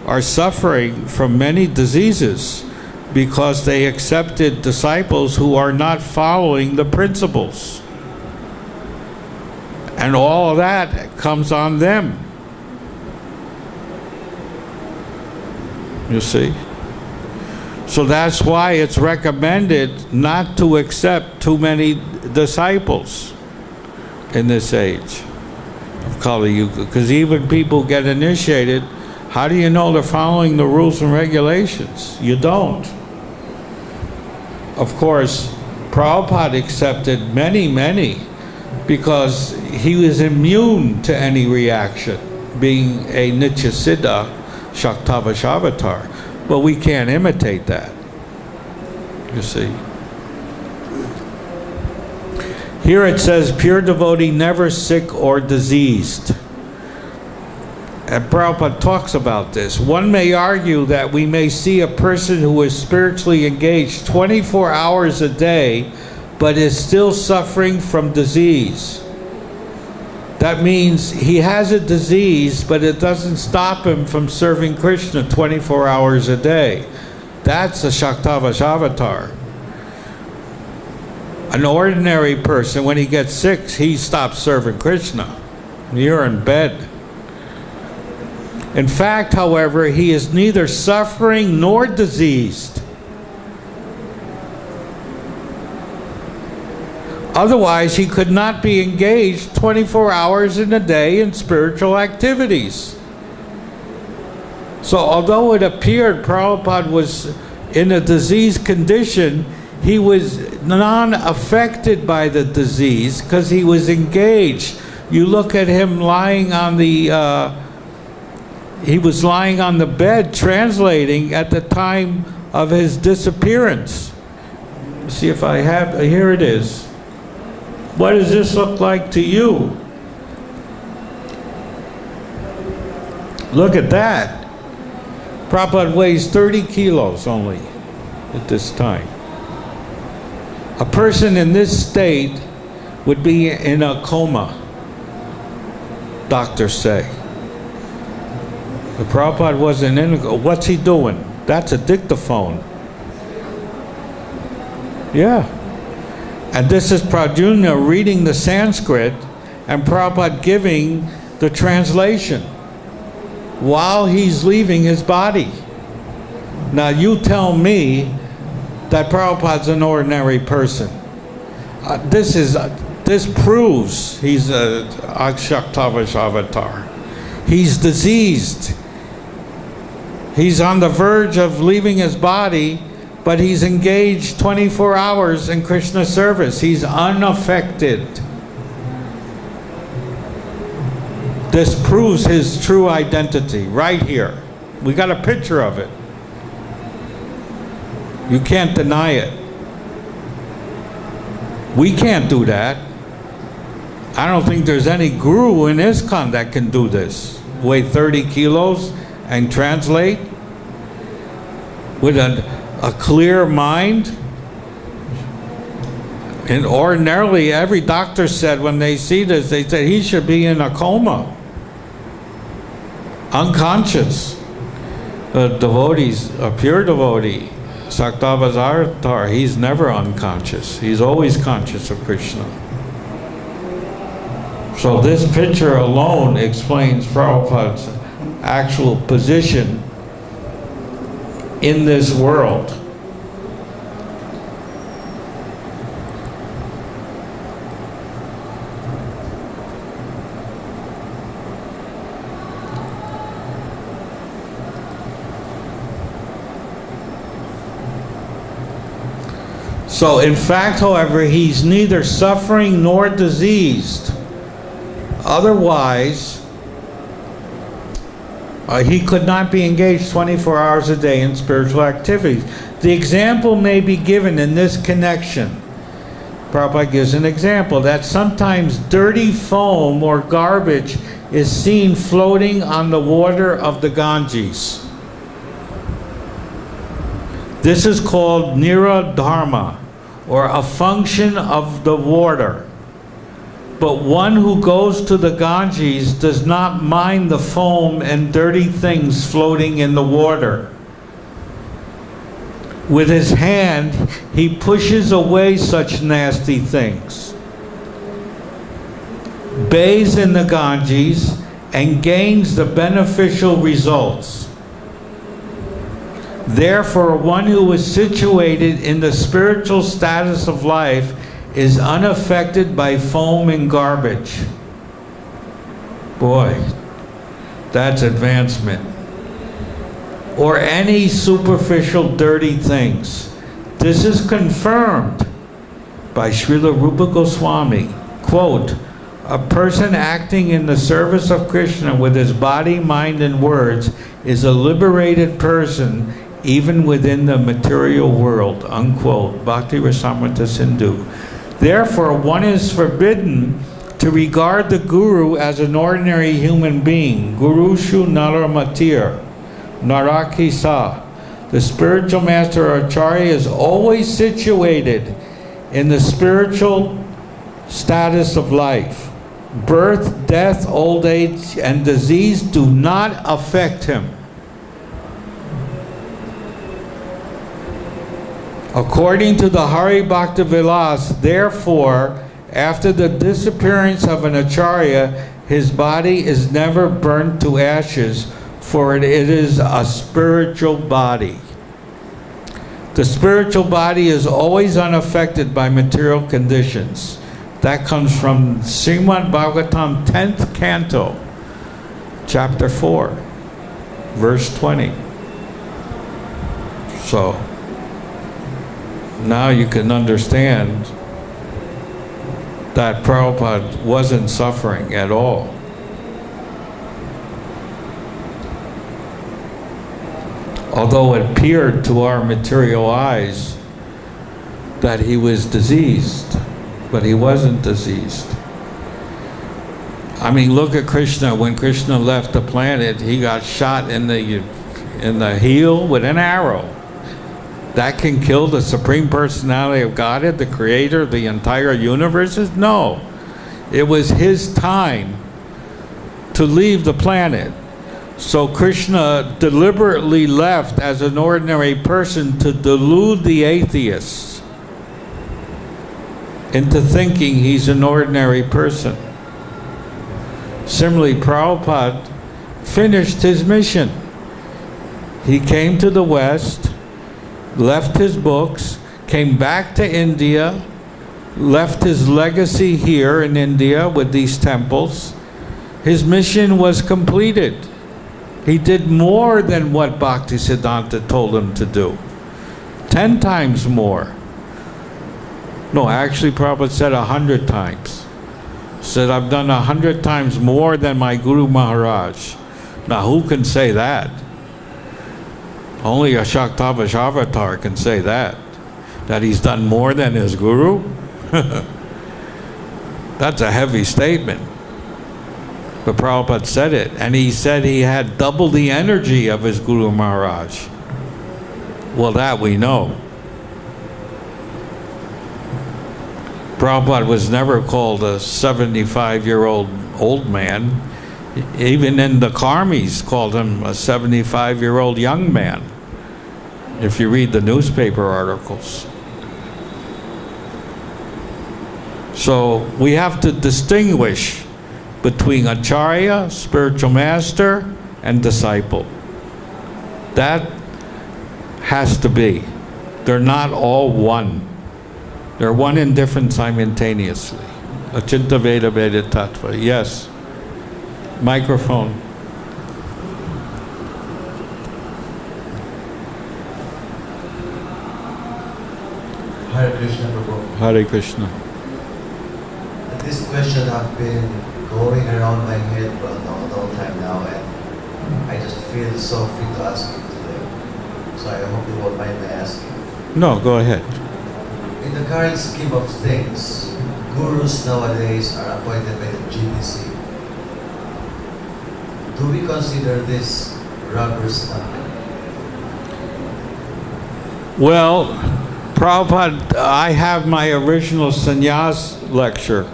are suffering from many diseases because they accepted disciples who are not following the principles. And all of that comes on them. You see? So that's why it's recommended not to accept too many disciples in this age of Kali Yuga. Because even people get initiated, how do you know they're following the rules and regulations? You don't. Of course, Prabhupada accepted many, because he was immune to any reaction, being a Nitya Siddha Shaktavasavatar. But we can't imitate that, you see. Here it says, pure devotee never sick or diseased. And Prabhupada talks about this. One may argue that we may see a person who is spiritually engaged 24 hours a day, but is still suffering from disease. That means he has a disease, but it doesn't stop him from serving Krishna 24 hours a day. That's a Shaktavasavatar. An ordinary person, when he gets sick, he stops serving Krishna. You're in bed. In fact, however, he is neither suffering nor diseased. Otherwise, he could not be engaged 24 hours in a day in spiritual activities. So although it appeared Prabhupada was in a diseased condition, he was non-affected by the disease because he was engaged. You look at him lying on the, he was lying on the bed translating at the time of his disappearance. See if I have, here it is. What does this look like to you? Look at that. Prabhupada weighs 30 kilos only at this time. A person in this state would be in a coma, doctors say. The Prabhupada wasn't in a, what's he doing? That's a dictaphone. Yeah. And this is Pradyumna reading the Sanskrit and Prabhupada giving the translation while he's leaving his body. Now you tell me that Prabhupada's an ordinary person. This proves he's a Shaktavasavatar. He's diseased. He's on the verge of leaving his body, but he's engaged 24 hours in Krishna service. He's unaffected. This proves his true identity right here. We got a picture of it. You can't deny it. We can't do that. I don't think there's any guru in ISKCON that can do this. Weigh 30 kilos and translate with a clear mind. And ordinarily, every doctor said when they see this, they said he should be in a coma, unconscious. The devotees, a pure devotee, Saktavasavatar, he's never unconscious. He's always conscious of Krishna. So this picture alone explains Prabhupada's actual position in this world. So in fact, however, he's neither suffering nor diseased. Otherwise, he could not be engaged 24 hours a day in spiritual activities. The example may be given in this connection. Prabhupada gives an example that sometimes dirty foam or garbage is seen floating on the water of the Ganges. This is called Niradharma. or a function of the water. But one who goes to the Ganges does not mind the foam and dirty things floating in the water. With his hand, he pushes away such nasty things, bathes in the Ganges, and gains the beneficial results. Therefore, one who is situated in the spiritual status of life is unaffected by foam and garbage. Boy, that's advancement. Or any superficial dirty things. This is confirmed by Srila Rupa Goswami. Quote, a person acting in the service of Krishna with his body, mind, and words is a liberated person even within the material world. Unquote. Bhakti Rasamrita Sindhu. Therefore, one is forbidden to regard the Guru as an ordinary human being. Gurushu Naramatir. Narakisa. The spiritual master or acharya is always situated in the spiritual status of life. Birth, death, old age, and disease do not affect him. According to the Hari Bhakta Vilas, therefore, after the disappearance of an acharya, his body is never burnt to ashes, for it is a spiritual body. The spiritual body is always unaffected by material conditions. That comes from Srimad Bhagavatam 10th Canto, Chapter 4, Verse 20. So, now you can understand that Prabhupada wasn't suffering at all. Although it appeared to our material eyes that he was diseased, but he wasn't diseased. I mean, look at Krishna. When Krishna left the planet, he got shot in the heel with an arrow. That can kill the Supreme Personality of Godhead, the Creator of the entire universe? No. It was his time to leave the planet. So Krishna deliberately left as an ordinary person to delude the atheists into thinking he's an ordinary person. Similarly, Prabhupada finished his mission. He came to the West, left his books, came back to India, left his legacy here in India with these temples. His mission was completed. He did more than what Bhaktisiddhanta told him to do. 10 times more. No, actually Prabhupada said 100 times. Said, I've done 100 times more than my Guru Maharaj. Now who can say that? Only a Shaktavasavatar can say that. That he's done more than his Guru? That's a heavy statement. But Prabhupada said it, and he said he had double the energy of his Guru Maharaj. Well, that we know. Prabhupada was never called a 75-year-old old man. Even in the Karmis called him a 75-year-old young man, if you read the newspaper articles. So we have to distinguish between acharya, spiritual master, and disciple. That has to be. They're not all one. They're one and different simultaneously. Achinta Veda Veda Tattva. Yes. Microphone. Hare Krishna, Prabhu. Hare Krishna. This question has been going around my head for a long time now, and I just feel so free to ask you today. So I hope you won't mind my asking. No, go ahead. In the current scheme of things, gurus nowadays are appointed by the GBC. Do we consider this rubber stamping? Well, Prabhupada, I have my original sannyas lecture.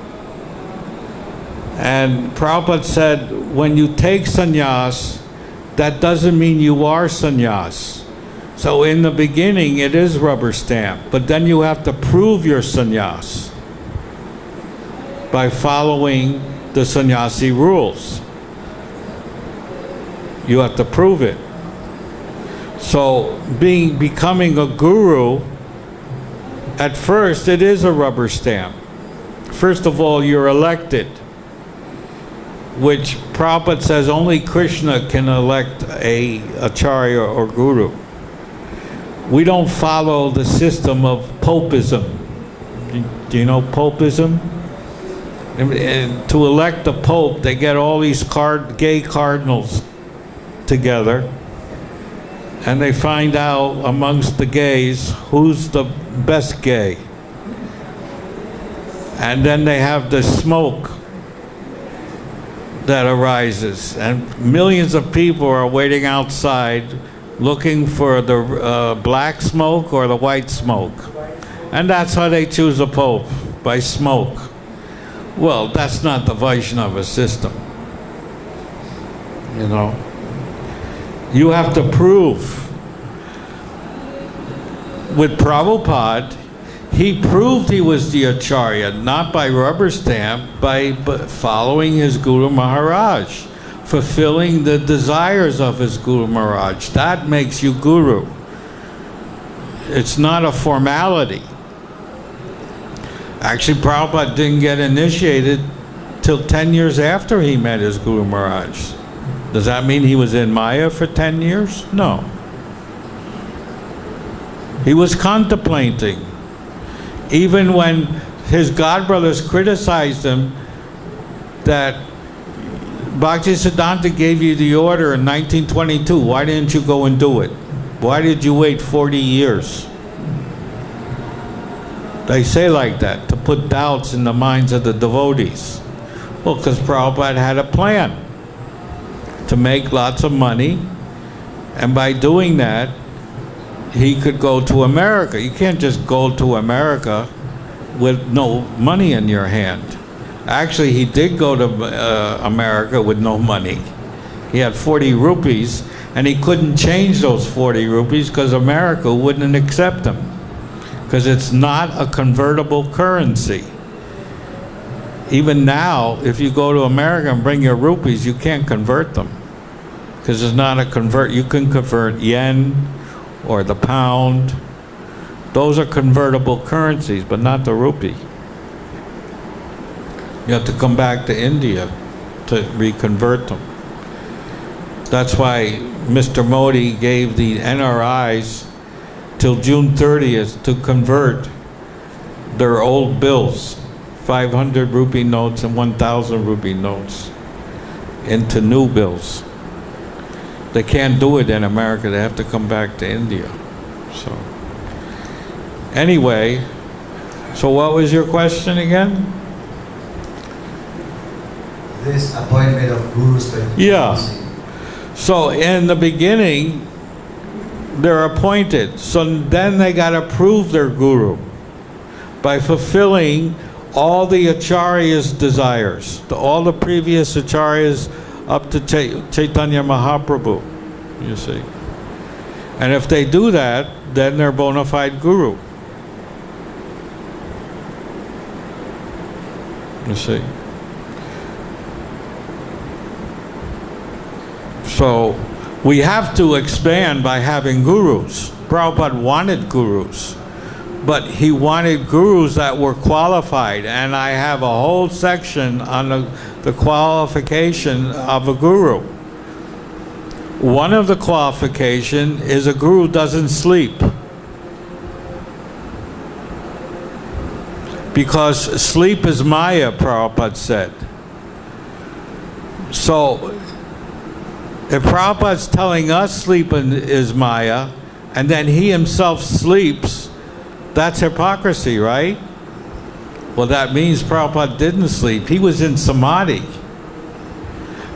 And Prabhupada said, when you take sannyas, that doesn't mean you are sannyas. So in the beginning, it is rubber stamp, but then you have to prove your sannyas by following the sannyasi rules. You have to prove it. So becoming a guru, at first it is a rubber stamp. First of all, you're elected, which Prabhupada says only Krishna can elect a acharya or guru. We don't follow the system of popism. Do you know popism? And to elect the pope, they get all these gay cardinals together, and they find out amongst the gays who's the best gay. And then they have the smoke that arises, and millions of people are waiting outside looking for the black smoke or the white smoke. And that's how they choose a pope, by smoke. Well, that's not the Vaishnava system. You know? You have to prove. With Prabhupada, he proved he was the Acharya, not by rubber stamp, but following his Guru Maharaj, fulfilling the desires of his Guru Maharaj. That makes you Guru. It's not a formality. Actually, Prabhupada didn't get initiated till 10 years after he met his Guru Maharaj. Does that mean he was in Maya for 10 years? No. He was contemplating. Even when his godbrothers criticized him that Bhaktisiddhanta gave you the order in 1922, why didn't you go and do it? Why did you wait 40 years? They say like that, to put doubts in the minds of the devotees. Well, because Prabhupada had a plan to make lots of money, and by doing that, he could go to America. You can't just go to America with no money in your hand. Actually, he did go to America with no money. He had 40 rupees, and he couldn't change those 40 rupees because America wouldn't accept him, because it's not a convertible currency. Even now, if you go to America and bring your rupees, you can't convert them, because it's not a convert. You can convert yen or the pound. Those are convertible currencies, but not the rupee. You have to come back to India to reconvert them. That's why Mr. Modi gave the NRIs till June 30th to convert their old bills, 500 rupee notes and 1,000 rupee notes, into new bills. They can't do it in America. They have to come back to India. So, anyway, so what was your question again? This appointment of gurus. Yeah. So in the beginning, they're appointed. So then they got to prove their guru by fulfilling all the acharyas' desires, all the previous acharyas up to Chaitanya Mahaprabhu, you see. And if they do that, then they're bona fide guru. You see. So we have to expand by having gurus. Prabhupada wanted gurus, but he wanted gurus that were qualified, and I have a whole section on the qualification of a guru. One of the qualifications is a guru doesn't sleep, because sleep is Maya, Prabhupada said. So if Prabhupada's telling us sleep is Maya, and then he himself sleeps, that's hypocrisy, right? Well, that means Prabhupada didn't sleep. He was in samadhi.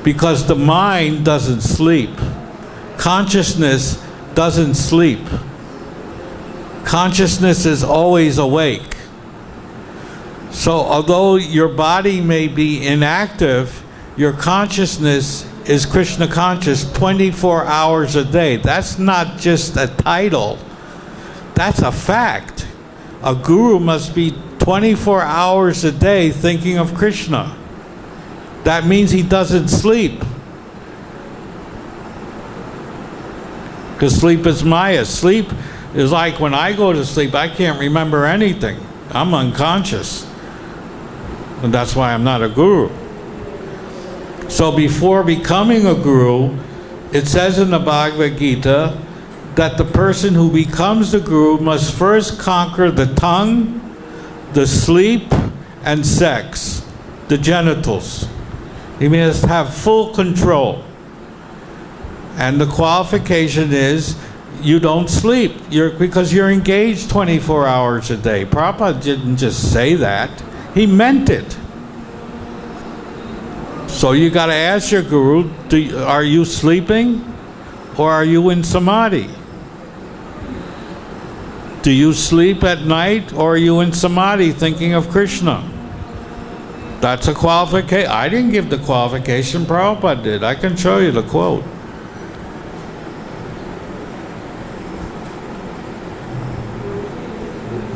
Because the mind doesn't sleep. Consciousness doesn't sleep. Consciousness is always awake. So although your body may be inactive, your consciousness is Krishna conscious 24 hours a day. That's not just a title. That's a fact. A guru must be 24 hours a day thinking of Krishna. That means he doesn't sleep. Because sleep is Maya. Sleep is like when I go to sleep, I can't remember anything. I'm unconscious. And that's why I'm not a guru. So before becoming a guru, it says in the Bhagavad Gita that the person who becomes the guru must first conquer the tongue, the sleep, and sex, the genitals. He must have full control. And the qualification is you don't sleep because you're engaged 24 hours a day. Prabhupada didn't just say that. He meant it. So you got to ask your guru, are you sleeping or are you in samadhi? Do you sleep at night or are you in samadhi thinking of Krishna? That's a qualification. I didn't give the qualification, Prabhupada did. I can show you the quote.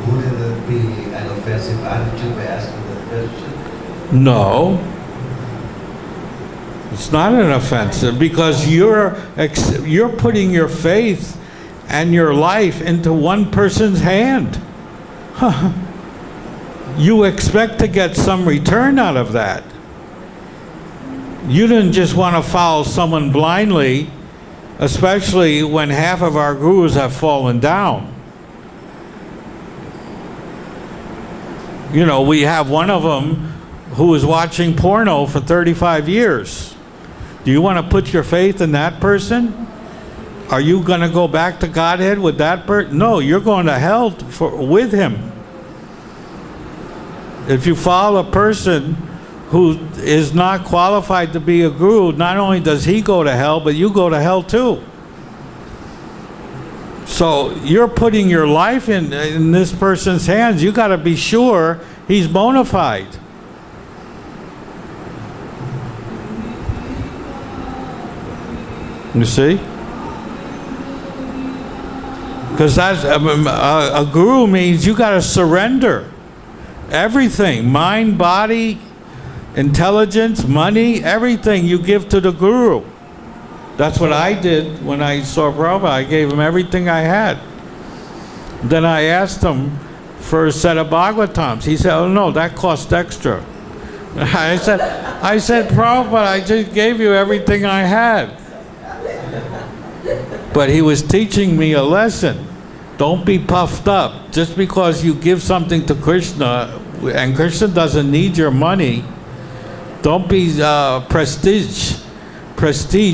Wouldn't it be an offensive attitude by asking that question? No. It's not an offensive because you're putting your faith and your life into one person's hand. You expect to get some return out of that. You didn't just want to follow someone blindly, especially when half of our gurus have fallen down. You know, we have one of them who was watching porno for 35 years. Do you want to put your faith in that person? Are you going to go back to Godhead with that person? No, you're going to hell with him. If you follow a person who is not qualified to be a guru, not only does he go to hell, but you go to hell too. So you're putting your life in this person's hands. You got to be sure he's bona fide. You see? Because that's a guru means you got to surrender everything, mind, body, intelligence, money, everything you give to the guru. That's what I did when I saw Prabhupada. I gave him everything I had. Then I asked him for a set of Bhagavatams. He said, "Oh no, that cost extra." I said, "Prabhupada, I just gave you everything I had." But he was teaching me a lesson. Don't be puffed up. Just because you give something to Krishna, and Krishna doesn't need your money, don't be prestige.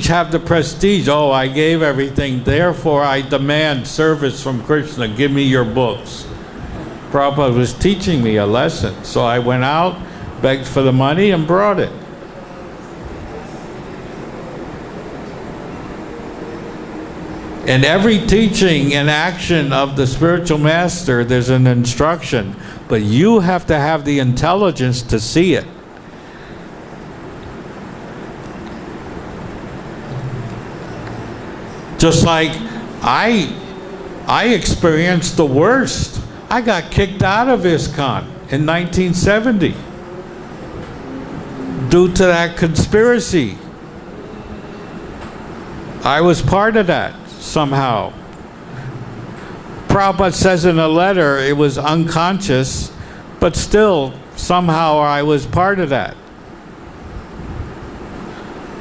Have the prestige. Oh, I gave everything, therefore I demand service from Krishna. Give me your books. Prabhupada was teaching me a lesson. So I went out, begged for the money, and brought it. In every teaching and action of the spiritual master, there's an instruction, but you have to have the intelligence to see it. Just like I experienced the worst. I got kicked out of ISKCON in 1970 due to that conspiracy. I was part of that. Somehow. Prabhupada says in a letter it was unconscious, but still somehow I was part of that.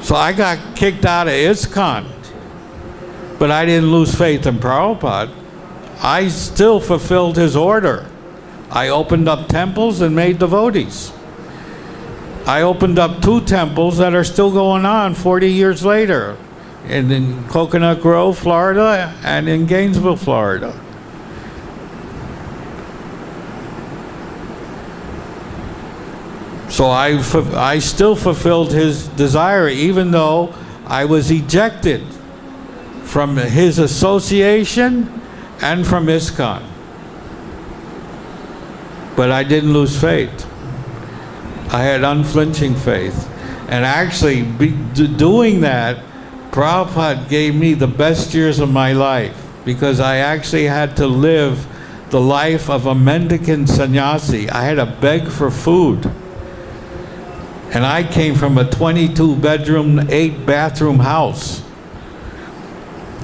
So I got kicked out of ISKCON, but I didn't lose faith in Prabhupada. I still fulfilled his order. I opened up temples and made devotees. I opened up 2 temples that are still going on 40 years later. In Coconut Grove, Florida, and in Gainesville, Florida. So I still fulfilled his desire, even though I was ejected from his association and from ISKCON. But I didn't lose faith. I had unflinching faith. And actually, doing that, Prabhupada gave me the best years of my life, because I actually had to live the life of a mendicant sannyasi. I had to beg for food. And I came from a 22-bedroom, 8-bathroom house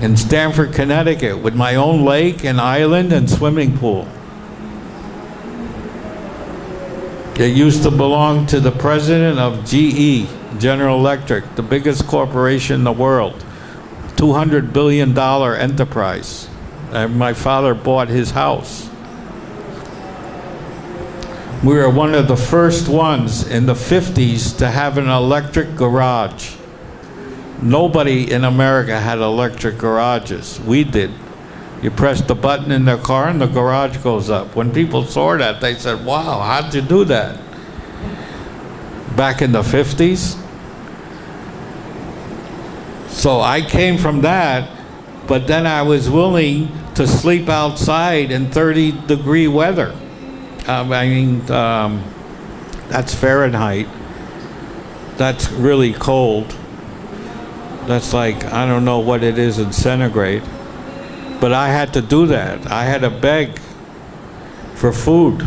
in Stamford, Connecticut, with my own lake and island and swimming pool. It used to belong to the president of GE, General Electric, the biggest corporation in the world, $200 billion enterprise. And my father bought his house. We were one of the first ones in the 50s to have an electric garage. Nobody in America had electric garages. We did. You press the button in their car and the garage goes up. When people saw that, they said, wow, how'd you do that? Back in the 50s. So I came from that, but then I was willing to sleep outside in 30-degree weather. That's Fahrenheit. That's really cold. That's like, I don't know what it is in centigrade. But I had to do that. I had to beg for food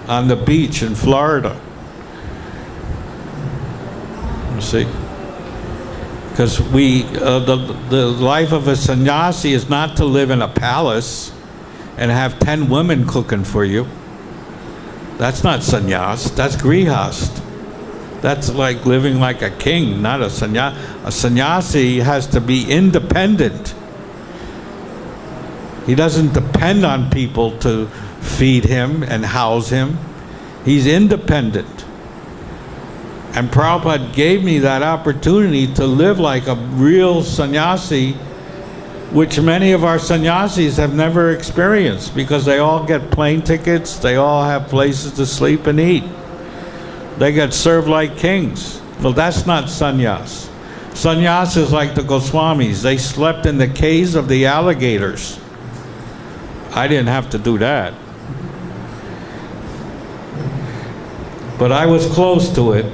on the beach in Florida. You see? Because the life of a sannyasi is not to live in a palace and have 10 women cooking for you. That's not sannyas, that's grihast. That's like living like a king, not a sannyasi. A sannyasi has to be independent. He doesn't depend on people to feed him and house him. He's independent. And Prabhupada gave me that opportunity to live like a real sannyasi, which many of our sannyasis have never experienced, because they all get plane tickets, they all have places to sleep and eat. They get served like kings. Well, that's not sannyas. Sannyas is like the Goswamis. They slept in the caves of the alligators. I didn't have to do that. But I was close to it.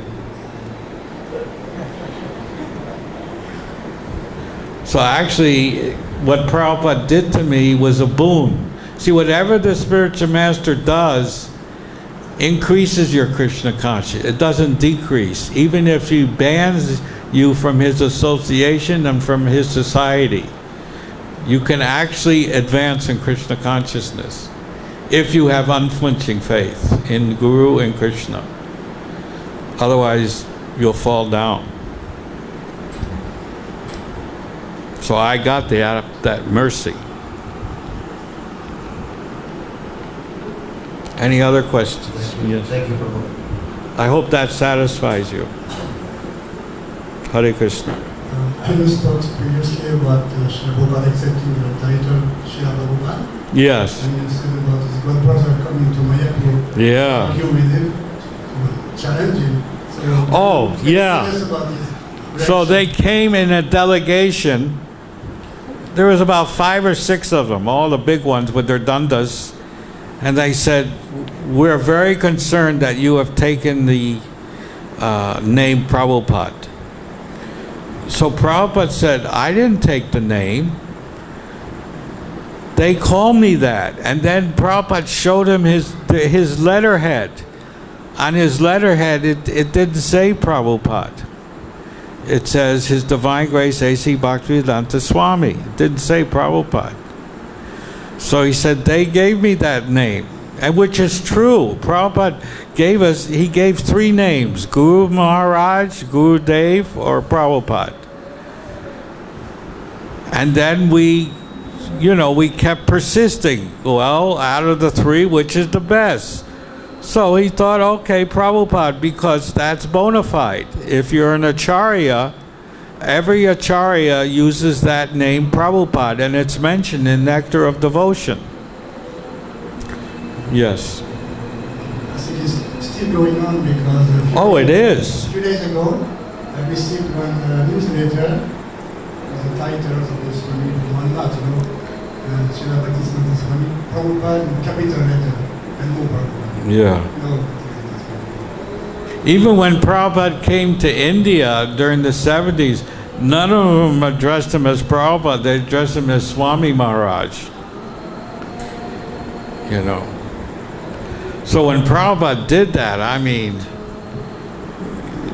So actually, what Prabhupada did to me was a boon. See, whatever the spiritual master does increases your Krishna consciousness. It doesn't decrease. Even if he bans you from his association and from his society, you can actually advance in Krishna consciousness if you have unflinching faith in Guru and Krishna. Otherwise, you'll fall down. So I got that mercy. Any other questions? Yes. Thank you, Prabhu. I hope that satisfies you. Hare Krishna. You spoke previously about Srila Prabhupada accepting the title Srila Prabhupada. Yes. And you said about his god brother coming to Mayapur. Yeah. Argue with him, to challenge him. So Oh, yeah. tell us about his So reaction. they came in a delegation. There was about 5 or 6 of them, all the big ones with their dandas. And they said, we're very concerned that you have taken the name Prabhupada. So Prabhupada said, I didn't take the name. They called me that. And then Prabhupada showed him his letterhead. On his letterhead, it didn't say Prabhupada. It says His Divine Grace A.C. Bhaktivedanta Swami. It didn't say Prabhupada. So he said, they gave me that name, and which is true. Prabhupada he gave 3 names, Guru Maharaj, Guru Dev, or Prabhupada. And then we kept persisting. Well, out of the 3, which is the best? So he thought, okay, Prabhupada, because that's bona fide. If you're an acharya, every acharya uses that name Prabhupada, and it's mentioned in Nectar of Devotion. Yes. I think it's still going on because It is. a few days ago I received one newsletter with the title of this one lot, and Srila Bhaktivedanta Swami, Prabhupada in capital letter, and no Prabhupada. Yeah. Even when Prabhupada came to India during the 70s, none of them addressed him as Prabhupada. They addressed him as Swami Maharaj. You know. So when Prabhupada did that, I mean,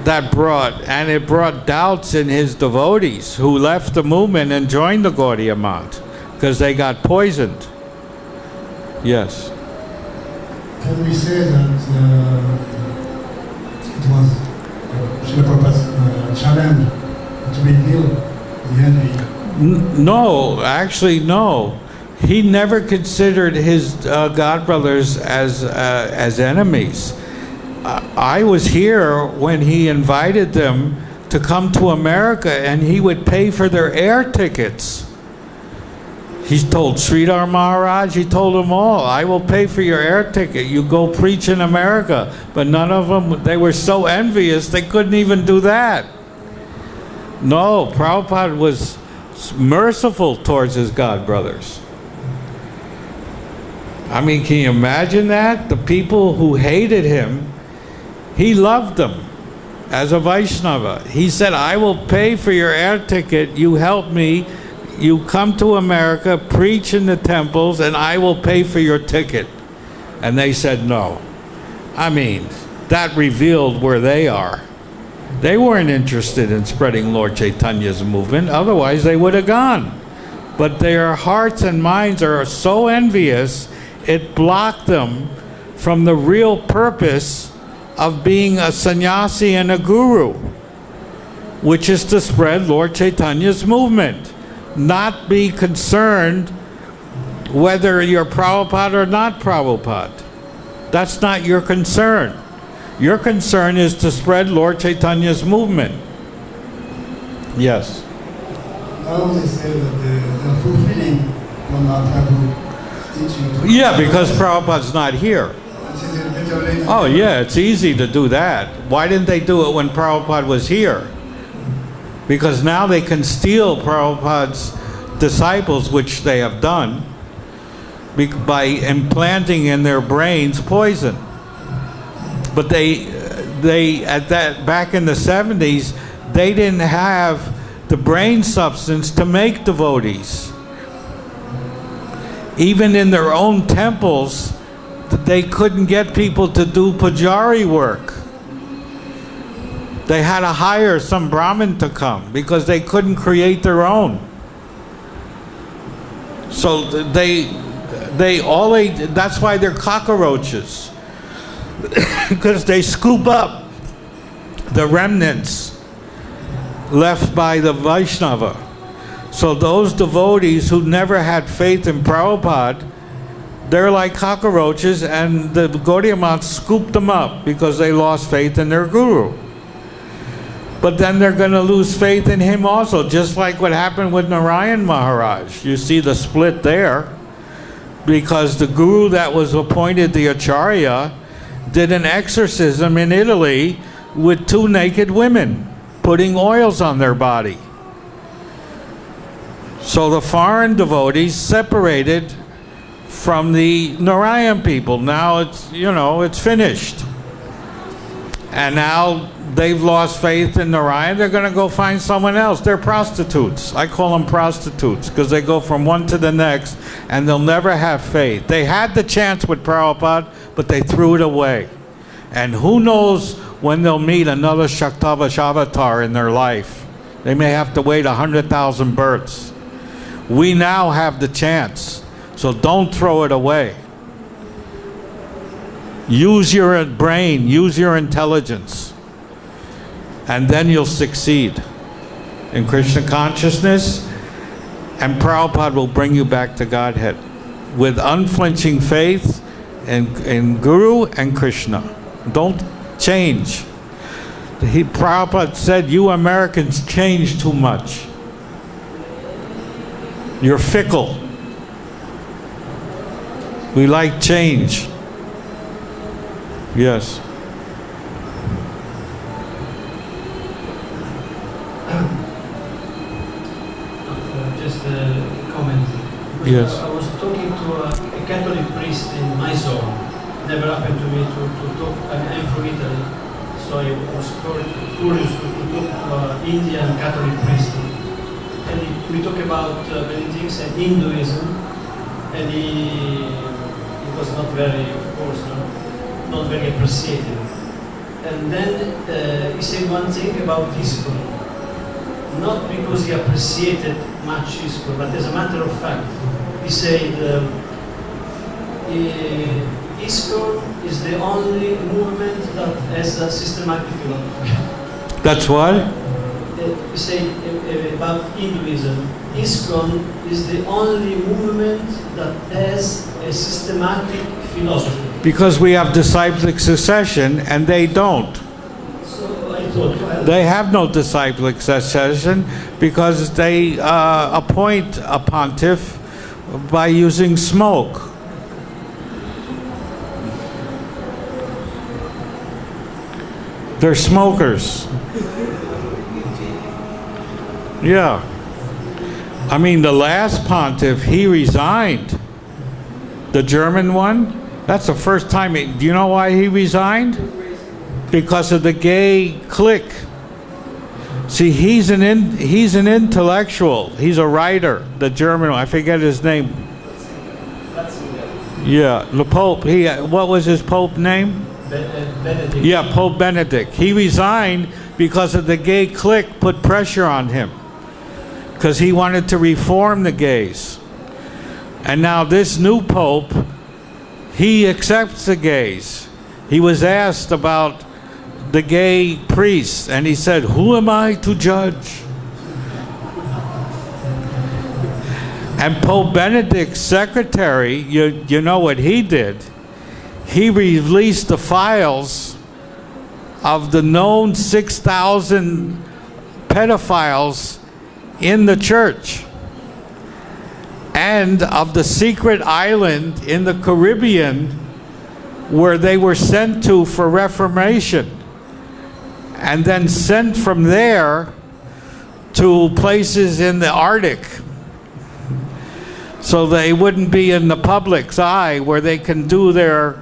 it brought doubts in his devotees who left the movement and joined the Gaudiya Math because they got poisoned. Yes. Can we say that it was Srila Prabhupada's challenge to reveal the enemy? No, actually, no. He never considered his godbrothers as enemies. I was here when he invited them to come to America, and he would pay for their air tickets. He told Sridhar Maharaj, he told them all, I will pay for your air ticket. You go preach in America. But none of them, they were so envious, they couldn't even do that. No, Prabhupada was merciful towards his godbrothers. I mean, can you imagine that? The people who hated him, he loved them as a Vaishnava. He said, I will pay for your air ticket. You help me. You come to America, preach in the temples, and I will pay for your ticket. And they said no. I mean, that revealed where they are. They weren't interested in spreading Lord Chaitanya's movement. Otherwise, they would have gone. But their hearts and minds are so envious, it blocked them from the real purpose of being a sannyasi and a guru, which is to spread Lord Chaitanya's movement. Not be concerned whether you're Prabhupada or not Prabhupada. That's not your concern. Your concern is to spread Lord Chaitanya's movement. Yes. I always say that they are fulfilling what Prabhu's teaching. Yeah, because Prabhupada's not here. Oh yeah, it's easy to do that. Why didn't they do it when Prabhupada was here? Because now they can steal Prabhupada's disciples, which they have done, by implanting in their brains poison. But back in the 70s, they didn't have the brain substance to make devotees. Even in their own temples, they couldn't get people to do pujari work. They had to hire some Brahmin to come because they couldn't create their own. So that's why they're cockroaches. Because they scoop up the remnants left by the Vaishnava. So those devotees who never had faith in Prabhupada, they're like cockroaches, and the Gaudiya Math scooped them up because they lost faith in their guru. But then they're going to lose faith in him also, just like what happened with Narayan Maharaj. You see the split there, because the guru that was appointed the Acharya did an exorcism in Italy with 2 naked women, putting oils on their body. So the foreign devotees separated from the Narayan people. Now it's, it's finished. And now they've lost faith in Narayan. They're going to go find someone else. They're prostitutes. I call them prostitutes because they go from one to the next and they'll never have faith. They had the chance with Prabhupada, but they threw it away. And who knows when they'll meet another Shaktavasavatar in their life. They may have to wait 100,000 births. We now have the chance, so don't throw it away. Use your brain, use your intelligence, and then you'll succeed in Krishna consciousness, and Prabhupada will bring you back to Godhead with unflinching faith in Guru and Krishna. Don't change. Prabhupada said, you Americans change too much. You're fickle. We like change. Yes. Just a comment. Yes. I was talking to a Catholic priest in my zone, never happened to me to talk. I'm from Italy, so I was curious to talk to an Indian Catholic priest. And we talk about Benedict's and Hinduism, and he was not very, of course, not very appreciative. And then he said one thing about ISKCON, not because he appreciated much ISKCON, but as a matter of fact, he said ISKCON is the only movement that has a systematic philosophy. That's what? You say about Hinduism, ISKCON is the only movement that has a systematic philosophy. Because we have disciplic succession and they don't. So I thought, They have no disciplic succession because they appoint a pontiff by using smoke. They're smokers. Yeah. I mean, the last pontiff, he resigned. The German one, that's the first time. Do you know why he resigned? Because of the gay clique. See, he's an intellectual. He's a writer. The German one, I forget his name. Yeah, the Pope. What was his Pope name? Benedict. Yeah, Pope Benedict. He resigned because of the gay clique put pressure on him. Because he wanted to reform the gays. And now this new Pope, he accepts the gays. He was asked about the gay priests, and he said, "Who am I to judge?" And Pope Benedict's secretary, you know what he did? He released the files of the known 6,000 pedophiles in the church, and of the secret island in the Caribbean where they were sent to for reformation, and then sent from there to places in the Arctic so they wouldn't be in the public's eye where they can do their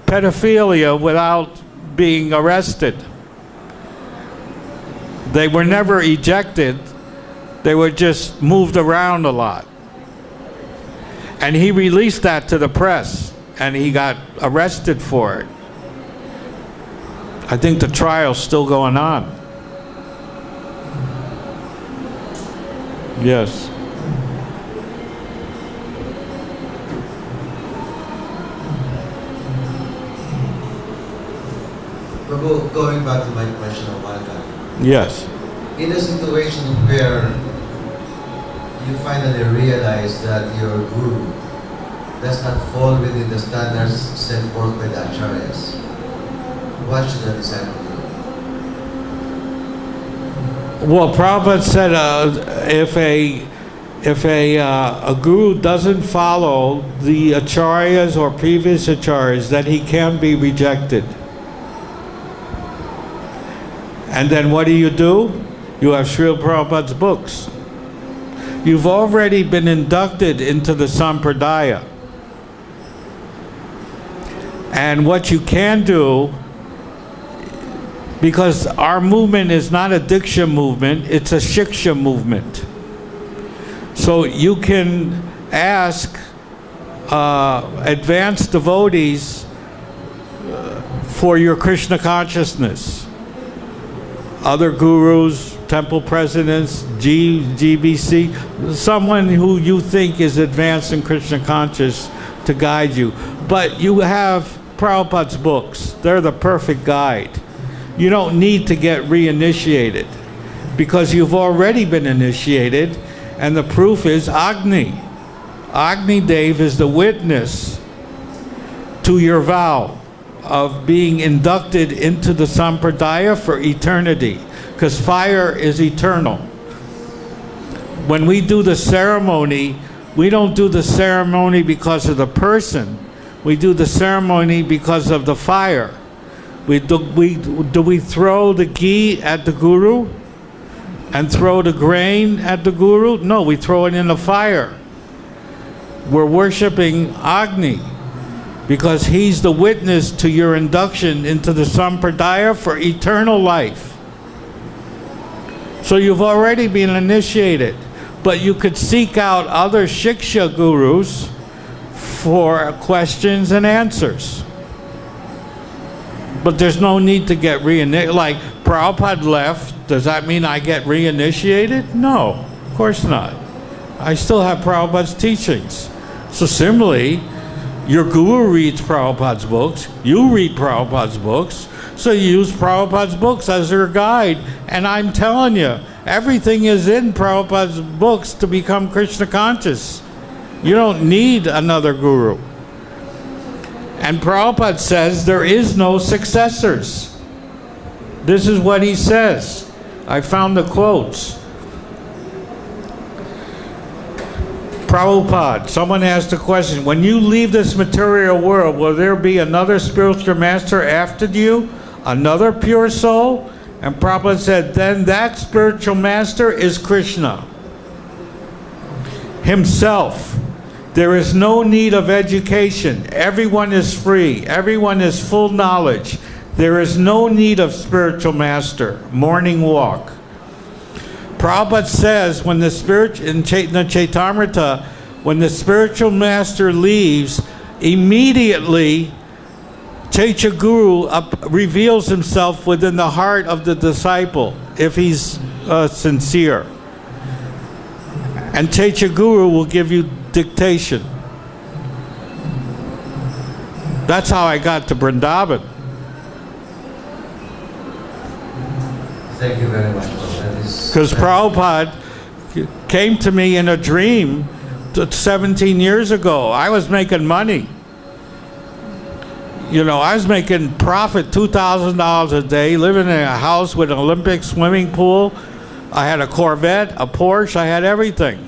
pedophilia without being arrested. They were never ejected. They were just moved around a lot. And he released that to the press, and he got arrested for it. I think the trial's still going on. Yes. Prabhu, going back to my question a while back. Yes. In a situation where you finally realize that your guru does not fall within the standards set forth by the acharyas, what should a disciple do? Well, Prabhupada said if a guru doesn't follow the acharyas or previous acharyas, then he can be rejected. And then what do? You have Srila Prabhupada's books. You've already been inducted into the Sampradaya. And what you can do, because our movement is not a Diksha movement, it's a Shiksha movement. So you can ask advanced devotees for your Krishna consciousness. Other gurus, temple presidents, GBC, someone who you think is advanced in Krishna conscious to guide you. But you have Prabhupada's books. They're the perfect guide. You don't need to get reinitiated because you've already been initiated, and the proof is Agni. Agni Dev is the witness to your vow of being inducted into the Sampradaya for eternity, because fire is eternal. When we do the ceremony, we don't do the ceremony because of the person. We do the ceremony because of the fire. Do we throw the ghee at the guru and throw the grain at the guru? No, we throw it in the fire. We're worshiping Agni. because he's the witness to your induction into the Sampradaya for eternal life. So you've already been initiated, but you could seek out other Shiksha gurus for questions and answers. But there's no need to get reinitiated. Like Prabhupada left, does that mean I get reinitiated? No, of course not. I still have Prabhupada's teachings. So similarly, your guru reads Prabhupada's books, you read Prabhupada's books, so you use Prabhupada's books as your guide. And I'm telling you, everything is in Prabhupada's books to become Krishna conscious. You don't need another guru. And Prabhupada says there is no successors. This is what he says. I found the quotes. Prabhupada, someone asked a question, when you leave this material world, will there be another spiritual master after you? Another pure soul? And Prabhupada said, then that spiritual master is Krishna himself. There is no need of education. Everyone is free. Everyone is full knowledge. There is no need of spiritual master. Morning walk. Prabhupada says when the spirit in Chaitanya Chaitamrita, when the spiritual master leaves, immediately Chaitya Guru reveals himself within the heart of the disciple, if he's sincere. And Chaitya Guru will give you dictation. That's how I got to Vrindavan. Thank you very much. Because Prabhupada came to me in a dream 17 years ago. I was making money. You know, I was making profit $2,000 a day, living in a house with an Olympic swimming pool. I had a Corvette, a Porsche, I had everything.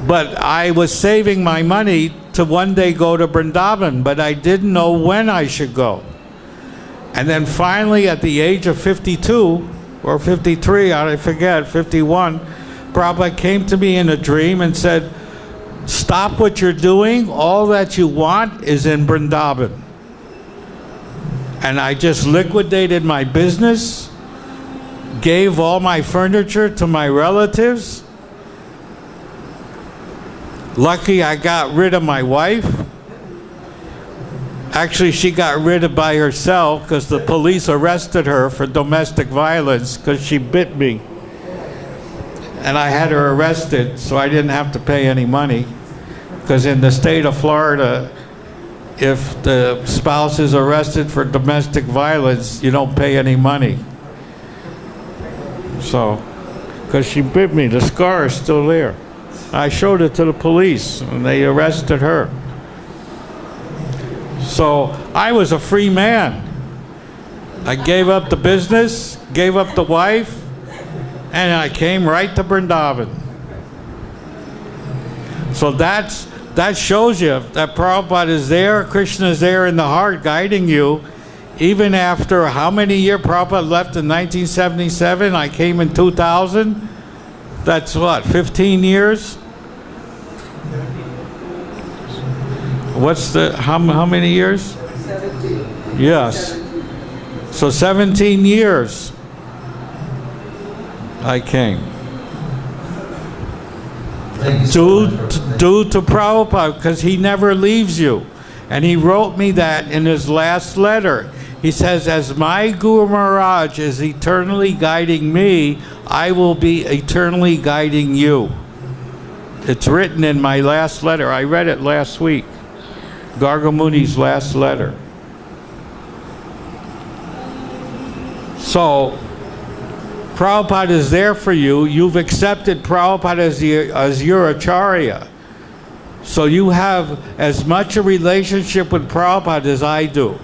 But I was saving my money to one day go to Vrindavan, but I didn't know when I should go. And then finally, at the age of 52, or 53, I forget, 51, Prabhupada came to me in a dream and said, stop what you're doing, all that you want is in Vrindavan. And I just liquidated my business, gave all my furniture to my relatives. Lucky I got rid of my wife. Actually, she got rid of by herself because the police arrested her for domestic violence because she bit me. And I had her arrested, so I didn't have to pay any money. Because in the state of Florida, if the spouse is arrested for domestic violence, you don't pay any money. So, because she bit me, the scar is still there. I showed it to the police, and they arrested her. So I was a free man. I gave up the business, gave up the wife, and I came right to Vrindavan. So that shows you that Prabhupada is there, Krishna is there in the heart guiding you. Even after how many years? Prabhupada left in 1977, I came in 2000. That's what, 15 years? What's the, how many years? 17. Yes. 17. So 17 years I came. Due to Prabhupada, because he never leaves you. And he wrote me that in his last letter. He says, as my Guru Maharaj is eternally guiding me, I will be eternally guiding you. It's written in my last letter. I read it last week. Garga Muni's last letter. So, Prabhupada is there for you. You've accepted Prabhupada as your Acharya. So you have as much a relationship with Prabhupada as I do.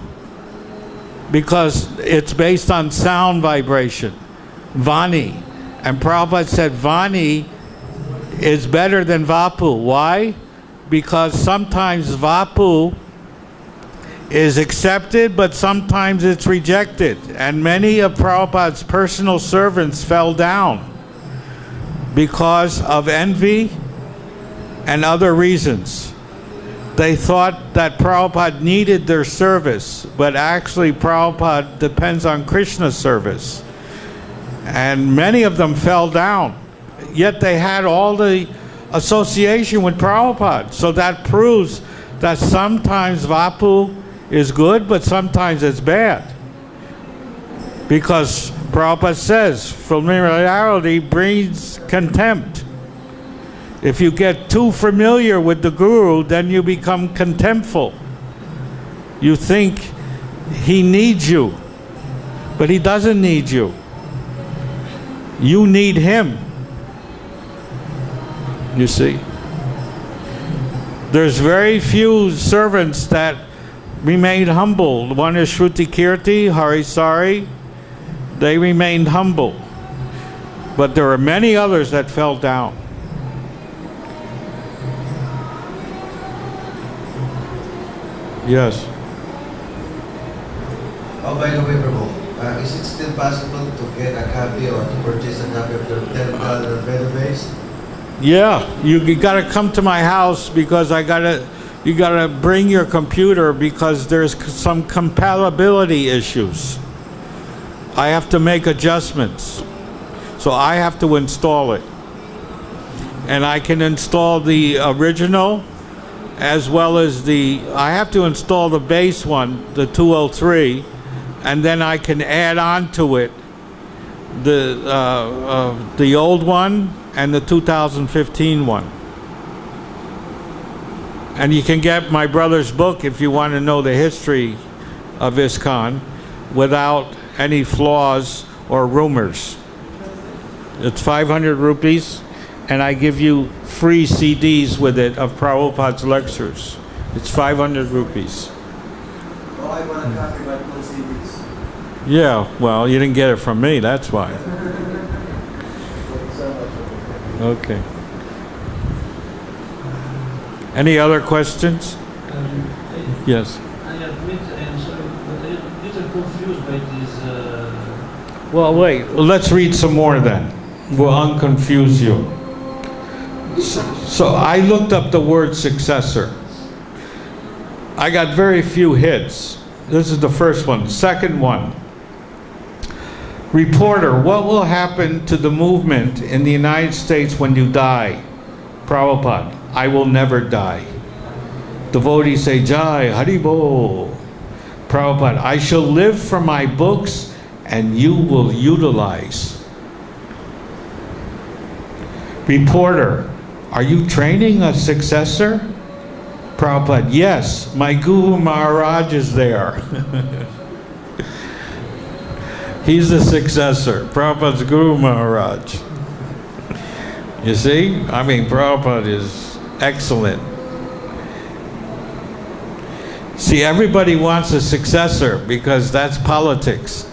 Because it's based on sound vibration. Vani. And Prabhupada said Vani is better than Vapu. Why? Because sometimes Vapu is accepted, but sometimes it's rejected. And many of Prabhupada's personal servants fell down because of envy and other reasons. They thought that Prabhupada needed their service, but actually Prabhupada depends on Krishna's service. And many of them fell down, yet they had all the association with Prabhupada. So that proves that sometimes Vapu is good, but sometimes it's bad. Because Prabhupada says, familiarity breeds contempt. If you get too familiar with the Guru, then you become contemptful. You think he needs you, but he doesn't need you. You need him. You see? There's very few servants that remained humble. One is Shruti Kirti, Harisari. They remained humble. But there are many others that fell down. Yes. Oh, by the way, Prabhu, is it still possible to get a copy or to purchase a copy of the $10 database? Yeah, you gotta come to my house because you gotta bring your computer because there's some compatibility issues. I have to make adjustments. So I have to install it. And I can install the original as well as I have to install the base one, the 203, and then I can add on to it the old one and the 2015 one. And you can get my brother's book if you want to know the history of ISKCON without any flaws or rumors. It's 500 rupees, and I give you free CDs with it of Prabhupada's lectures. It's 500 rupees. Oh, I want a copy but no CDs. Yeah, well, you didn't get it from me, that's why. Okay. Any other questions? Yes. I admit I am sorry, but I am a little confused by this. Well, wait, let's read some more then. We'll unconfuse you. So I looked up the word successor. I got very few hits. This is the first one. Second one. Reporter, what will happen to the movement in the United States when you die? Prabhupada, I will never die. Devotees say, Jai, Haribo. Prabhupada, I shall live from my books and you will utilize. Reporter, are you training a successor? Prabhupada, yes, my Guru Maharaj is there. He's the successor. Prabhupada's Guru Maharaj. You see? I mean, Prabhupada is excellent. See, everybody wants a successor because that's politics.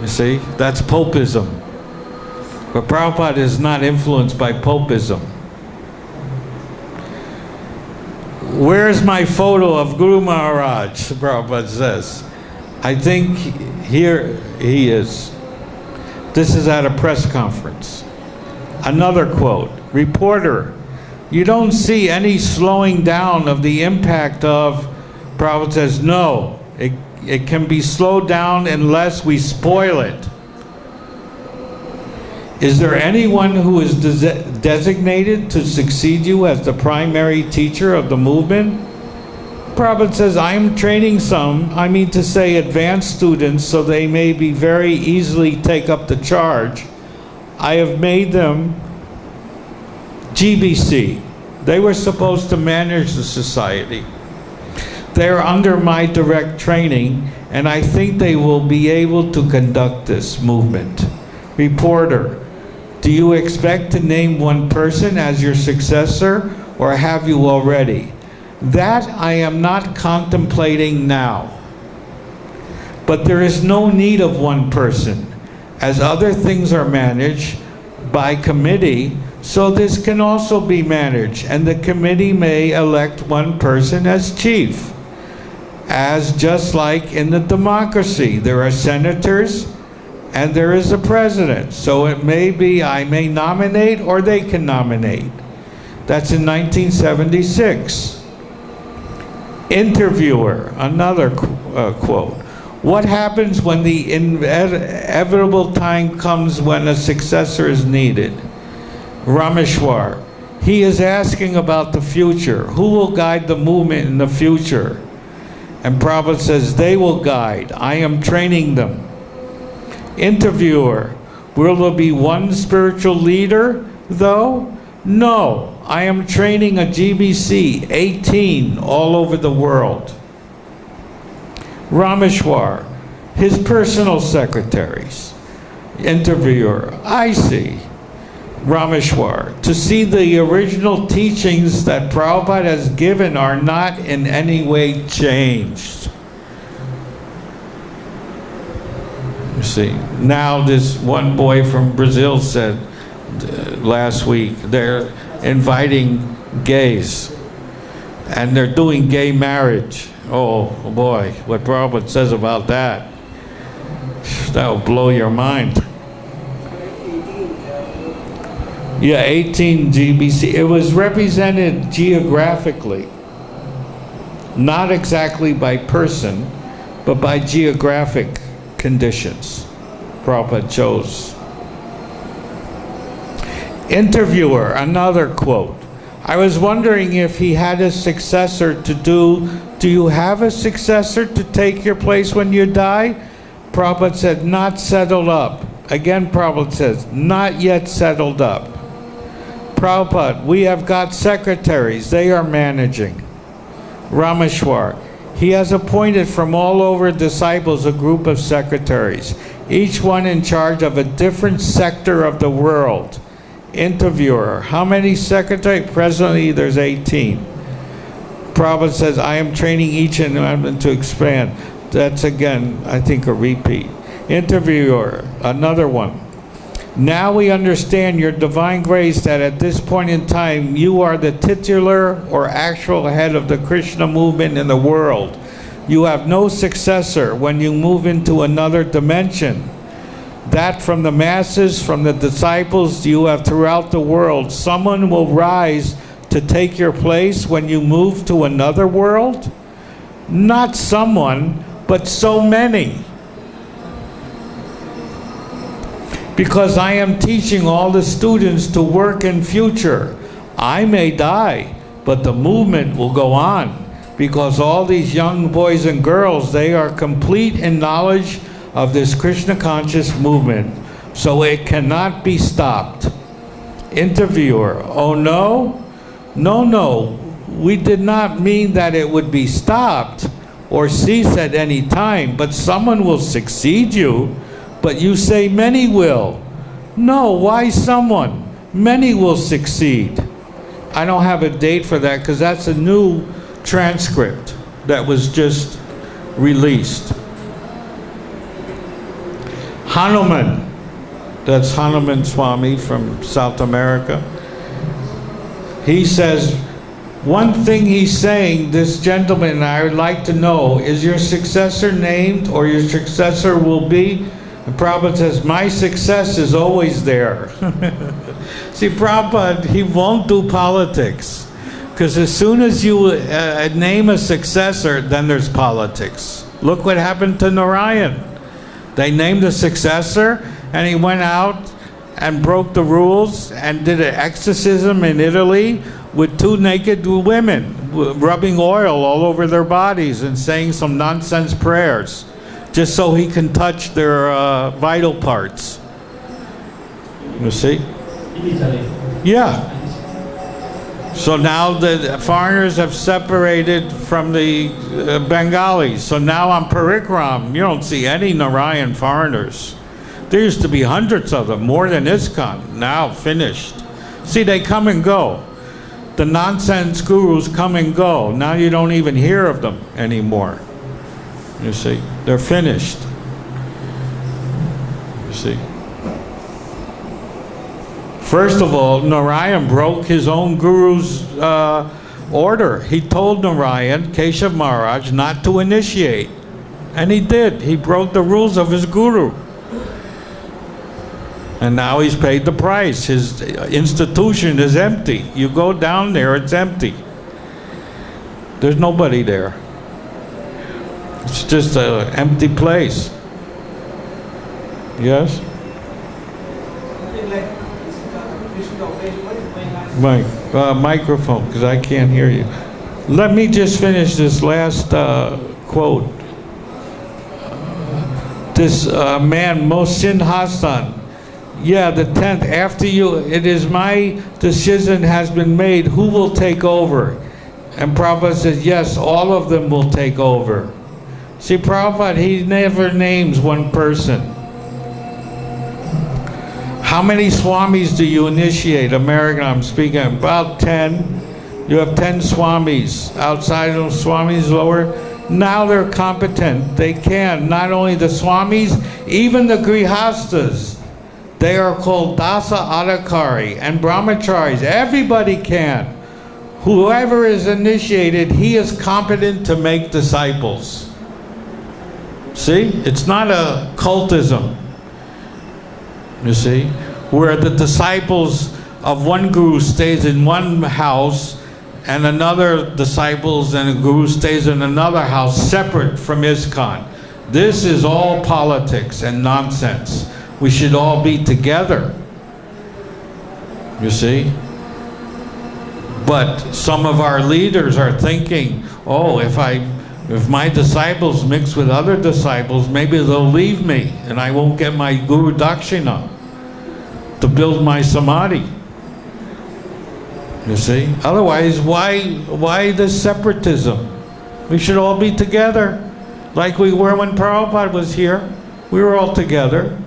You see? That's popism. But Prabhupada is not influenced by popism. Where's my photo of Guru Maharaj? Prabhupada says. I think here he is. This is at a press conference. Another quote. Reporter, you don't see any slowing down of the impact of, Prabhupada says, no, it can be slowed down unless we spoil it. Is there anyone who is designated to succeed you as the primary teacher of the movement? Prabhupada says, I am training some, I mean to say advanced students, so they may be very easily take up the charge. I have made them GBC. They were supposed to manage the society. They are under my direct training, and I think they will be able to conduct this movement. Reporter, do you expect to name one person as your successor, or have you already? That I am not contemplating now. But there is no need of one person, as other things are managed by committee, so this can also be managed, and the committee may elect one person as chief. As just like in the democracy, there are senators and there is a president. So it may be I may nominate or they can nominate. That's in 1976. Interviewer, another quote. What happens when the inevitable time comes when a successor is needed? Rameshwar, he is asking about the future. Who will guide the movement in the future? And Prabhupada says, they will guide. I am training them. Interviewer, will there be one spiritual leader, though? No, I am training a GBC, 18, all over the world. Rameshwar, his personal secretaries. Interviewer, I see. Rameshwar, to see the original teachings that Prabhupada has given are not in any way changed. You see, now this one boy from Brazil said last week, they're inviting gays and they're doing gay marriage. Oh boy, what Prabhupada says about that, that will blow your mind. Yeah, 18 GBC. It was represented geographically, not exactly by person, but by geographic conditions. Prabhupada chose. Interviewer, another quote. I was wondering if he had a successor to do you have a successor to take your place when you die? Prabhupada said, not settled up. Again, Prabhupada says, not yet settled up. Prabhupada, we have got secretaries, they are managing. Rameshwar, he has appointed from all over disciples a group of secretaries, each one in charge of a different sector of the world. Interviewer, how many secretaries? Presently there's 18. Prabhupada says, I am training each and one to expand. That's again, I think, a repeat. Interviewer, another one. Now we understand your divine grace that at this point in time you are the titular or actual head of the Krishna movement in the world. You have no successor when you move into another dimension. That from the masses, from the disciples you have throughout the world, someone will rise to take your place when you move to another world? Not someone, but so many. Because I am teaching all the students to work in future. I may die, but the movement will go on. Because all these young boys and girls, they are complete in knowledge of this Krishna conscious movement. So it cannot be stopped. Interviewer, oh no? No, no. We did not mean that it would be stopped or cease at any time, but someone will succeed you. But you say many will. No, why someone? Many will succeed. I don't have a date for that because that's a new transcript that was just released. Hanuman, that's Hanuman Swami from South America. He says, one thing he's saying, this gentleman, and I would like to know, is your successor named or your successor will be? And Prabhupada says, my success is always there. See, Prabhupada, he won't do politics. Because as soon as you name a successor, then there's politics. Look what happened to Narayan. They named a successor, and he went out and broke the rules and did an exorcism in Italy with 2 naked women, rubbing oil all over their bodies and saying some nonsense prayers, just so he can touch their vital parts. You see? In Italy. Yeah. So now the foreigners have separated from the Bengalis. So now on Parikram, you don't see any Narayan foreigners. There used to be hundreds of them, more than ISKCON, now finished. See, they come and go. The nonsense gurus come and go. Now you don't even hear of them anymore. You see, they're finished. You see. First of all, Narayan broke his own guru's order. He told Narayan, Keshav Maharaj, not to initiate. And he did. He broke the rules of his guru. And now he's paid the price. His institution is empty. You go down there, it's empty. There's nobody there. It's just an empty place. Yes? Microphone, because I can't hear you. Let me just finish this last quote. This man, Mohsin Hassan, yeah, the 10th, after you, it is my decision has been made, who will take over? And Prabhupada says, yes, all of them will take over. See, Prabhupada, he never names one person. How many swamis do you initiate? American, I'm speaking, about 10. You have 10 swamis. Outside of swamis lower, now they're competent. They can. Not only the swamis, even the grihastas. They are called dasa adhikari and brahmacharis. Everybody can. Whoever is initiated, he is competent to make disciples. See? It's not a cultism. You see? Where the disciples of one guru stays in one house and another disciples and a guru stays in another house separate from ISKCON. This is all politics and nonsense. We should all be together. You see? But some of our leaders are thinking, oh, if my disciples mix with other disciples, maybe they'll leave me and I won't get my Guru Dakshina to build my samadhi. You see? Otherwise, why this separatism? We should all be together, like we were when Prabhupada was here. We were all together.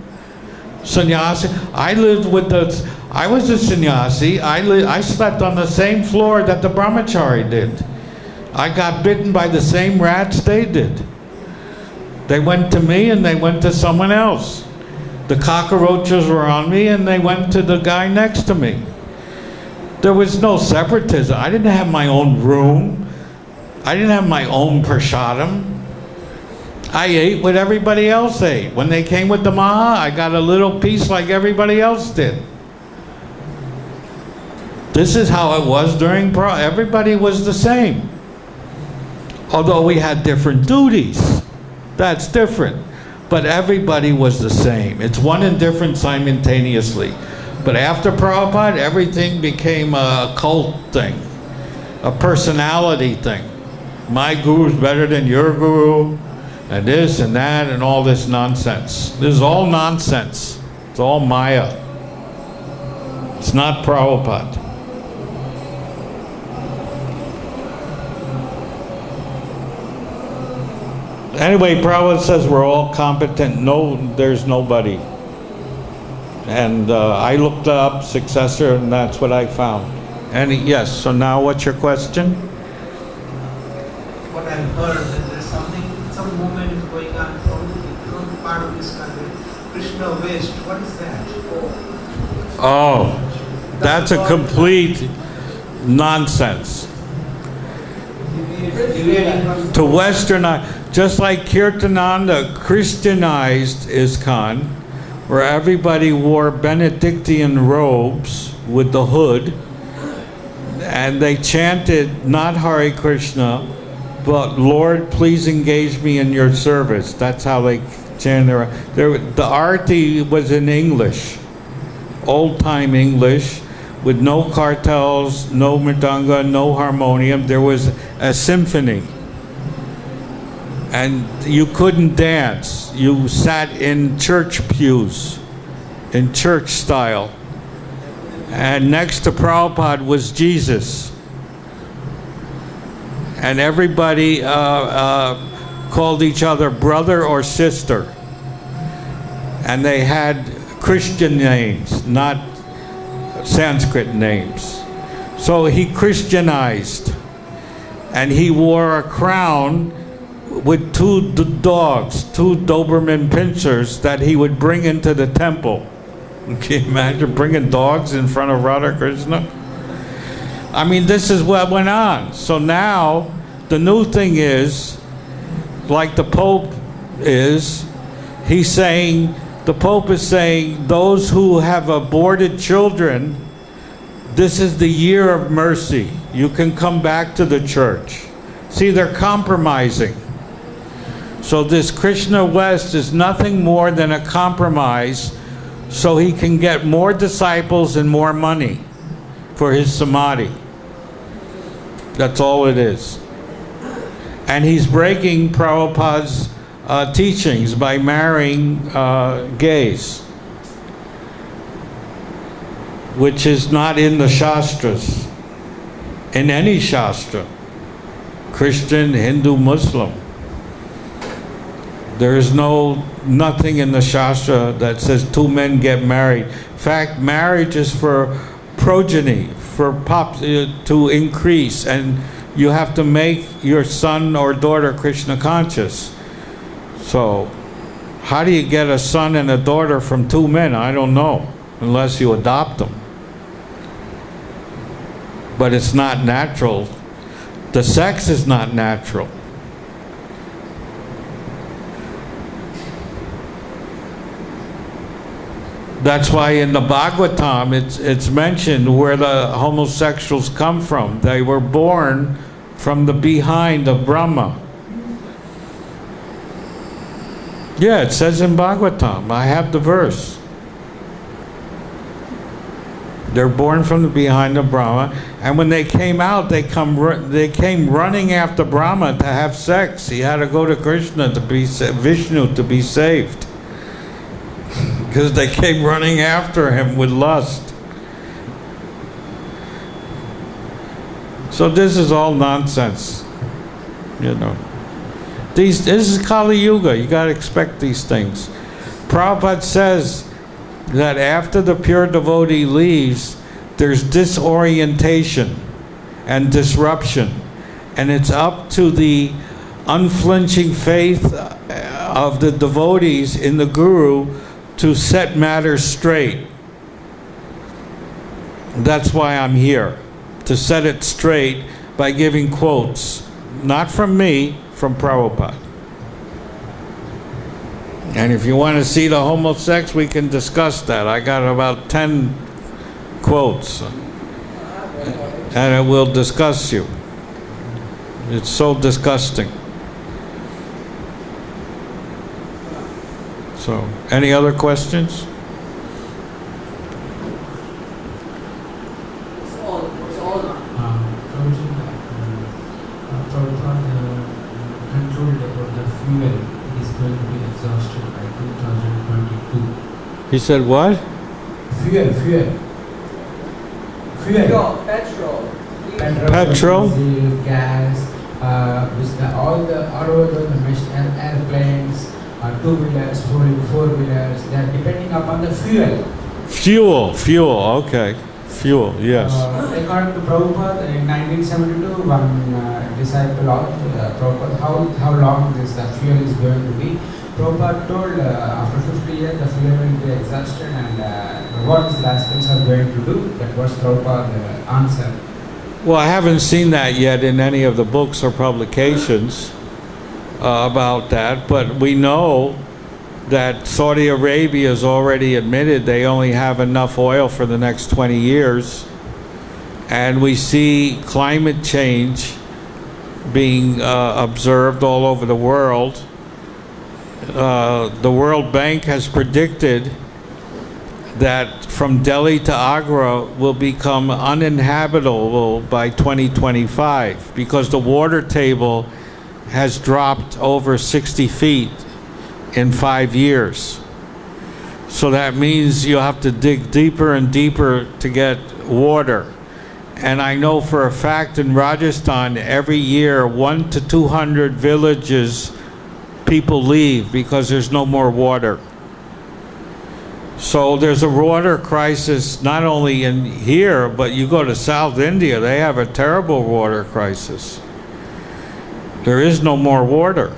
Sannyasi, I was a sannyasi. I slept on the same floor that the brahmachari did. I got bitten by the same rats they did. They went to me and they went to someone else. The cockroaches were on me and they went to the guy next to me. There was no separatism. I didn't have my own room. I didn't have my own prasadam. I ate what everybody else ate. When they came with the maha, I got a little piece like everybody else did. This is how it was during everybody was the same. Although we had different duties. That's different. But everybody was the same. It's one and different simultaneously. But after Prabhupada, everything became a cult thing, a personality thing. My guru's better than your guru, and this and that and all this nonsense. This is all nonsense. It's all Maya. It's not Prabhupada. Anyway, Prabhupada says we're all competent. No, there's nobody. And I looked up successor, and that's what I found. And yes, so now what's your question? What I've heard that there's some movement is going on from part of this country. Krishna waste, what is that? Oh, that's a complete nonsense. To westernize, just like Kirtananda Christianized ISKCON, where everybody wore Benedictine robes with the hood, and they chanted not Hare Krishna, but Lord, please engage me in your service. That's how they chanted. The arti was in English, old-time English, with no cartels, no mridanga, no harmonium. There was a symphony. And you couldn't dance. You sat in church pews, in church style. And next to Prabhupada was Jesus. And everybody called each other brother or sister. And they had Christian names, not Sanskrit names. So he Christianized. And he wore a crown with two dogs, two Doberman pinschers that he would bring into the temple. Can you imagine bringing dogs in front of Radha Krishna? I mean, this is what went on. So now, the new thing is, like the Pope is, the Pope is saying, those who have aborted children, this is the year of mercy. You can come back to the church. See, they're compromising. So this Krishna West is nothing more than a compromise so he can get more disciples and more money for his samadhi. That's all it is. And he's breaking Prabhupada's teachings by marrying gays, which is not in the Shastras, in any Shastra, Christian, Hindu, Muslim. There is nothing in the Shastra that says two men get married. In fact, marriage is for progeny, for to increase, and you have to make your son or daughter Krishna conscious. So, how do you get a son and a daughter from two men? I don't know, unless you adopt them. But it's not natural. The sex is not natural. That's why in the Bhagavatam it's mentioned where the homosexuals come from. They were born from the behind of Brahma. Yeah, it says in Bhagavatam. I have the verse. They're born from the behind of Brahma, and when they came out, they came running after Brahma to have sex. He had to go to Krishna to be Vishnu to be saved, because they came running after him with lust. So this is all nonsense, you know. This is Kali Yuga. You got to expect these things. Prabhupada says that after the pure devotee leaves, there's disorientation and disruption, and it's up to the unflinching faith of the devotees in the Guru to set matters straight. That's why I'm here, to set it straight by giving quotes, not from me, from Prabhupada. And if you want to see the homosex, we can discuss that. I got about 10 quotes, and it will discuss you. It's so disgusting. So, any other questions? Prabhupada controlled about the fuel is going to be exhausted by 2022. He said what? Fuel. Petrol. Diesel, gas, all over the airplanes, two-wheelers, four-wheelers, they are depending upon the fuel. Fuel, okay. Fuel, yes. According to Prabhupada, in 1972, one disciple of Prabhupada, how long this fuel is going to be. Prabhupada told after 50 years the fuel will be exhausted, and what the rascals are going to do. That was Prabhupada's answer. Well, I haven't seen that yet in any of the books or publications about that, but we know that Saudi Arabia has already admitted they only have enough oil for the next 20 years. And we see climate change being observed all over the world. The World Bank has predicted that from Delhi to Agra will become uninhabitable by 2025 because the water table has dropped over 60 feet in 5 years. So that means you have to dig deeper and deeper to get water. And I know for a fact in Rajasthan, every year 100 to 200 villages people leave because there's no more water. So there's a water crisis not only in here, but you go to South India, they have a terrible water crisis. There is no more water.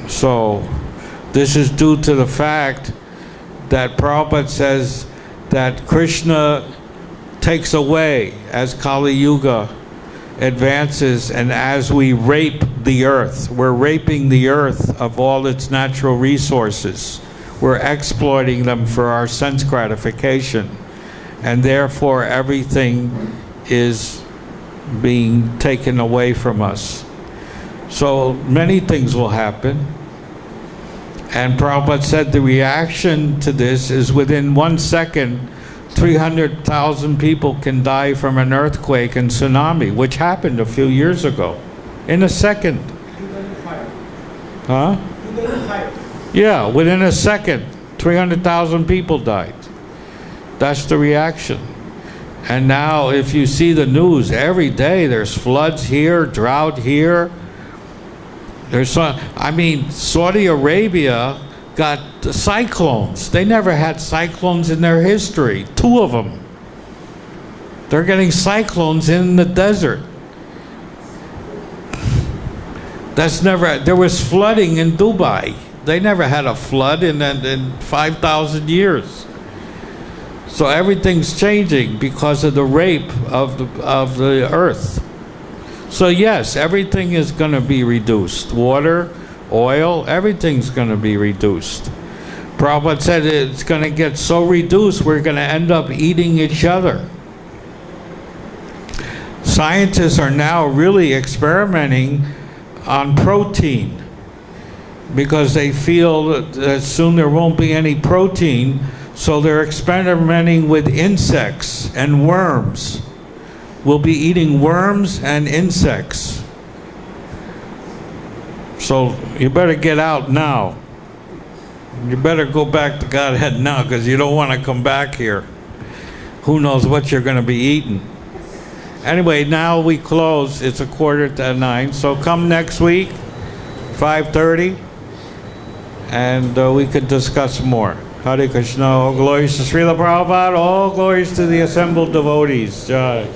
So this is due to the fact that Prabhupada says that Krishna takes away as Kali Yuga advances, and as we rape the earth, we're raping the earth of all its natural resources. We're exploiting them for our sense gratification, and therefore everything is being taken away from us. So many things will happen. And Prabhupada said the reaction to this is within 1 second, 300,000 people can die from an earthquake and tsunami, which happened a few years ago. In a second. 2005. Huh? 2005. Yeah, within a second, 300,000 people died. That's the reaction. And now if you see the news, every day there's floods here, drought here. Saudi Arabia got cyclones. They never had cyclones in their history. 2 of them. They're getting cyclones in the desert. There was flooding in Dubai. They never had a flood in 5,000 years. So everything's changing because of the rape of the earth. So yes, everything is going to be reduced. Water, oil, everything's going to be reduced. Prabhupada said it's going to get so reduced we're going to end up eating each other. Scientists are now really experimenting on protein because they feel that soon there won't be any protein, so they're experimenting with insects and worms. We'll be eating worms and insects. So you better get out now. You better go back to Godhead now, because you don't want to come back here. Who knows what you're going to be eating. Anyway, now we close. It's 8:45. So come next week, 5:30, and we could discuss more. Hare Krishna. All glories to Srila Prabhupada. All glories to the assembled devotees. Jai.